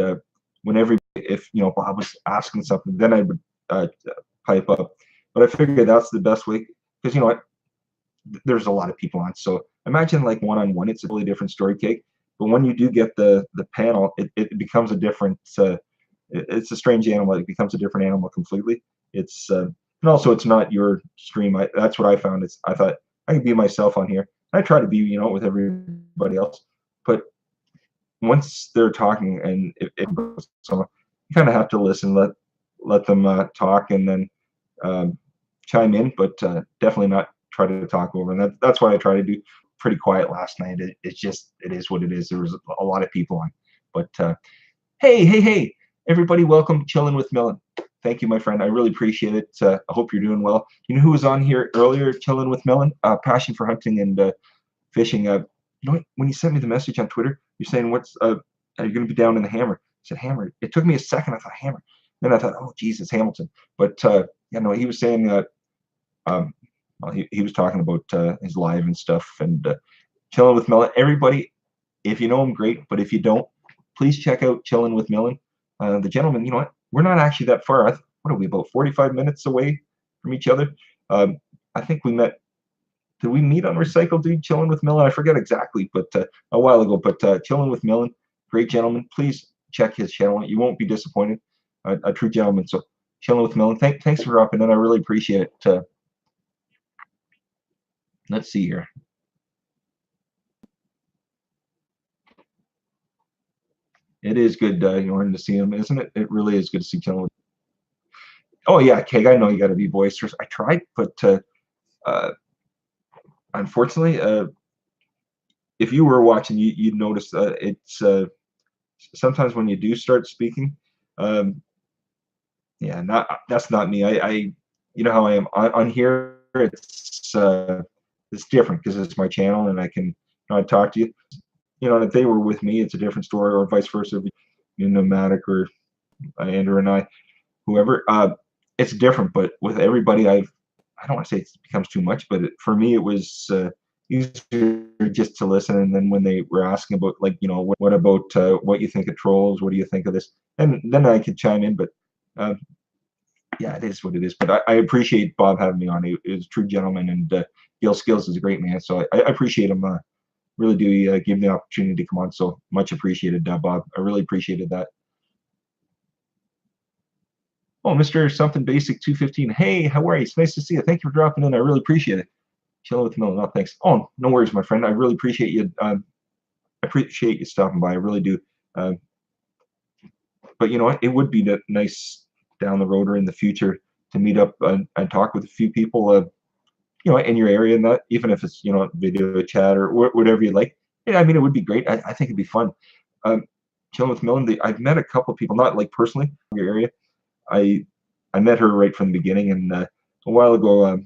whenever, if Bob was asking something, then I would pipe up. But I figured that's the best way, because you know what, there's a lot of people on. So imagine like one-on-one, it's a really different story cake. But when you do get the panel, it becomes a different. It's a strange animal. It becomes a different animal completely. It's and also it's not your stream. That's what I found. I thought I can be myself on here. I try to be with everybody else, but once they're talking and it goes somewhere, you kind of have to listen, let them talk, and then chime in, but definitely not try to talk over. And that's why I try to do pretty quiet last night. It's just, it is what it is. There was a lot of people on, but hey, everybody, welcome to Chilling with Millen. Thank you, my friend. I really appreciate it. I hope you're doing well. You know who was on here earlier, Chilling with Millen? Passion for hunting and fishing. When you sent me the message on Twitter, you're saying, are you going to be down in the Hammer? I said, Hammer. It took me a second. I thought, Hammer. Then I thought, oh, Jesus, Hamilton. But, he was saying that, well, he was talking about his live and stuff, and Chilling with Millen. Everybody, if you know him, great. But if you don't, please check out Chilling with Millen. The gentleman, you know what? We're not actually that far. What are we, about 45 minutes away from each other? I think we met. Did we meet on Recycle Dude, Chilling with Millen? I forget exactly, but a while ago. But Chilling with Millen, great gentleman. Please check his channel. You won't be disappointed. A true gentleman. So Chilling with Millen. Thanks for dropping in. I really appreciate it. Let's see here. It is good to see him, isn't it? It really is good to see Chilling. Oh yeah, Keg. I know you got to be boisterous. I tried, but unfortunately, if you were watching, you'd notice it's sometimes when you do start speaking, yeah, that's not me. I you know how I am on here. It's different because it's my channel and I can talk to you. If they were with me, it's a different story, or vice versa. Nomadic or Andrew and I, whoever, it's different. But with everybody, I don't want to say it becomes too much, but for me, it was easier just to listen. And then when they were asking about, like, what about what you think of trolls? What do you think of this? And then I could chime in. But yeah, it is what it is. But I appreciate Bob having me on. He is a true gentleman, and Gil Skills is a great man. So I appreciate him. Really do give me the opportunity to come on. So much appreciated, Bob. I really appreciated that. Oh, Mr. Something Basic 215. Hey, how are you? It's nice to see you. Thank you for dropping in. I really appreciate it. Chilling with Millen. Oh, thanks. Oh, no worries, my friend. I really appreciate you. I appreciate you stopping by. I really do. But you know what? It would be nice down the road or in the future to meet up and talk with a few people, in your area, and that, even if it's video chat or whatever you like. Yeah, I mean, it would be great. I think it'd be fun. Chilling with Millen. I've met a couple of people, not like personally in your area. I met her right from the beginning, and a while ago,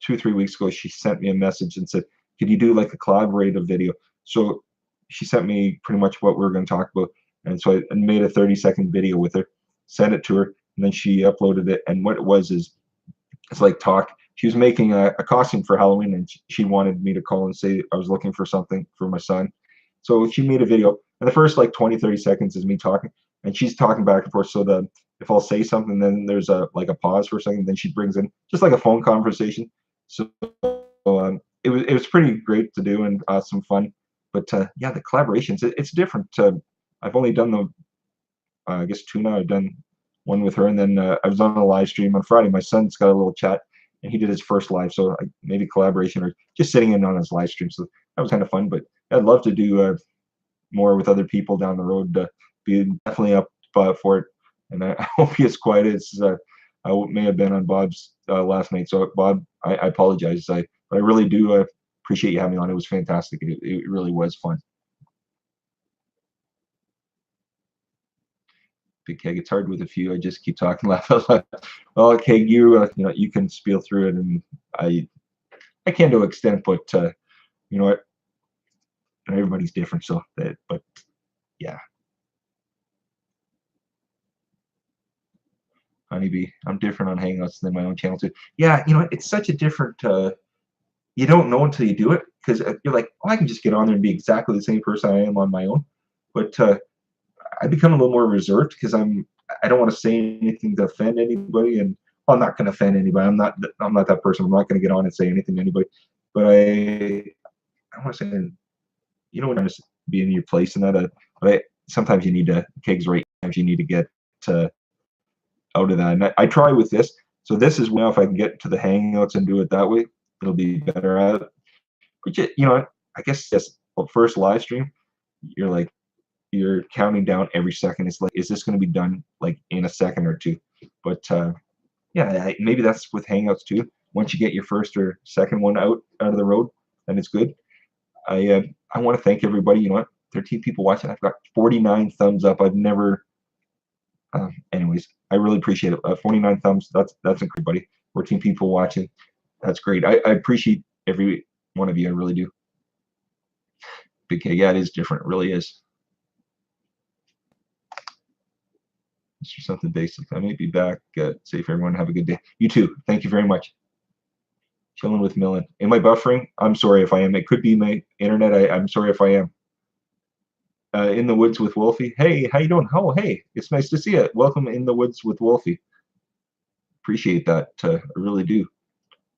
2 or 3 weeks ago, she sent me a message and said, "Could you do like a collaborative video?" So she sent me pretty much what we were going to talk about, and so I made a 30-second video with her, sent it to her, and then she uploaded it. And what it was is, it's like talk. She was making a costume for Halloween, and she wanted me to call and say I was looking for something for my son. So she made a video, and the first like 20-30 seconds is me talking, and she's talking back and forth. So if I'll say something, then there's a pause for a second, then she brings in just like a phone conversation. So it was pretty great to do, and some fun. But yeah, the collaborations, it's different. I've only done I guess 2 now. I've done one with her, and then I was on a live stream on Friday. My son's got a little chat, and he did his first live, so maybe collaboration or just sitting in on his live stream. So that was kind of fun. But I'd love to do more with other people down the road. Be definitely up for it, and I hope he is quiet. I may have been on Bob's last night, so Bob, I apologize. But I really do appreciate you having me on. It was fantastic. It really was fun. Big Keg. It's hard with a few. I just keep talking, laugh out loud. Well, Keg, you know, you can spiel through it, and I can to an extent, but you know what? Everybody's different, so that. But yeah, Honeybee, I'm different on Hangouts than my own channel too. Yeah, you know, it's such a different. You don't know until you do it, because you're like, oh, I can just get on there and be exactly the same person I am on my own. But I become a little more reserved because I don't want to say anything to offend anybody, and well, I'm not going to offend anybody. I'm not that person. I'm not going to get on and say anything to anybody. But I want to say, you know, when just be in your place and that. But sometimes you need to Kegs right. Sometimes you need to get out of that. And I try with this. So this is now if I can get to the Hangouts and do it that way, it'll be better at it. But you know, I guess this first live stream, you're like, you're counting down every second. It's like, is this going to be done like in a second or two? But yeah, maybe that's with Hangouts too. Once you get your first or second one out of the road, then it's good. I want to thank everybody. You know what? 13 people watching. I've got 49 thumbs up. I've never. Anyways, I really appreciate it. 49 thumbs. That's incredible, buddy. 14 people watching. That's great. I appreciate every one of you. I really do. Big K. Yeah, it is different. It really is. It's just something basic. I may be back. Safe, everyone. Have a good day. You too. Thank you very much. Chilling with Millen. Am I buffering? I'm sorry if I am. It could be my internet. I'm sorry if I am. In the Woods with Wolfie. Hey, how you doing? Oh, hey, it's nice to see you. Welcome In the Woods with Wolfie. Appreciate that. I really do.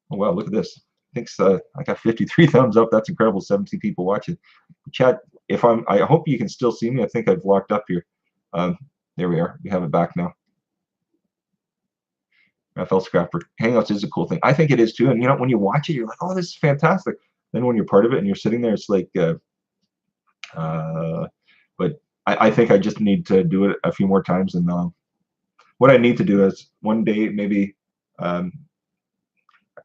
Oh wow, look at this. Thanks. I got 53 thumbs up. That's incredible. 17 people watching. Chat. I hope you can still see me. I think I've locked up here. There we are. We have it back now. Raphael Scrapper. Hangouts is a cool thing. I think it is too. And you know, when you watch it, you're like, oh, this is fantastic. Then when you're part of it and you're sitting there, it's like, but I think I just need to do it a few more times. And what I need to do is one day, maybe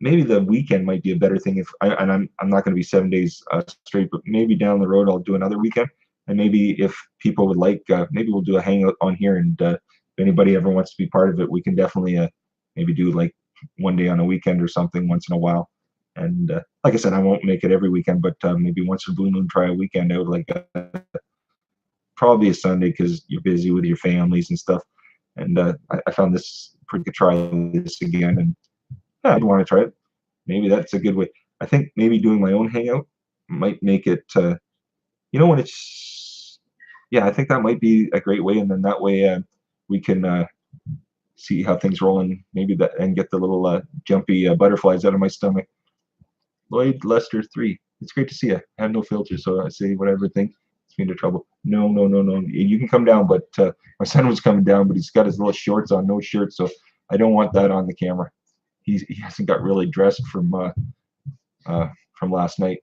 the weekend might be a better thing. I'm not going to be 7 days straight, but maybe down the road I'll do another weekend. And maybe if people would like, maybe we'll do a hangout on here. And if anybody ever wants to be part of it, we can definitely maybe do like one day on a weekend or something once in a while. And like I said, I won't make it every weekend, but maybe once in a blue moon, try a weekend out, like probably a Sunday because you're busy with your families and stuff. And I found this pretty good. Try this again, and yeah, I'd want to try it. Maybe that's a good way. I think maybe doing my own hangout might make it. You know, when it's, yeah, I think that might be a great way, and then that way we can see how things roll, and maybe that, and get the little jumpy butterflies out of my stomach. Lloyd Lester 3. It's great to see you. I have no filter, so I say whatever thing gets me into trouble. No. You can come down, but my son was coming down, but he's got his little shorts on, no shirt, so I don't want that on the camera. He hasn't got really dressed from last night.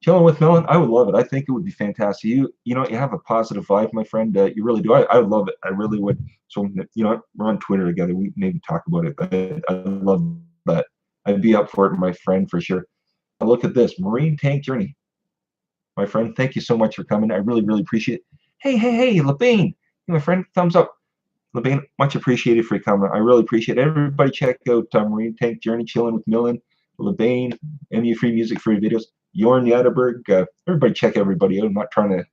Chilling with Millen, I would love it. I think it would be fantastic. You know, you have a positive vibe, my friend. You really do. I would love it. I really would. So, you know, we're on Twitter together. We maybe talk about it. I love that. I'd be up for it, my friend, for sure. Look at this, Marine Tank Journey. My friend, thank you so much for coming. I really, really appreciate it. Hey, Labane. Hey, my friend, thumbs up. Labane, much appreciated for your comment. I really appreciate it. Everybody check out Marine Tank Journey, Chilling with Millen, Labane, MU Free Music, Free Videos, Jorn Yadaberg. Everybody check everybody out. I'm not trying to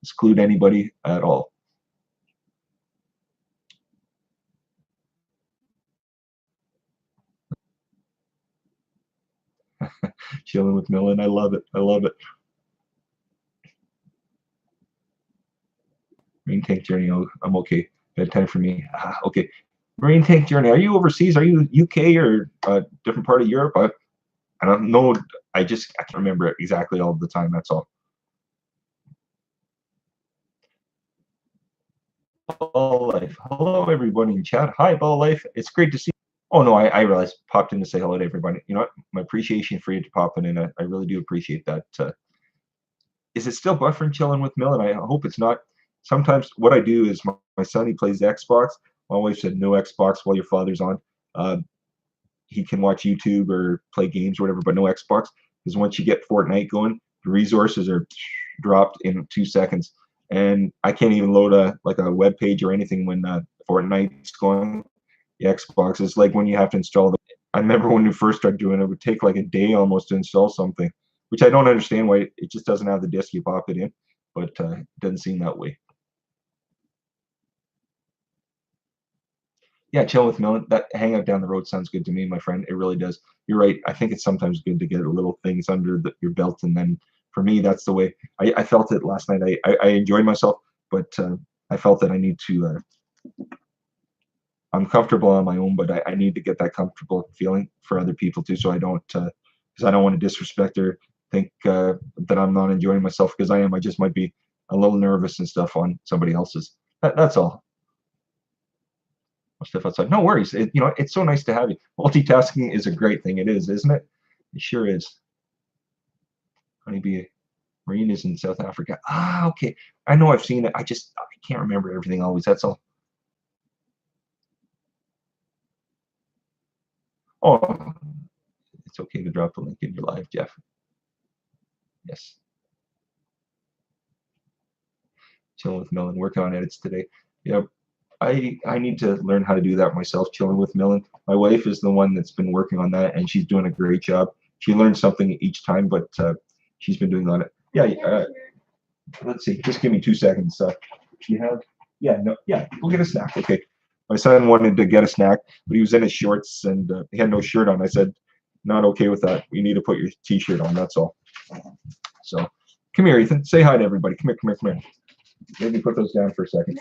exclude anybody at all. Chilling with Millen. I love it. I love it. Marine Tank Journey. Oh, I'm okay. Bedtime for me. Okay. Marine Tank Journey. Are you overseas? Are you UK or a different part of Europe? I don't know. I can't remember it exactly all the time. That's all. Ball Life. Hello, everybody in chat. Hi, Ball Life. It's great to see you. Oh, no, I realized. Popped in to say hello to everybody. You know what? My appreciation for you to popping in. I really do appreciate that. Is it still buffering Chilling with Millen? I hope it's not. Sometimes what I do is my son, he plays Xbox. My wife said, no Xbox while your father's on. He can watch YouTube or play games or whatever, but no Xbox. Because once you get Fortnite going, the resources are dropped in 2 seconds. and I can't even load a like a web page or anything when Fortnite's going. The Xbox is like when you have to install the. I remember when we first started doing it, it would take like a day almost to install something, which I don't understand why it just doesn't have the disk. You pop it in, but it doesn't seem that way. Yeah, chill with Millen. That hangout down the road sounds good to me, my friend. It really does. You're right. I think it's sometimes good to get little things under your belt, and then for me, that's the way. I felt it last night. I enjoyed myself, but I felt that I need to. I'm comfortable on my own, but I need to get that comfortable feeling for other people too, so I don't, because I don't want to disrespect or think that I'm not enjoying myself because I am. I just might be a little nervous and stuff on somebody else's. That's all. Stuff outside. No worries. It's so nice to have you. Multitasking is a great thing. It is, isn't it? It sure is. Honeybee Marine is in South Africa. Ah, okay. I know I've seen it. I can't remember everything always. That's all. Oh, it's okay to drop the link in your live, Jeff. Yes. Chilling with Millen, working on edits today. Yeah, I need to learn how to do that myself. Chilling with Millen. My wife is the one that's been working on that, and she's doing a great job. She learns something each time, but she's been doing on it. Yeah. Let's see. Just give me 2 seconds. Do you have? Yeah. No. Yeah. Go get a snack. Okay. My son wanted to get a snack, but he was in his shorts and he had no shirt on. I said, not okay with that. You need to put your t-shirt on. That's all. So, come here, Ethan. Say hi to everybody. Come here. Come here. Come here. Maybe put those down for a second.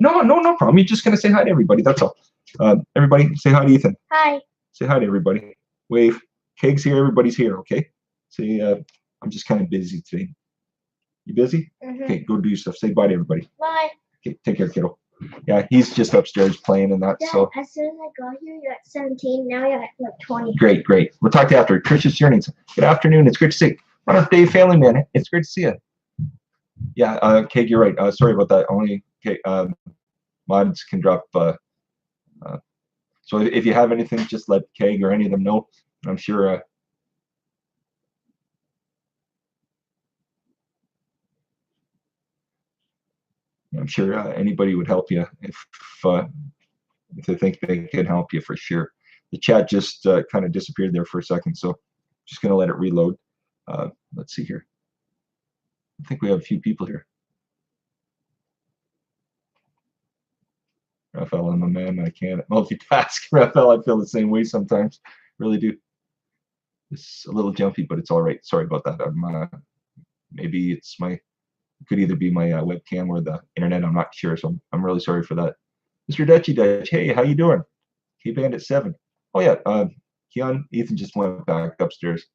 No problem. You're just gonna say hi to everybody. That's all. Everybody, say hi to Ethan. Hi. Say hi to everybody. Wave. Keg's here. Everybody's here. Okay. See, I'm just kind of busy today. You busy? Mm-hmm. Okay, go do your stuff. Say bye to everybody. Bye. Okay, take care, kiddo. Yeah, he's just upstairs playing and that. Dad, so as soon as I got here, you're at 17. Now you're at like 20. Great. We'll talk to you after. Precious Yearnings. Good afternoon. It's great to see you. What up, Dave Family Man? It's great to see you. Yeah, Keg, you're right. Sorry about that. Only mods can drop. So if you have anything, just let Keg or any of them know. I'm sure. I'm sure anybody would help you if they think they can help you for sure. The chat just kind of disappeared there for a second, so just gonna let it reload. Let's see here. I think we have a few people here. Raphael, I'm a man. I can't multitask. Raphael, I feel the same way sometimes. Really do. It's a little jumpy, but it's all right. Sorry about that. Maybe it's it could either be my webcam or the internet. I'm not sure, so I'm really sorry for that. Mr. Dutchy Dutch, hey, how you doing? K-Bandit 7. Oh yeah, Keon, Ethan just went back upstairs.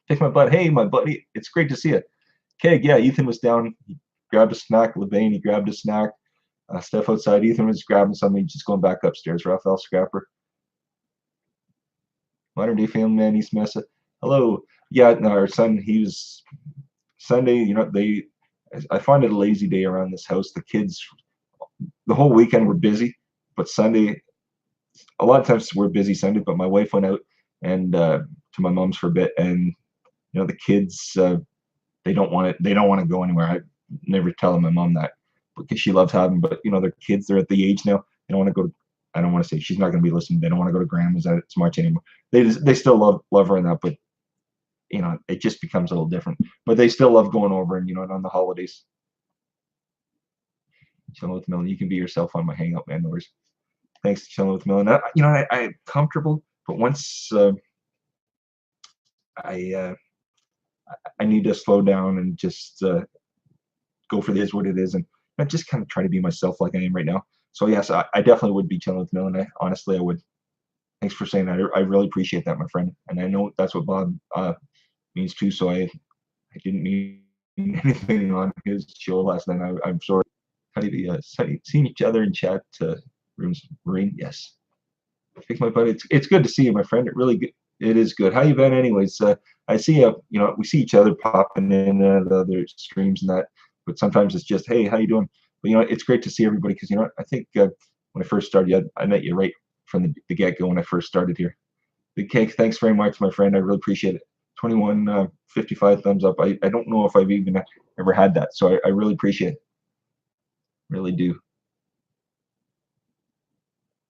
Pick my butt. Hey, my buddy, it's great to see you. Keg, yeah, Ethan was down. He grabbed a snack. Levain, he grabbed a snack. Steph outside. Ethan was grabbing something, just going back upstairs. Raphael Scrapper. Modern Day Family Man, East Mesa. Hello. Yeah, no, our son, he was Sunday, I find it a lazy day around this house. The kids, the whole weekend were busy, but Sunday, a lot of times we're busy Sunday, but my wife went out and to my mom's for a bit, and the kids, they don't want to go anywhere. I never tell my mom that because she loves having, but their kids, they're at the age now, they don't want to go to, I don't want to say she's not going to be listening. They don't want to go to grandma's as much anymore. They still love her and that, but it just becomes a little different. But they still love going over and on the holidays. Chilling with Millen, you can be yourself on my hangout, man. No worries. Thanks to Chilling with Millen. I'm comfortable, but once I need to slow down and just go for this what it is, and I just kind of try to be myself like I am right now. So yes, I definitely would be chilling with Millen. Honestly, I would. Thanks for saying that. I really appreciate that, my friend. And I know that's what Bob means too. So I didn't mean anything on his show last night. I'm sorry. How do you seeing each other in chat rooms? Marine, yes. Pick my butt. It's good to see you, my friend. It is good. How you been, anyways? I see we see each other popping in the other streams and that, but sometimes it's just, hey, how you doing? But it's great to see everybody because I think when I first started, I met you right from the get-go when I first started here. Big Cake, thanks very much, my friend. I really appreciate it. 21, 55 thumbs up. I don't know if I've even ever had that, so I really appreciate it. Really do.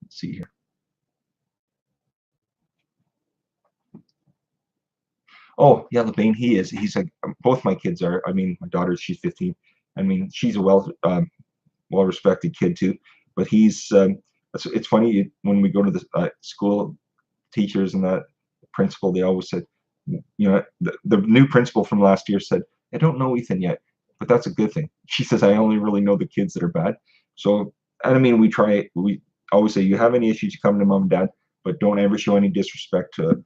Let's see here. Oh yeah, LeBain, he's like, both my kids are. I mean, my daughter, she's 15. I mean, she's a well-respected kid too. But he's it's funny when we go to the school, teachers and that principal, they always said, you know, the new principal from last year said, I don't know Ethan yet, but that's a good thing. She says, I only really know the kids that are bad. So, and I mean, we always say, you have any issues, you come to mom and dad, but don't ever show any disrespect to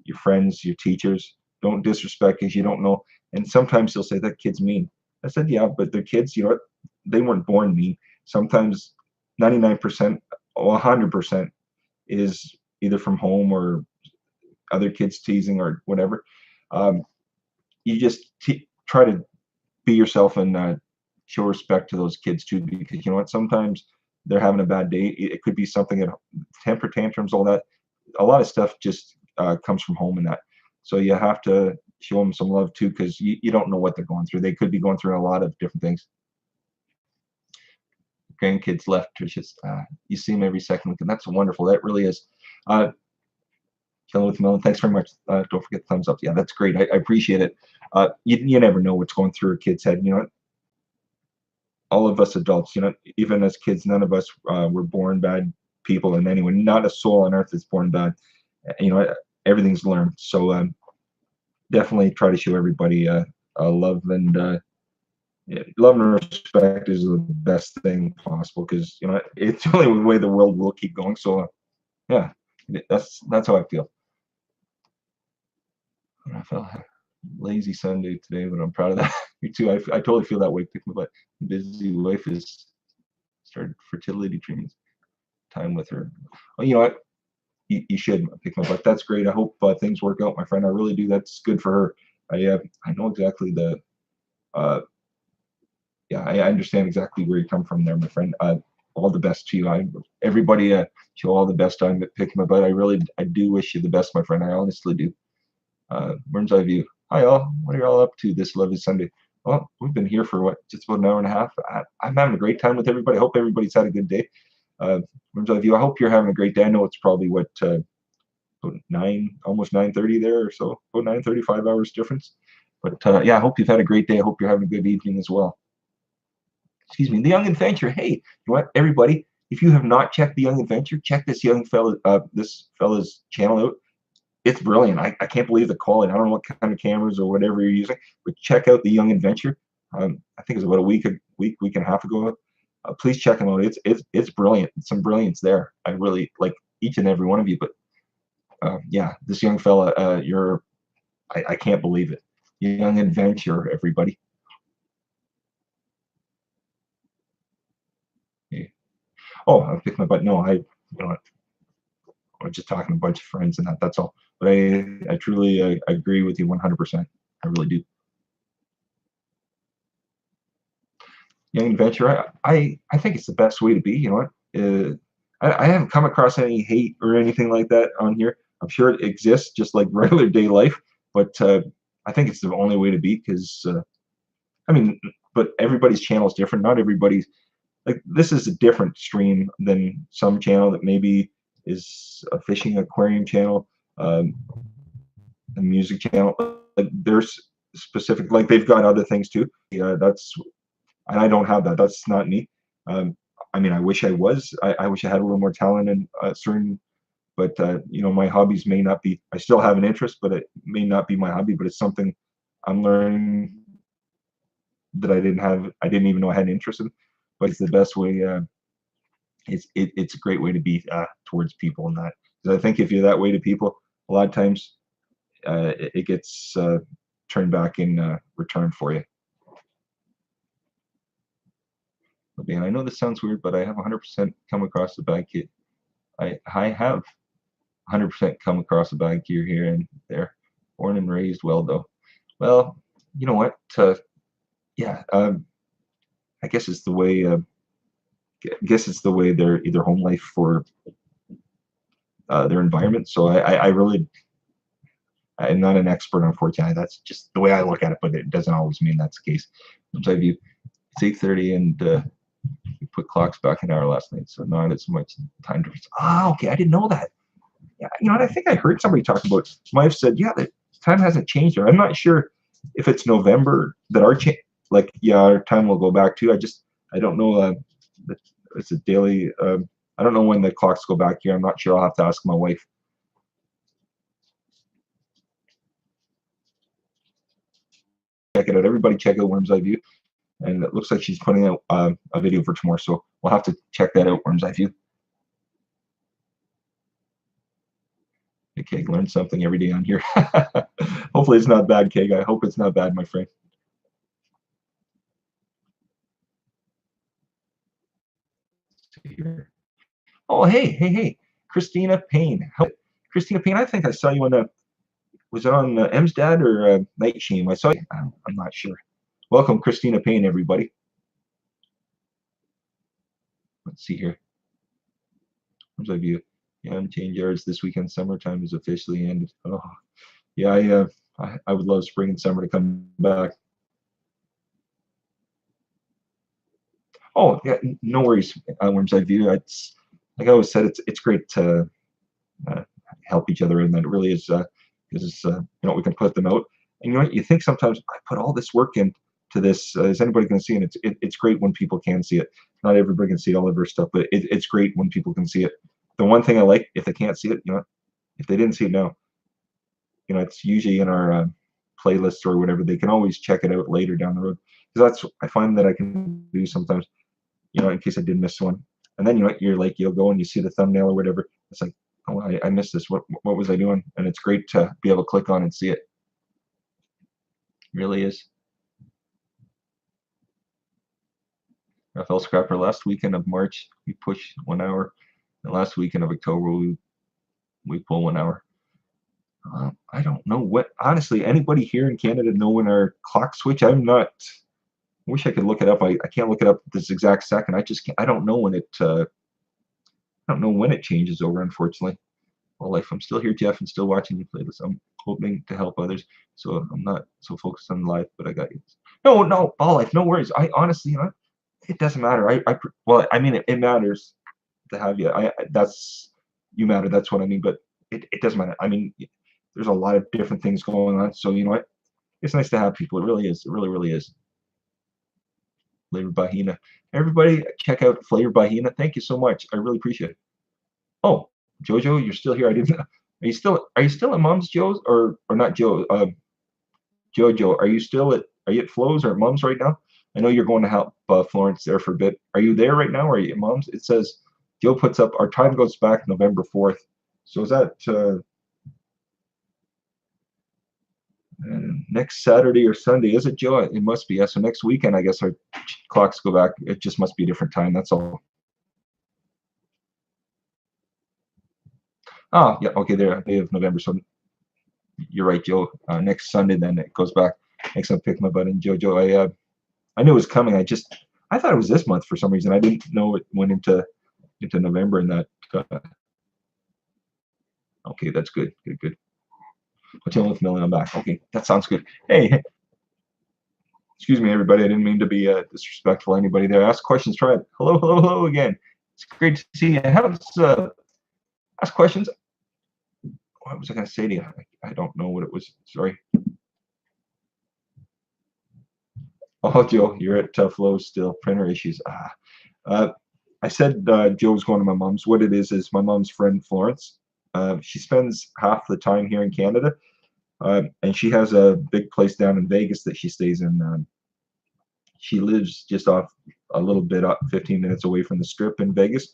your friends, your teachers. Don't disrespect because you don't know. And sometimes they'll say, that kid's mean. I said, yeah, but they're kids, you know what? They weren't born mean. Sometimes 99% or 100% is either from home or other kids teasing or whatever. Um, you just try to be yourself and show respect to those kids too, because you know what? Sometimes they're having a bad day. It could be something at temper tantrums, all that. A lot of stuff just comes from home and that. So you have to show them some love too, because you don't know what they're going through. They could be going through a lot of different things. Grandkids left, Tricia's. You see them every second week, and that's wonderful. That really is. Killing with Melon, thanks very much. Don't forget the thumbs up. Yeah, that's great. I appreciate it. You never know what's going through a kid's head. You know, all of us adults, you know, even as kids, none of us were born bad people in any way. Not a soul on earth is born bad. You know, everything's learned. So definitely try to show everybody love and love and respect is the best thing possible, because you know it's the only way the world will keep going. So yeah, that's how I feel. I felt lazy Sunday today, but I'm proud of that. Me too. I totally feel that way. But busy wife is started fertility treatments. Time with her. Oh, you know what? You should pick my butt. That's great. I hope things work out, my friend. I really do. That's good for her. I know exactly the yeah, I understand exactly where you come from there, my friend. All the best to you. Everybody show all the best. I'm picking my butt. I do wish you the best, my friend. I honestly do. Burns Eye View. Hi all. What are you all up to this lovely Sunday? Well, we've been here for what, just about an hour and a half. I'm having a great time with everybody. I hope everybody's had a good day. Burns Eye View. I hope you're having a great day. I know it's probably what almost 9:30 there or so. About 9:30, 5 hours difference. But yeah, I hope you've had a great day. I hope you're having a good evening as well. Excuse me, The Young Adventure. Hey, you know what, everybody? If you have not checked The Young Adventure, check this this fella's channel out. It's brilliant. I can't believe the quality. I don't know what kind of cameras or whatever you're using, but check out The Young Adventure. I think it was about a week and a half ago. Please check them out. It's brilliant. Some brilliance there. I really like each and every one of you. But yeah, this young fella, I can't believe it. Young Adventure, everybody. Yeah. Oh, I picked my butt. No, you know, I'm just talking to a bunch of friends and that's all. But I truly agree with you 100%. I really do. Young Adventure, I think it's the best way to be. You know what? I haven't come across any hate or anything like that on here. I'm sure it exists, just like regular day life. But I think it's the only way to be, because I mean, but everybody's channel is different. Not everybody's like, this is a different stream than some channel that maybe is a fishing aquarium channel, a music channel. Like there's specific, like they've got other things too. Yeah, and I don't have that. That's not me. Um, I mean, I wish I was. I wish I had a little more talent in certain, but you know, my hobbies may not be. I still have an interest, but it may not be my hobby. But it's something I'm learning that I didn't have. I didn't even know I had an interest in. But it's the best way. It's a great way to be towards people, and that, because I think if you're that way to people, a lot of times it gets turned back in return for you. Okay, and I know this sounds weird, but I have 100% come across the bad kid. I have 100% come across a bad gear here and there. Born and raised well, though. Well, you know what? Yeah, I guess it's the way. I guess it's the way their home life or their environment. So I really I'm not an expert, unfortunately. That's just the way I look at it, but it doesn't always mean that's the case. Sometimes it's 8:30 and we put clocks back an hour last night, so not as much time difference. Ah, okay, I didn't know that. Yeah, you know what? I think I heard somebody talk about. My wife said, yeah, the time hasn't changed. I'm not sure if it's November that our our time will go back to. I don't know. It's a daily. I don't know when the clocks go back here. I'm not sure. I'll have to ask my wife. Check it out. Everybody check out Worm's Eye View. And it looks like she's putting out a video for tomorrow, so we'll have to check that out, Worm's Eye View. Okay, learn something every day on here. Hopefully it's not bad, Keg. I hope it's not bad, my friend. Oh, hey, Christina Payne. Christina Payne, I think I saw you on was it on Emsdad or Night Shame? I saw you. I'm not sure. Welcome, Christina Payne, everybody. Let's see here. Worm's Eye View. Yeah, change yards this weekend. Summertime is officially ended. Oh, yeah, I would love spring and summer to come back. Oh, yeah, no worries, Worm's Eye View. It's like I always said, it's great to help each other, and that it really is because we can put them out. And you know what? You think sometimes I put all this work into this. Is anybody going to see it? It's great when people can see it. Not everybody can see all of our stuff, but it's great when people can see it. The one thing I like, if they can't see it, if they didn't see it now, it's usually in our playlist or whatever. They can always check it out later down the road. Because that's I find that I can do sometimes, in case I did miss one. And then you'll go and you see the thumbnail or whatever. It's like, oh, I missed this. What was I doing? And it's great to be able to click on and see it. It really is. FL Scrapper, last weekend of March we push 1 hour. The last weekend of October we pull 1 hour. I don't know what. Honestly, anybody here in Canada know when our clock switch? I'm not. I wish I could look it up. I can't look it up this exact second. I don't know when it. I don't know when it changes over. Unfortunately. Well, life. I'm still here, Jeff, and still watching you play this. I'm hoping to help others, so I'm not so focused on life. But I got you. No, Ball Life. No worries. I honestly, it doesn't matter. Well, I mean, it matters to have you. You matter. That's what I mean. But it doesn't matter. I mean, there's a lot of different things going on. So you know what? It's nice to have people. It really is. It really is. Flavor Bahina. Everybody, check out Flavor Bahina. Thank you so much. I really appreciate it. Oh, Jojo, you're still here. I didn't. Are you still at Mom's Joe's or not Joe? Jojo, are you at Flo's or at Mom's right now? I know you're going to help Florence there for a bit. Are you there right now? Or are you at Mom's? It says Joe puts up our time goes back November 4th. So is that next Saturday or Sunday? Is it, Joe? It must be. Yeah. So next weekend, I guess our clocks go back. It just must be a different time. That's all. Oh, yeah. Okay, there. Day of November. So you're right, Joe. Next Sunday, then it goes back. Next time, pick my butt in, Jojo. I knew it was coming. I thought it was this month for some reason. I didn't know it went into November and that. Okay, that's good. Good. Hotel with Millie, I'm back. Okay, that sounds good. Hey, excuse me, everybody. I didn't mean to be disrespectful to anybody there. Ask questions, try it. Hello again. It's great to see you. Ask questions. What was I going to say to you? I don't know what it was. Sorry. Oh, Joe, you're at Tough Low still. Printer issues. I said Joe's going to my mom's. What it is my mom's friend Florence. She spends half the time here in Canada, and she has a big place down in Vegas that she stays in. She lives just off a little bit, 15 minutes away from the Strip in Vegas.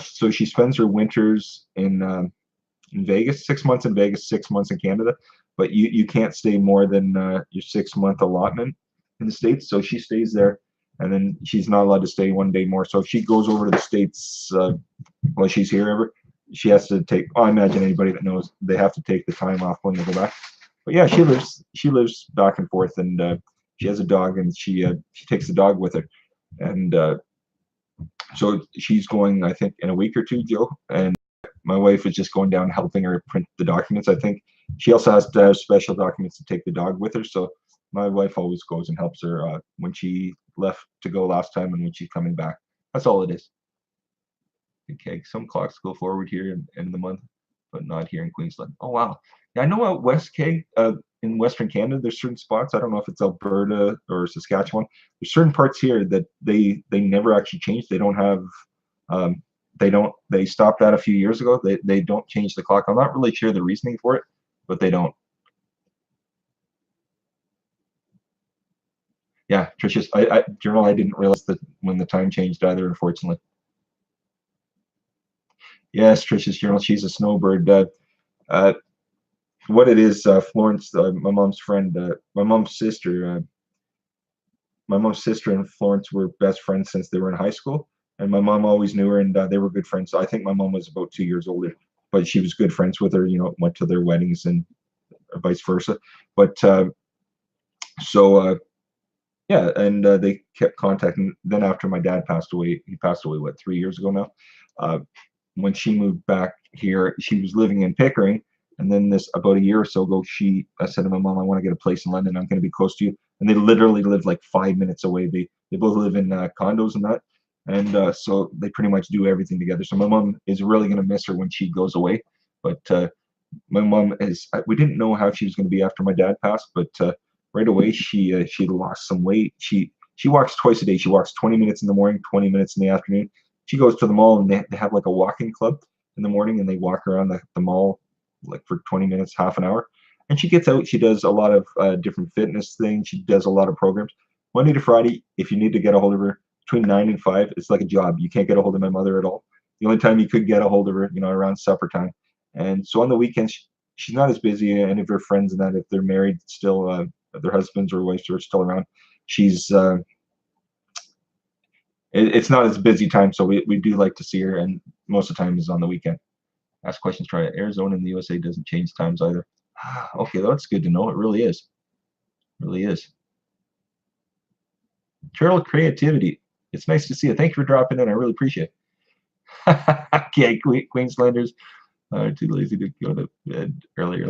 So she spends her winters in Vegas, 6 months in Vegas, 6 months in Canada. But you can't stay more than your 6-month allotment in the States. So she stays there, and then she's not allowed to stay one day more. So if she goes over to the States while she's here ever, she has to take. I imagine anybody that knows, they have to take the time off when they go back. But yeah, she lives back and forth, and she has a dog, and she takes the dog with her, and so she's going, I think, in a week or two, Joe, and my wife is just going down helping her print the documents. I think she also has to have special documents to take the dog with her. So my wife always goes and helps her when she left to go last time and when she's coming back. That's all it is. Okay, some clocks go forward here in the month, but not here in Queensland. Oh wow, yeah, I know out west, in Western Canada, there's certain spots. I don't know if it's Alberta or Saskatchewan. There's certain parts here that they never actually changed. They don't have, they stopped that a few years ago. They don't change the clock. I'm not really sure the reasoning for it, but they don't. Yeah, Tricia's, Journal, I didn't realize that when the time changed either, unfortunately. Yes, Tricia's Journal, she's a snowbird. What it is, Florence, my mom's friend, my mom's sister and Florence were best friends since they were in high school, and my mom always knew her, and they were good friends. So I think my mom was about 2 years older, but she was good friends with her. You know, went to their weddings and vice versa. But yeah, and they kept contacting. Then after my dad passed away, he passed away what, 3 years ago now. When she moved back here, she was living in Pickering, and then this about a year or so ago, I said to my mom, I want to get a place in London. I'm going to be close to you. And they literally live like 5 minutes away. They both live in condos and that, and so they pretty much do everything together. So my mom is really going to miss her when she goes away. But my mom is. We didn't know how she was going to be after my dad passed, but right away she lost some weight. She walks twice a day. She walks 20 minutes in the morning, 20 minutes in the afternoon. She goes to the mall, and they have like a walking club in the morning, and they walk around the mall like for 20 minutes, half an hour. And she gets out. She does a lot of different fitness things. She does a lot of programs. Monday to Friday, if you need to get a hold of her between 9 and 5, it's like a job. You can't get a hold of my mother at all. The only time you could get a hold of her, around supper time. And so on the weekends, she's not as busy. Any of her friends and that, if they're married still, their husbands or wives are still around, she's it's not as busy time. So we do like to see her, and most of the time is on the weekend. Ask questions, try it. Arizona in the USA doesn't change times either. Okay, that's good to know. It really is. It really is. Turtle creativity. It's nice to see you. Thank you for dropping in. I really appreciate it. Okay, Queenslanders are too lazy to go to bed earlier.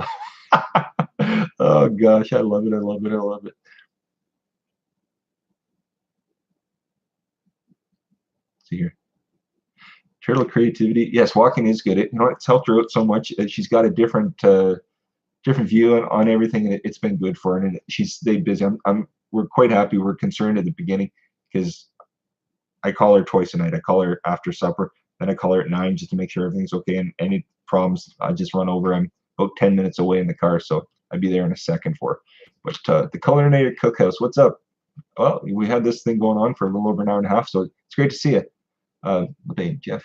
Oh gosh, I love it. I love it. I love it. Let's see here. Turtle creativity. Yes, walking is good. It's helped her out so much. She's got a different view on everything, and it's been good for her. And she's stayed busy. We're quite happy. We're concerned at the beginning because I call her twice a night. I call her after supper, then I call her at 9 just to make sure everything's okay. And any problems, I just run over. I'm about 10 minutes away in the car, so I'd be there in a second for her. But the Culinary Cookhouse, what's up? Well, we had this thing going on for a little over an hour and a half, so it's great to see you. Hey, Jeff,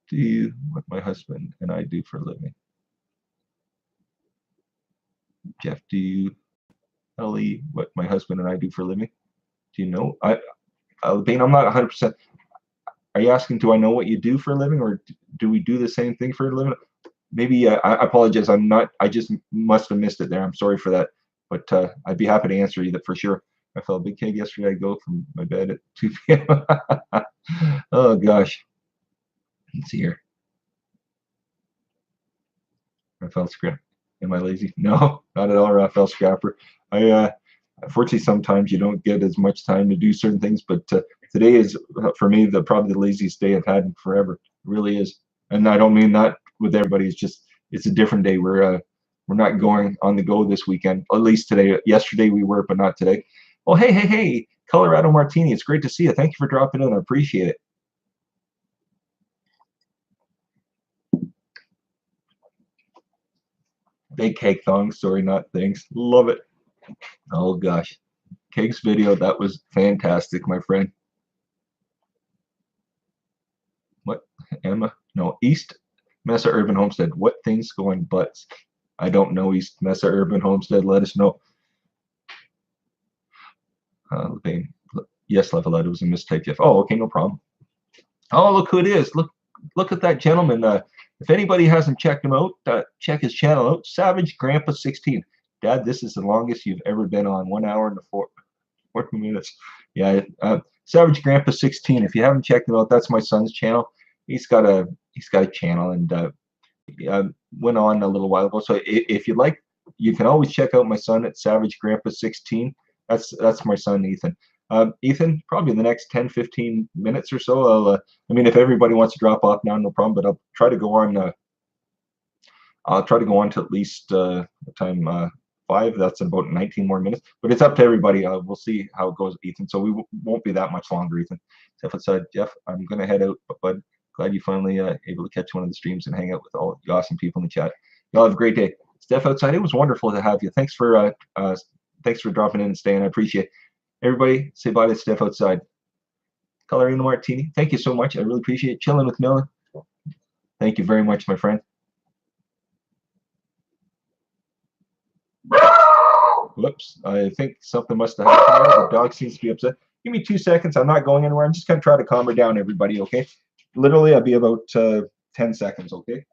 do you what my husband and I do for a living? Jeff, do you tell me what my husband and I do for a living? Do you know? Bane, I'm not 100%. Are you asking, do I know what you do for a living, or do we do the same thing for a living? Maybe I apologize. I'm not. I just must have missed it there. I'm sorry for that. But I'd be happy to answer you that for sure. I felt a big keg yesterday. I go from my bed at 2 p.m. Oh gosh. Let's see here. Raphael Scrapper. Am I lazy? No, not at all, Raphael Scrapper. Unfortunately, sometimes you don't get as much time to do certain things, but today is, for me, probably the laziest day I've had in forever. It really is. And I don't mean that with everybody. It's a different day. We're not going on the go this weekend, at least today. Yesterday we were, but not today. Oh, hey, Colorado Martini. It's great to see you. Thank you for dropping in. I appreciate it. Big cake thong story, not things. Love it. Oh gosh. Cake's video, that was fantastic, my friend. What? Emma? No, East Mesa Urban Homestead. What things going butts? I don't know, East Mesa Urban Homestead. Let us know. Yes, Levelette, it was a mistake, Jeff. Oh, okay, no problem. Oh, look who it is. Look at that gentleman. If anybody hasn't checked him out, check his channel out. Savage Grandpa 16. Dad, this is the longest you've ever been on. 1 hour and 40 minutes. Yeah, Savage Grandpa 16. If you haven't checked him out, that's my son's channel. He's got a channel, and went on a little while ago. So if you like, you can always check out my son at Savage Grandpa 16. That's my son Ethan. Ethan, probably in the next 10, 15 minutes or so, I mean, if everybody wants to drop off now, no problem. But I'll try to go on. I'll try to go on to at least time 5. That's about 19 more minutes. But it's up to everybody. We'll see how it goes, Ethan. So we won't be that much longer, Ethan. Steph outside, Jeff, I'm gonna head out, but glad you finally able to catch one of the streams and hang out with all the awesome people in the chat. Y'all have a great day. Steph outside, it was wonderful to have you. Thanks for dropping in and staying. I appreciate it. Everybody, say bye to Steph outside. Colorino Martini, thank you so much. I really appreciate it. Chilling with Noah. Thank you very much, my friend. Whoops, I think something must have happened there. The dog seems to be upset. Give me 2 seconds. I'm not going anywhere. I'm just going to try to calm her down, everybody, okay? Literally, I'll be about 10 seconds, okay?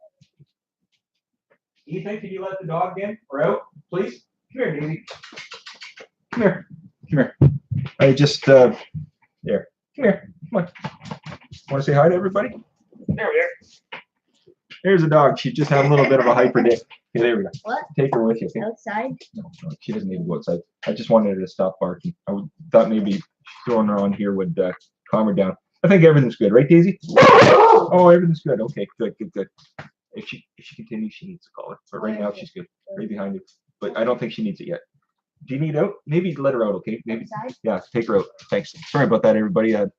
Ethan, can you let the dog in or out, please? Come here, Davey. Come here. Come here. I just, there. Come here. Come on. Want to say hi to everybody? There we are. There's a dog. She just had a little bit of a hyper day. Okay, there we go. What? Take her with you. Okay? Outside? No, she doesn't need to go outside. I just wanted her to stop barking. Thought maybe throwing her on here would calm her down. I think everything's good, right, Daisy? Oh, everything's good. Okay, good. If she continues, she needs a collar. But right now she's good. Right behind you. But I don't think she needs it yet. Do you need out? Maybe let her out, okay? Maybe. Outside? Yeah. Yeah, take her out. Thanks. Sorry about that, everybody. The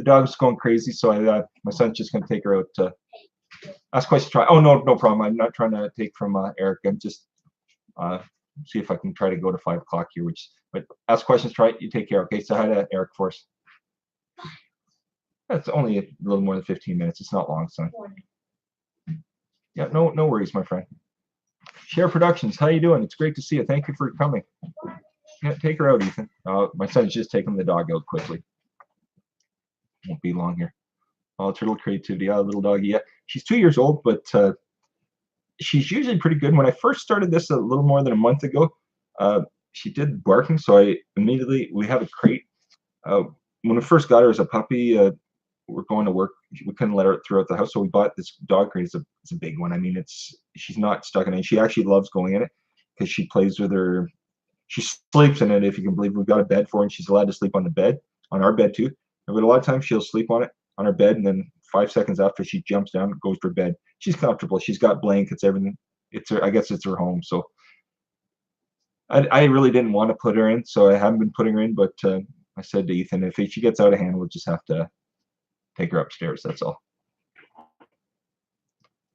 dog's going crazy, so my son's just gonna take her out. Ask questions. Try. Oh no, no problem. I'm not trying to take from Eric. I'm just see if I can try to go to 5 o'clock here. But ask questions. Try it. You take care. Okay. So hi to Eric for us. That's only a little more than 15 minutes. It's not long, son. Yeah. No worries, my friend. Share Productions. How you doing? It's great to see you. Thank you for coming. Yeah, take her out, Ethan. My son's just taking the dog out quickly. Won't be long here. Oh, turtle creativity. Little doggy. Yeah, she's 2 years old, but she's usually pretty good. When I first started this a little more than a month ago, she did barking, so we have a crate. When we first got her as a puppy, we're going to work. We couldn't let her throughout the house, so we bought this dog crate. It's a big one. I mean, she's not stuck in it. She actually loves going in it because she plays with her. She sleeps in it, if you can believe. We've got a bed for her, and she's allowed to sleep on the bed, on our bed too. But a lot of times she'll sleep on her bed, and then 5 seconds after she jumps down and goes to her bed. She's comfortable. She's got blankets, everything. I guess it's her home. So I really didn't want to put her in, so I haven't been putting her in. But I said to Ethan, if she gets out of hand, we'll just have to take her upstairs. That's all.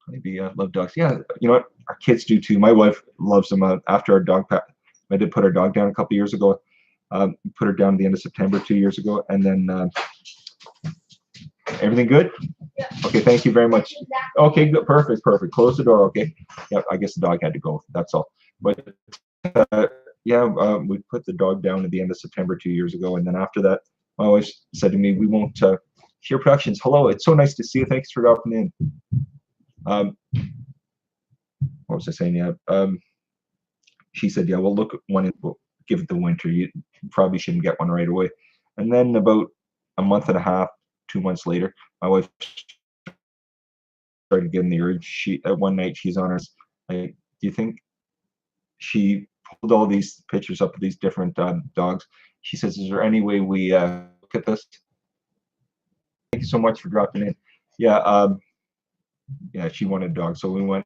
Maybe love dogs. Yeah, you know what? Our kids do too. My wife loves them. After our dog, I did put our dog down a couple years ago. Put her down at the end of September 2 years ago, and then everything good? Yeah. Okay, thank you very much. Okay, good, perfect. Close the door, okay? Yeah, I guess the dog had to go. That's all. But yeah, we put the dog down at the end of September 2 years ago, and then after that, my wife said to me, "We won't Share Productions. Hello, it's so nice to see you. Thanks for dropping in." What was I saying? Yeah. She said, "Yeah, we'll look at one. We'll give it the winter. You probably shouldn't get one right away." And then about a month and a half, 2 months later, my wife started getting the urge. One night she's on her. Like, do you think she pulled all these pictures up of these different dogs? She says, "Is there any way we look at this?" Thank you so much for dropping in. Yeah, yeah, she wanted a dog, so we went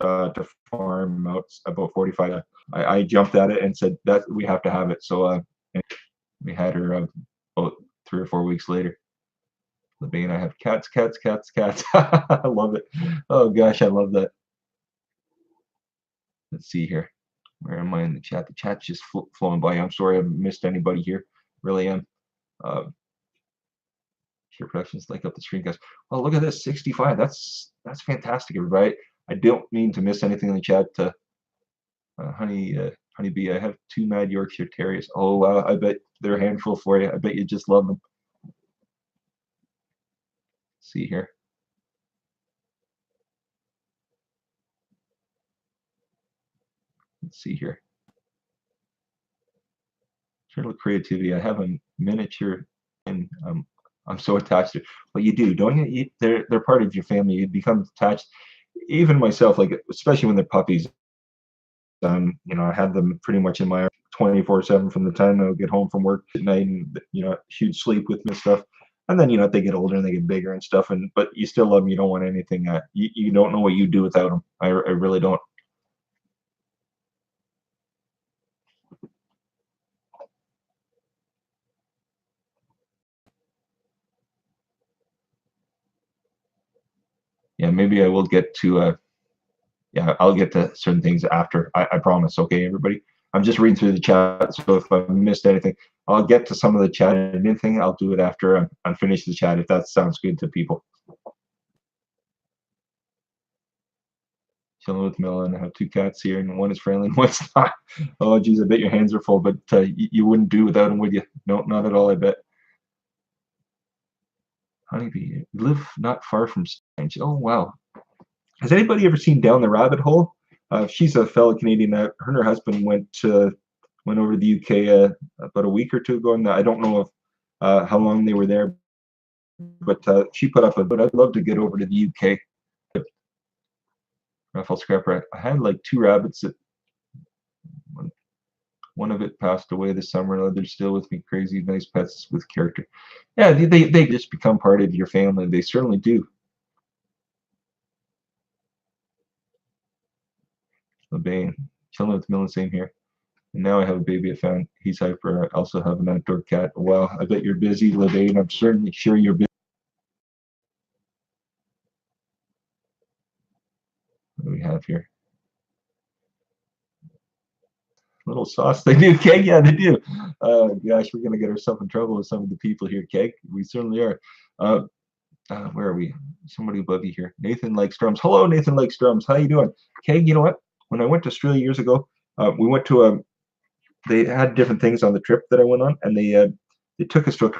to farm out about 45. I jumped at it and said that we have to have it. So we had her about 3 or 4 weeks later. Libby and I have cats. I love it. Oh gosh, I love that. Let's see here. Where am I in the chat? The chat's just flowing by. I'm sorry I missed anybody here. Really am. Share Productions, like up the stream, guys. Well, look at this, 65. That's fantastic, everybody. I don't mean to miss anything in the chat. Honeybee, I have 2 Mad Yorkshire Terriers. Oh wow, I bet they're a handful for you. I bet you just love them. See here. Let's see here. Turtle creativity. I have a miniature in I'm so attached to. But you do, don't you? They're part of your family. You become attached. Even myself, like especially when they're puppies. I had them pretty much in my 24/7 from the time I would get home from work at night, and she'd sleep with me and stuff. And then they get older and they get bigger and stuff. And but you still love them. You don't want anything. You don't know what you do without them. I really don't. Yeah, maybe I will get to yeah, I'll get to certain things after. I promise. Okay, everybody. I'm just reading through the chat, so if I missed anything, I'll get to some of the chat and anything. I'll do it after I'm finished the chat, if that sounds good to people. Chilling with Melon. I have two cats here, and one is friendly and one's not. Oh, geez, I bet your hands are full, but you wouldn't do without them, would you? No, not at all, I bet. Honeybee, live not far from Strange. Oh, wow. Has anybody ever seen Down the Rabbit Hole? She's a fellow Canadian. Her and her husband went over to the UK about a week or two ago, and I don't know if how long they were there, but she put up a. But I'd love to get over to the UK. Raphael Scrapper. I had like two rabbits that one of it passed away this summer. The other's still with me. Crazy, nice pets with character. Yeah, they just become part of your family. They certainly do. LeBain, chilling with Millen, same here. And now I have a baby I found. He's hyper. I also have an outdoor cat. Wow, I bet you're busy, LeBain. I'm certainly sure you're busy. What do we have here? Little sauce. They do, Keg. Yeah, they do. Gosh, we're gonna get ourselves in trouble with some of the people here, Keg. We certainly are. Where are we? Somebody above you here. Nathan Lake Strums. Hello, Nathan Lake Strums. How you doing? Keg, you know what? When I went to Australia years ago, we went to a. They had different things on the trip that I went on, and they took us to a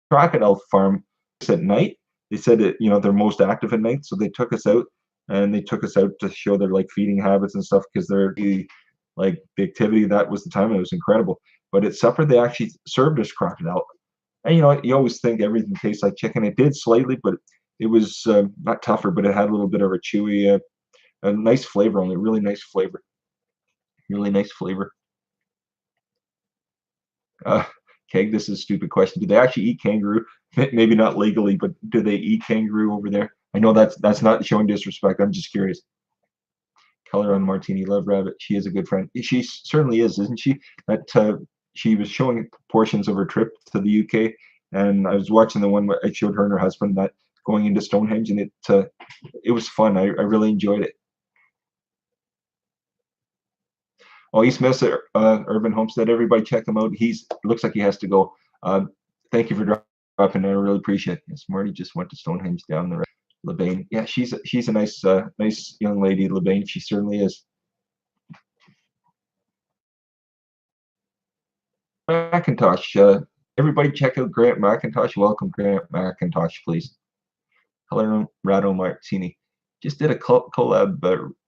crocodile farm at night. They said that they're most active at night, so they took us out and they took us out to show their like feeding habits and stuff because they're like the activity that was the time. It was incredible. But at supper they actually served us crocodile, and you always think everything tastes like chicken. It did slightly, but it was not tougher, but it had a little bit of a chewy, a nice flavor. Only really nice flavor, really nice flavor. Uh, Keg, this is a stupid question. Do they actually eat kangaroo? Maybe not legally, but do they eat kangaroo over there? I know that's not showing disrespect. I'm just curious. Color on Martini, love rabbit. She is a good friend. She certainly is, isn't she? That she was showing portions of her trip to the UK, and I was watching the one where I showed her and her husband that going into Stonehenge, and it was fun. I really enjoyed it. Oh, East Mesa Urban Homestead. Everybody check him out. Looks like he has to go. Thank you for dropping in. I really appreciate it. Yes, Marty just went to Stonehenge down the road. LeBain. Yeah, she's a nice young lady, LeBain. She certainly is. McIntosh. Everybody check out Grant McIntosh. Welcome, Grant McIntosh, please. Colorado Martini. Just did a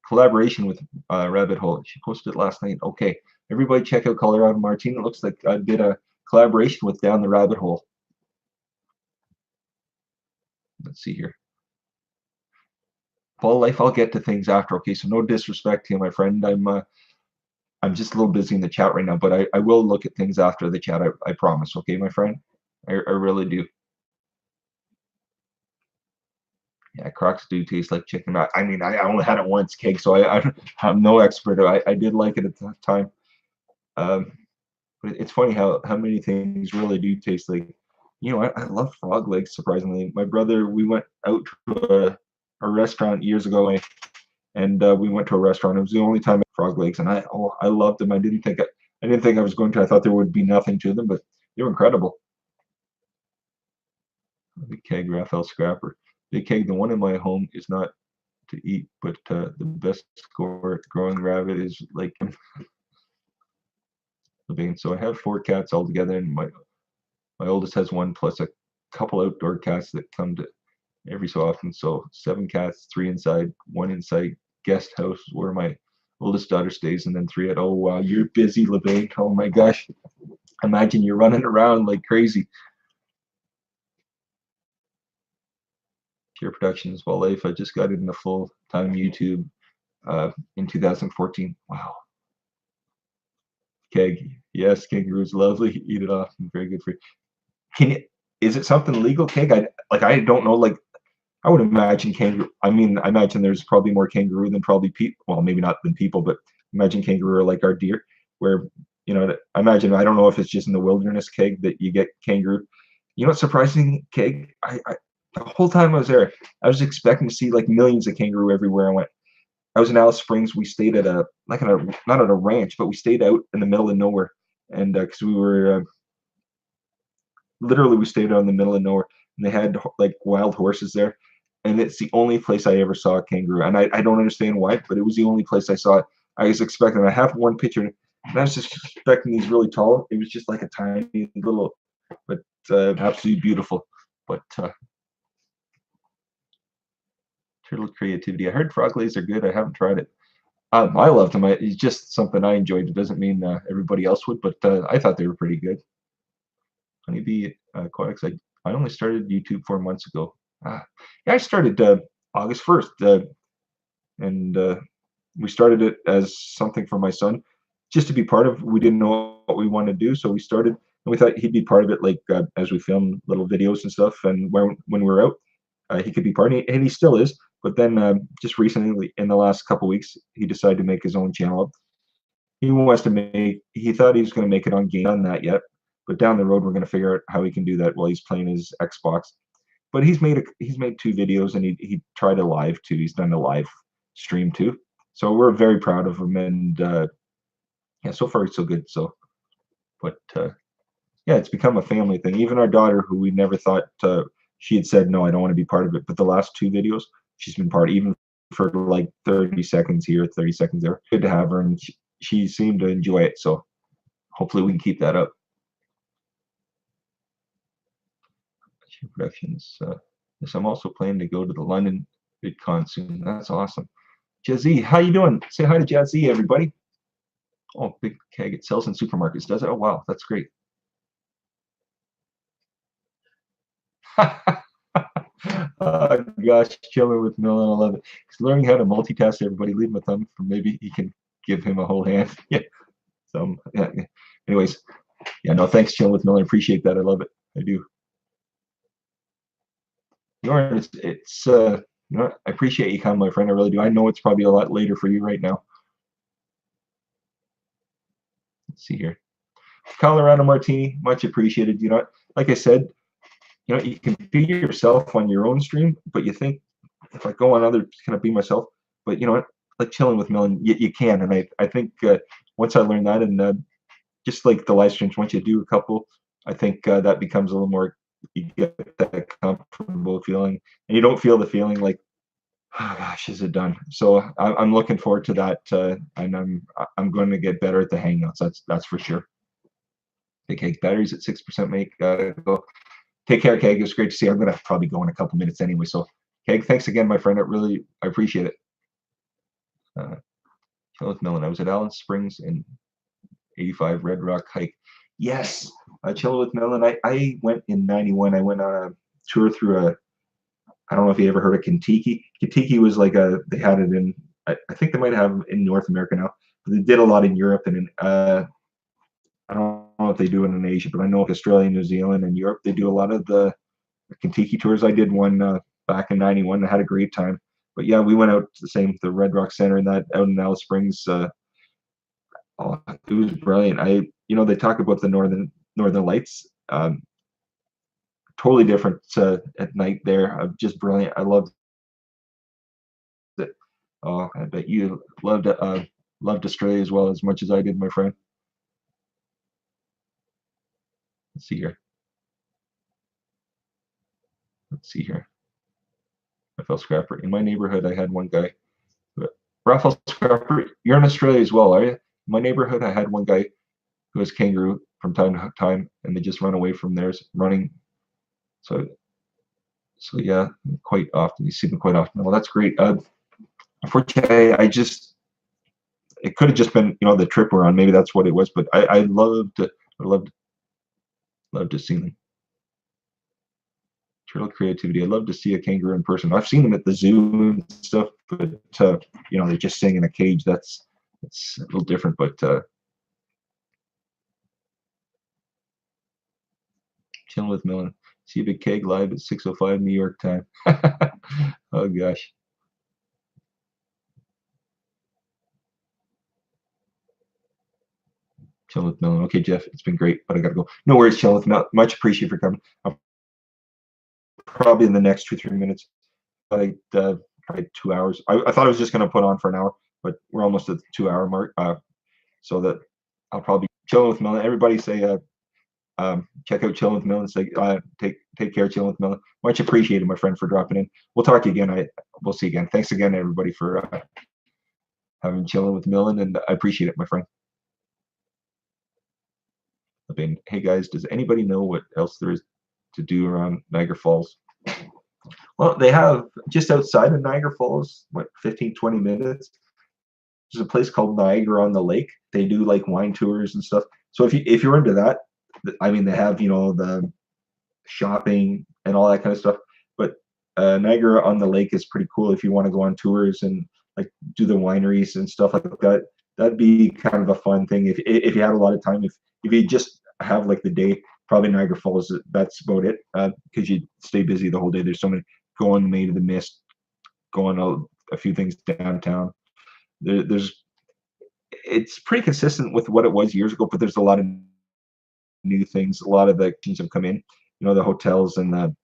collaboration with Rabbit Hole. She posted it last night. Okay, everybody check out Colorado Martini. It looks like I did a collaboration with Down the Rabbit Hole. Let's see here. Paul Life, I'll get to things after. Okay, so no disrespect to you, my friend. I'm just a little busy in the chat right now, but I will look at things after the chat. I promise. Okay, my friend. I really do. Yeah, Crocs do taste like chicken. I mean, I only had it once, Keg, so I'm no expert. I did like it at the time. But it's funny how many things really do taste like. I love frog legs. Surprisingly, my brother, we went out to a restaurant years ago, and we went to a restaurant. It was the only time I had frog legs, and I loved them. I didn't think I was going to. I thought there would be nothing to them, but they were incredible. Big Keg, Raphael Scrapper. Big Keg, the one in my home is not to eat, but the best growing rabbit is like living. So I have 4 cats altogether, and my oldest has 1 plus a couple outdoor cats that come to every so often. So 7 cats, 3 inside, 1 inside guest house where my oldest daughter stays, and then 3 at. Oh wow, you're busy, LeBain. Oh my gosh, imagine you're running around like crazy. Pure Productions, Wildlife. I just got into full-time YouTube in 2014. Wow. Keg. Yes, kangaroo's lovely. Eat it off. Very good for you. Can you, is it something legal, Keg? I don't know. Like, I would imagine kangaroo. I mean, I imagine there's probably more kangaroo than probably people. Well, maybe not than people, but imagine kangaroo are like our deer, where I imagine. I don't know if it's just in the wilderness, Keg, that you get kangaroo. You know what's surprising, Keg? I the whole time I was there, I was expecting to see like millions of kangaroo everywhere I went. I was in Alice Springs. We stayed at a like at a not at a ranch, but we stayed out in the middle of nowhere, and because we were literally we stayed out in the middle of nowhere, and they had like wild horses there, and it's the only place I ever saw a kangaroo, and I don't understand why, but it was the only place I saw it. I was expecting. I have one picture, and I was just expecting these really tall. It was just like a tiny little, but absolutely beautiful. But turtle creativity. I heard frog legs are good. I haven't tried it. I loved them. It's just something I enjoyed. It doesn't mean everybody else would, but I thought they were pretty good. Honeybee aquatics. I only started YouTube 4 months ago. Yeah, I started August 1st, and we started it as something for my son, just to be part of. We didn't know what we wanted to do, so we started, and we thought he'd be part of it, like as we film little videos and stuff, and when we're out, he could be part, and he still is. But then just recently, in the last couple weeks, he decided to make his own channel. He wants to make. He thought he was going to make it on game. Done that yet, but down the road, we're going to figure out how he can do that while he's playing his Xbox. But he's made 2 videos, and he tried a live too. He's done a live stream too. So we're very proud of him, and yeah, so far so good. So, but yeah, it's become a family thing. Even our daughter, who we never thought she had said no, I don't want to be part of it. But the last 2 videos, she's been part, even for like 30 seconds here, 30 seconds there. Good to have her, and she seemed to enjoy it. So hopefully we can keep that up. Productions. Yes, I'm also planning to go to the London VidCon soon. That's awesome. Jazzy, how you doing? Say hi to Jazzy, everybody. Oh, big keg. It sells in supermarkets, does it? Oh, wow, that's great. Gosh, chilling with Millen, I love it. He's learning how to multitask. Everybody, leave him a thumb, for maybe he can give him a whole hand. Yeah. So, yeah. Anyways, yeah. No, thanks, chilling with Millen. Appreciate that. I love it. I do. Jordan, it's I appreciate you coming, my friend. I really do. I know it's probably a lot later for you right now. Let's see here. Colorado Martini, much appreciated. Like I said, you can be yourself on your own stream, but you think if I go on other, can I be myself? But you know what? Like chilling with Millen, you can. And I think once I learned that, and just like the live streams, once you do a couple, I think that becomes a little more, you get that comfortable feeling, and you don't feel the feeling like, oh gosh, is it done? So I'm looking forward to that, and I'm going to get better at the hangouts. That's for sure. The cake batteries at 6% make go. Take care, Keg. It's great to see you. I'm gonna probably go in a couple minutes anyway. So, Keg, thanks again, my friend. I appreciate it. With Millen, I was at Allen Springs in '85 Red Rock hike. Yes, Chilling with Millen. I went in '91. I went on a tour through I don't know if you ever heard of Kentucky. Kentucky was like they had it in, I think they might have in North America now, but they did a lot in Europe, and in I don't know if they do it in Asia, but I know Australia, New Zealand, and Europe, they do a lot of the Kentucky tours. I did one back in '91. I had a great time. But yeah, we went out to the Red Rock Center and that out in Alice Springs. Oh, it was brilliant. They talk about the Northern Lights. Totally different at night there. Just brilliant. I loved it. Oh, I bet you loved Australia as well as much as I did, my friend. Let's see here. Raphael Scrapper. In my neighborhood, I had one guy. Raphael Scrapper, you're in Australia as well, are you? In my neighborhood, I had one guy who was kangaroo from time to time, and they just run away from theirs, running. So yeah, quite often. You see them quite often. Well, that's great. Unfortunately, it could have just been, the trip we're on. Maybe that's what it was. But I loved to see them. Turtle creativity. I'd love to see a kangaroo in person. I've seen them at the zoo and stuff, but you know, they're just sitting in a cage. That's a little different. But chilling with Millen. See a big keg live at 6:05 New York time. Oh gosh. Chilling with Millen. Okay, Jeff, it's been great, but I gotta go. No worries, chilling with Millen. Much appreciated for coming. I'll probably in the next 2-3 minutes, like probably 2 hours. I thought I was just gonna put on for an hour, but we're almost at the 2 hour mark. So that I'll probably chilling with Millen. Everybody say check out Chilling with Millen. Say take care, Chilling with Millen. Much appreciated, my friend, for dropping in. We'll talk again. We'll see again. Thanks again, everybody, for having Chilling with Millen, and I appreciate it, my friend. Hey guys, does anybody know what else there is to do around Niagara Falls? Well, they have just outside of Niagara Falls, what, 15-20 minutes. There's a place called Niagara on the Lake. They do like wine tours and stuff. So if you're into that, I mean, they have, you know, the shopping and all that kind of stuff. But Niagara on the Lake is pretty cool if you want to go on tours and like do the wineries and stuff like that. That'd be kind of a fun thing if you had a lot of time. If you just have like the day, probably Niagara Falls. That's about it because you stay busy the whole day. There's so many going Maid of the Mist, going a few things downtown. It's pretty consistent with what it was years ago, but there's a lot of new things. A lot of the things have come in. You know, the hotels and the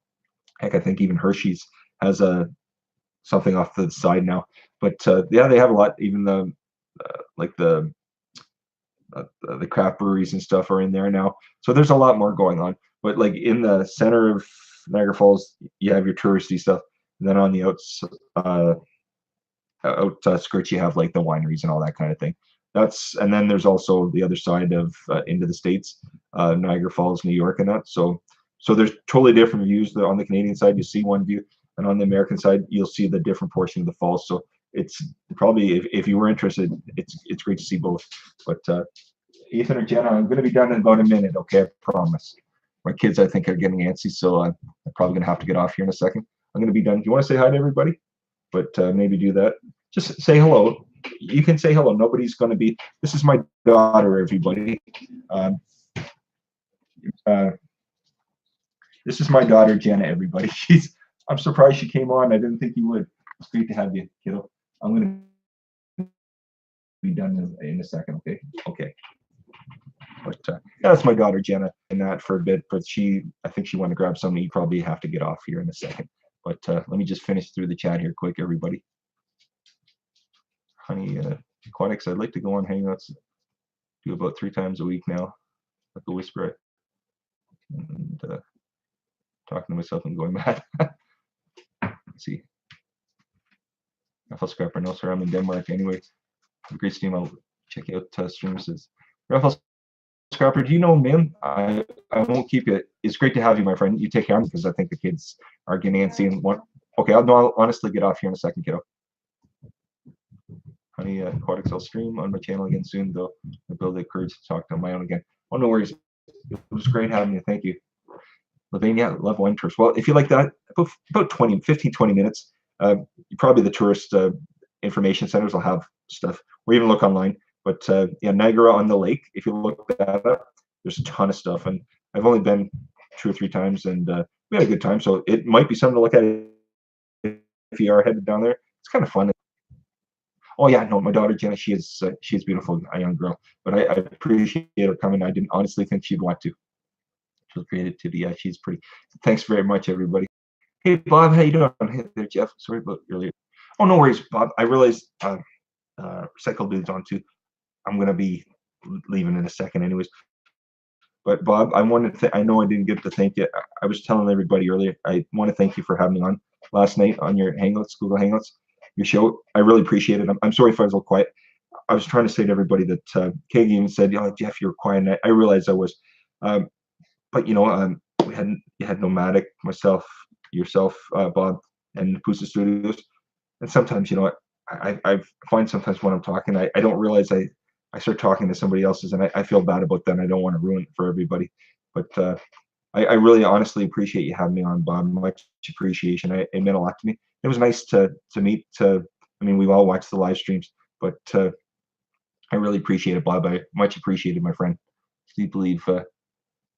heck, I think even Hershey's has something off to the side now. But yeah, they have a lot. Even the like the craft breweries and stuff are in there now. So there's a lot more going on. But like in the center of Niagara Falls, you have your touristy stuff. And then on the outskirts, you have like the wineries and all that kind of thing. And then there's also the other side of into the States, Niagara Falls, New York, and that. So there's totally different views. On the Canadian side, you see one view, and on the American side, you'll see the different portion of the falls. So it's probably, if you were interested, it's great to see both. But Ethan or Jenna, I'm going to be done in about a minute. Okay, I promise. My kids, I think, are getting antsy, so I'm probably going to have to get off here in a second. I'm going to be done. Do you want to say hi to everybody? But maybe do that. Just say hello. You can say hello. Nobody's going to be. This is my daughter, everybody. This is my daughter, Jenna, everybody. I'm surprised she came on. I didn't think you would. It's great to have you, kiddo. I'm going to be done in a second, okay? Okay. But yeah, that's my daughter, Jenna, and that for a bit. But I think she wanted to grab something. You probably have to get off here in a second. But let me just finish through the chat here quick, everybody. Honey, Aquatics, I'd like to go on Hangouts. Do about 3 times a week now. Like a whisper. And talking to myself and going mad. Let's see. Raffle Scrapper, no sir, I'm in Denmark anyway. Great stream, I'll check out streams. Raffle Scrapper, do you know Mim? I won't keep it. It's great to have you, my friend. You take care of me because I think the kids are getting antsy and want. Okay, I'll honestly get off here in a second, kiddo. Honey, Aquatics, I'll stream on my channel again soon, though. I build the courage to talk on my own again. Oh, no worries. It was great having you. Thank you. Lavinia, love wine tours. Well, if you like that, about 15-20 minutes. Probably the tourist information centers will have stuff, or even look online. But yeah, Niagara on the Lake, if you look that up, there's a ton of stuff. And I've only been 2 or 3 times, and we had a good time. So it might be something to look at if you are headed down there. It's kind of fun. Oh yeah, no, my daughter Jenna, she's beautiful, a young girl. But I appreciate her coming. I didn't honestly think she'd want to. She'll create to be. Yeah, she's pretty. Thanks very much, everybody. Hey Bob, how you doing? Hey there, Jeff. Sorry about earlier. Oh, no worries, Bob. I realized Recycle Dude's on too. I'm gonna be leaving in a second, anyways. But Bob, I wanted to. I know I didn't get to thank you. I was telling everybody earlier. I want to thank you for having me on last night on your Hangouts, Google Hangouts, your show. I really appreciate it. I'm sorry if I was a little quiet. I was trying to say to everybody that Kay even said, "Oh, Jeff, you're quiet." I realized I was. But you know, you had Nomadic, myself, yourself, Bob, and Pusa Studios. And sometimes, you know, I find sometimes when I'm talking, I don't realize I start talking to somebody else's, and I feel bad about that. And I don't want to ruin it for everybody. But I really honestly appreciate you having me on, Bob. Much appreciation. It meant a lot to me. It was nice to meet. I mean, we've all watched the live streams, but I really appreciate it, Bob. I much appreciated, my friend. Steve Believe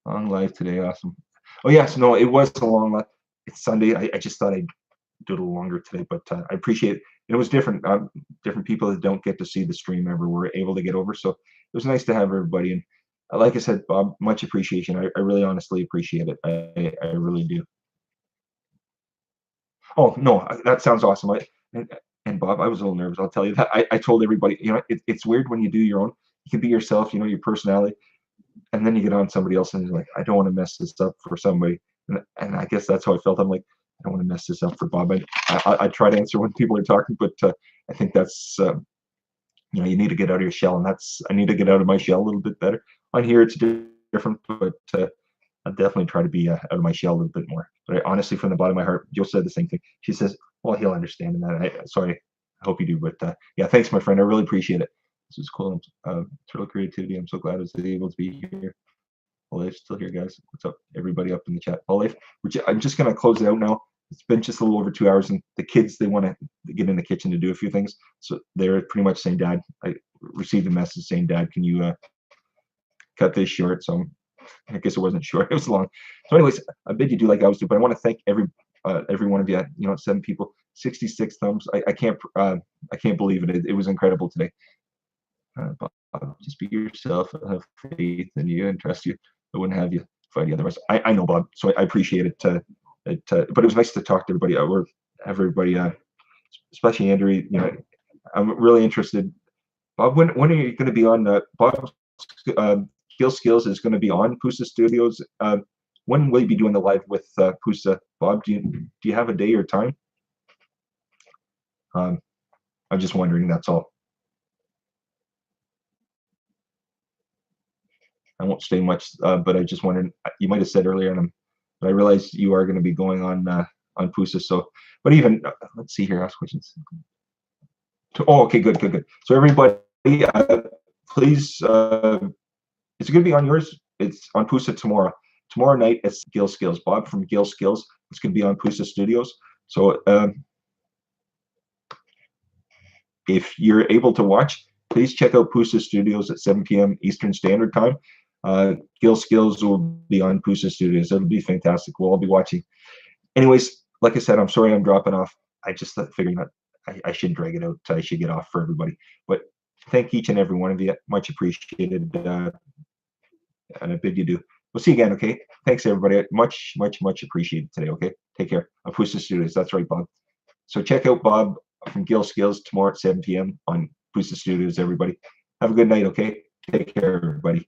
on live today. Awesome. Oh yes, no, it was a long live. It's Sunday. I just thought I'd do it a little longer today, but I appreciate it. It was different. Different people that don't get to see the stream ever were able to get over, so it was nice to have everybody. And like I said, Bob, much appreciation. I really honestly appreciate it. I really do. Oh no, that sounds awesome. And Bob, I was a little nervous. I'll tell you that. I told everybody, it's weird when you do your own. You can be yourself, your personality, and then you get on somebody else, and you're like, I don't want to mess this up for somebody. And I guess that's how I felt. I'm like, I don't want to mess this up for Bob. I try to answer when people are talking, but I think that's you need to get out of your shell, and I need to get out of my shell a little bit better. On here, it's different, but I definitely try to be out of my shell a little bit more. But honestly, from the bottom of my heart, Jill said the same thing. She says, "Well, he'll understand that." Sorry, I hope you do. But yeah, thanks, my friend. I really appreciate it. This is cool. Turtle creativity. I'm so glad I was able to be here. Life still here, guys. What's up, everybody up in the chat? Life. I'm just gonna close it out now. It's been just a little over 2 hours, and the kids, they want to get in the kitchen to do a few things. So they're pretty much saying, "Dad," I received a message saying, "Dad, can you cut this short?" So I guess it wasn't short; it was long. So, anyways, I bid you do like I was doing, but I want to thank every one of you. 7 people, 66 thumbs. I can't believe it. It was incredible today. Just be yourself, have faith in you, and trust you. I wouldn't have you fight otherwise. I know, Bob, so I appreciate it. But it was nice to talk to everybody. Or everybody, especially Andrew. I'm really interested. Bob, when are you going to be on? Bob Gill Skills is going to be on Pusa Studios. When will you be doing the live with Pusa? Bob, do you have a day or time? I'm just wondering. That's all. I won't stay much, but I just wondered. You might have said earlier, but I realized you are going to be going on Pusa. So, but even let's see here. Ask questions. Oh, okay, good. So everybody, please. It's going to be on yours. It's on Pusa tomorrow. Tomorrow night, it's Gill Skills. Bob from Gill Skills. It's going to be on Pusa Studios. So if you're able to watch, please check out Pusa Studios at 7 p.m. Eastern Standard Time. Gill Skills will be on Pusa Studios. It'll be fantastic. We'll all be watching. Anyways, like I said, I'm sorry I'm dropping off. I just figured out I shouldn't drag it out. I should get off for everybody. But thank each and every one of you. Much appreciated. And I bid you do. We'll see you again, okay? Thanks, everybody. Much appreciated today, okay? Take care. Pusa Studios. That's right, Bob. So check out Bob from Gill Skills tomorrow at 7 p.m. on Pusa Studios, everybody. Have a good night, okay? Take care, everybody.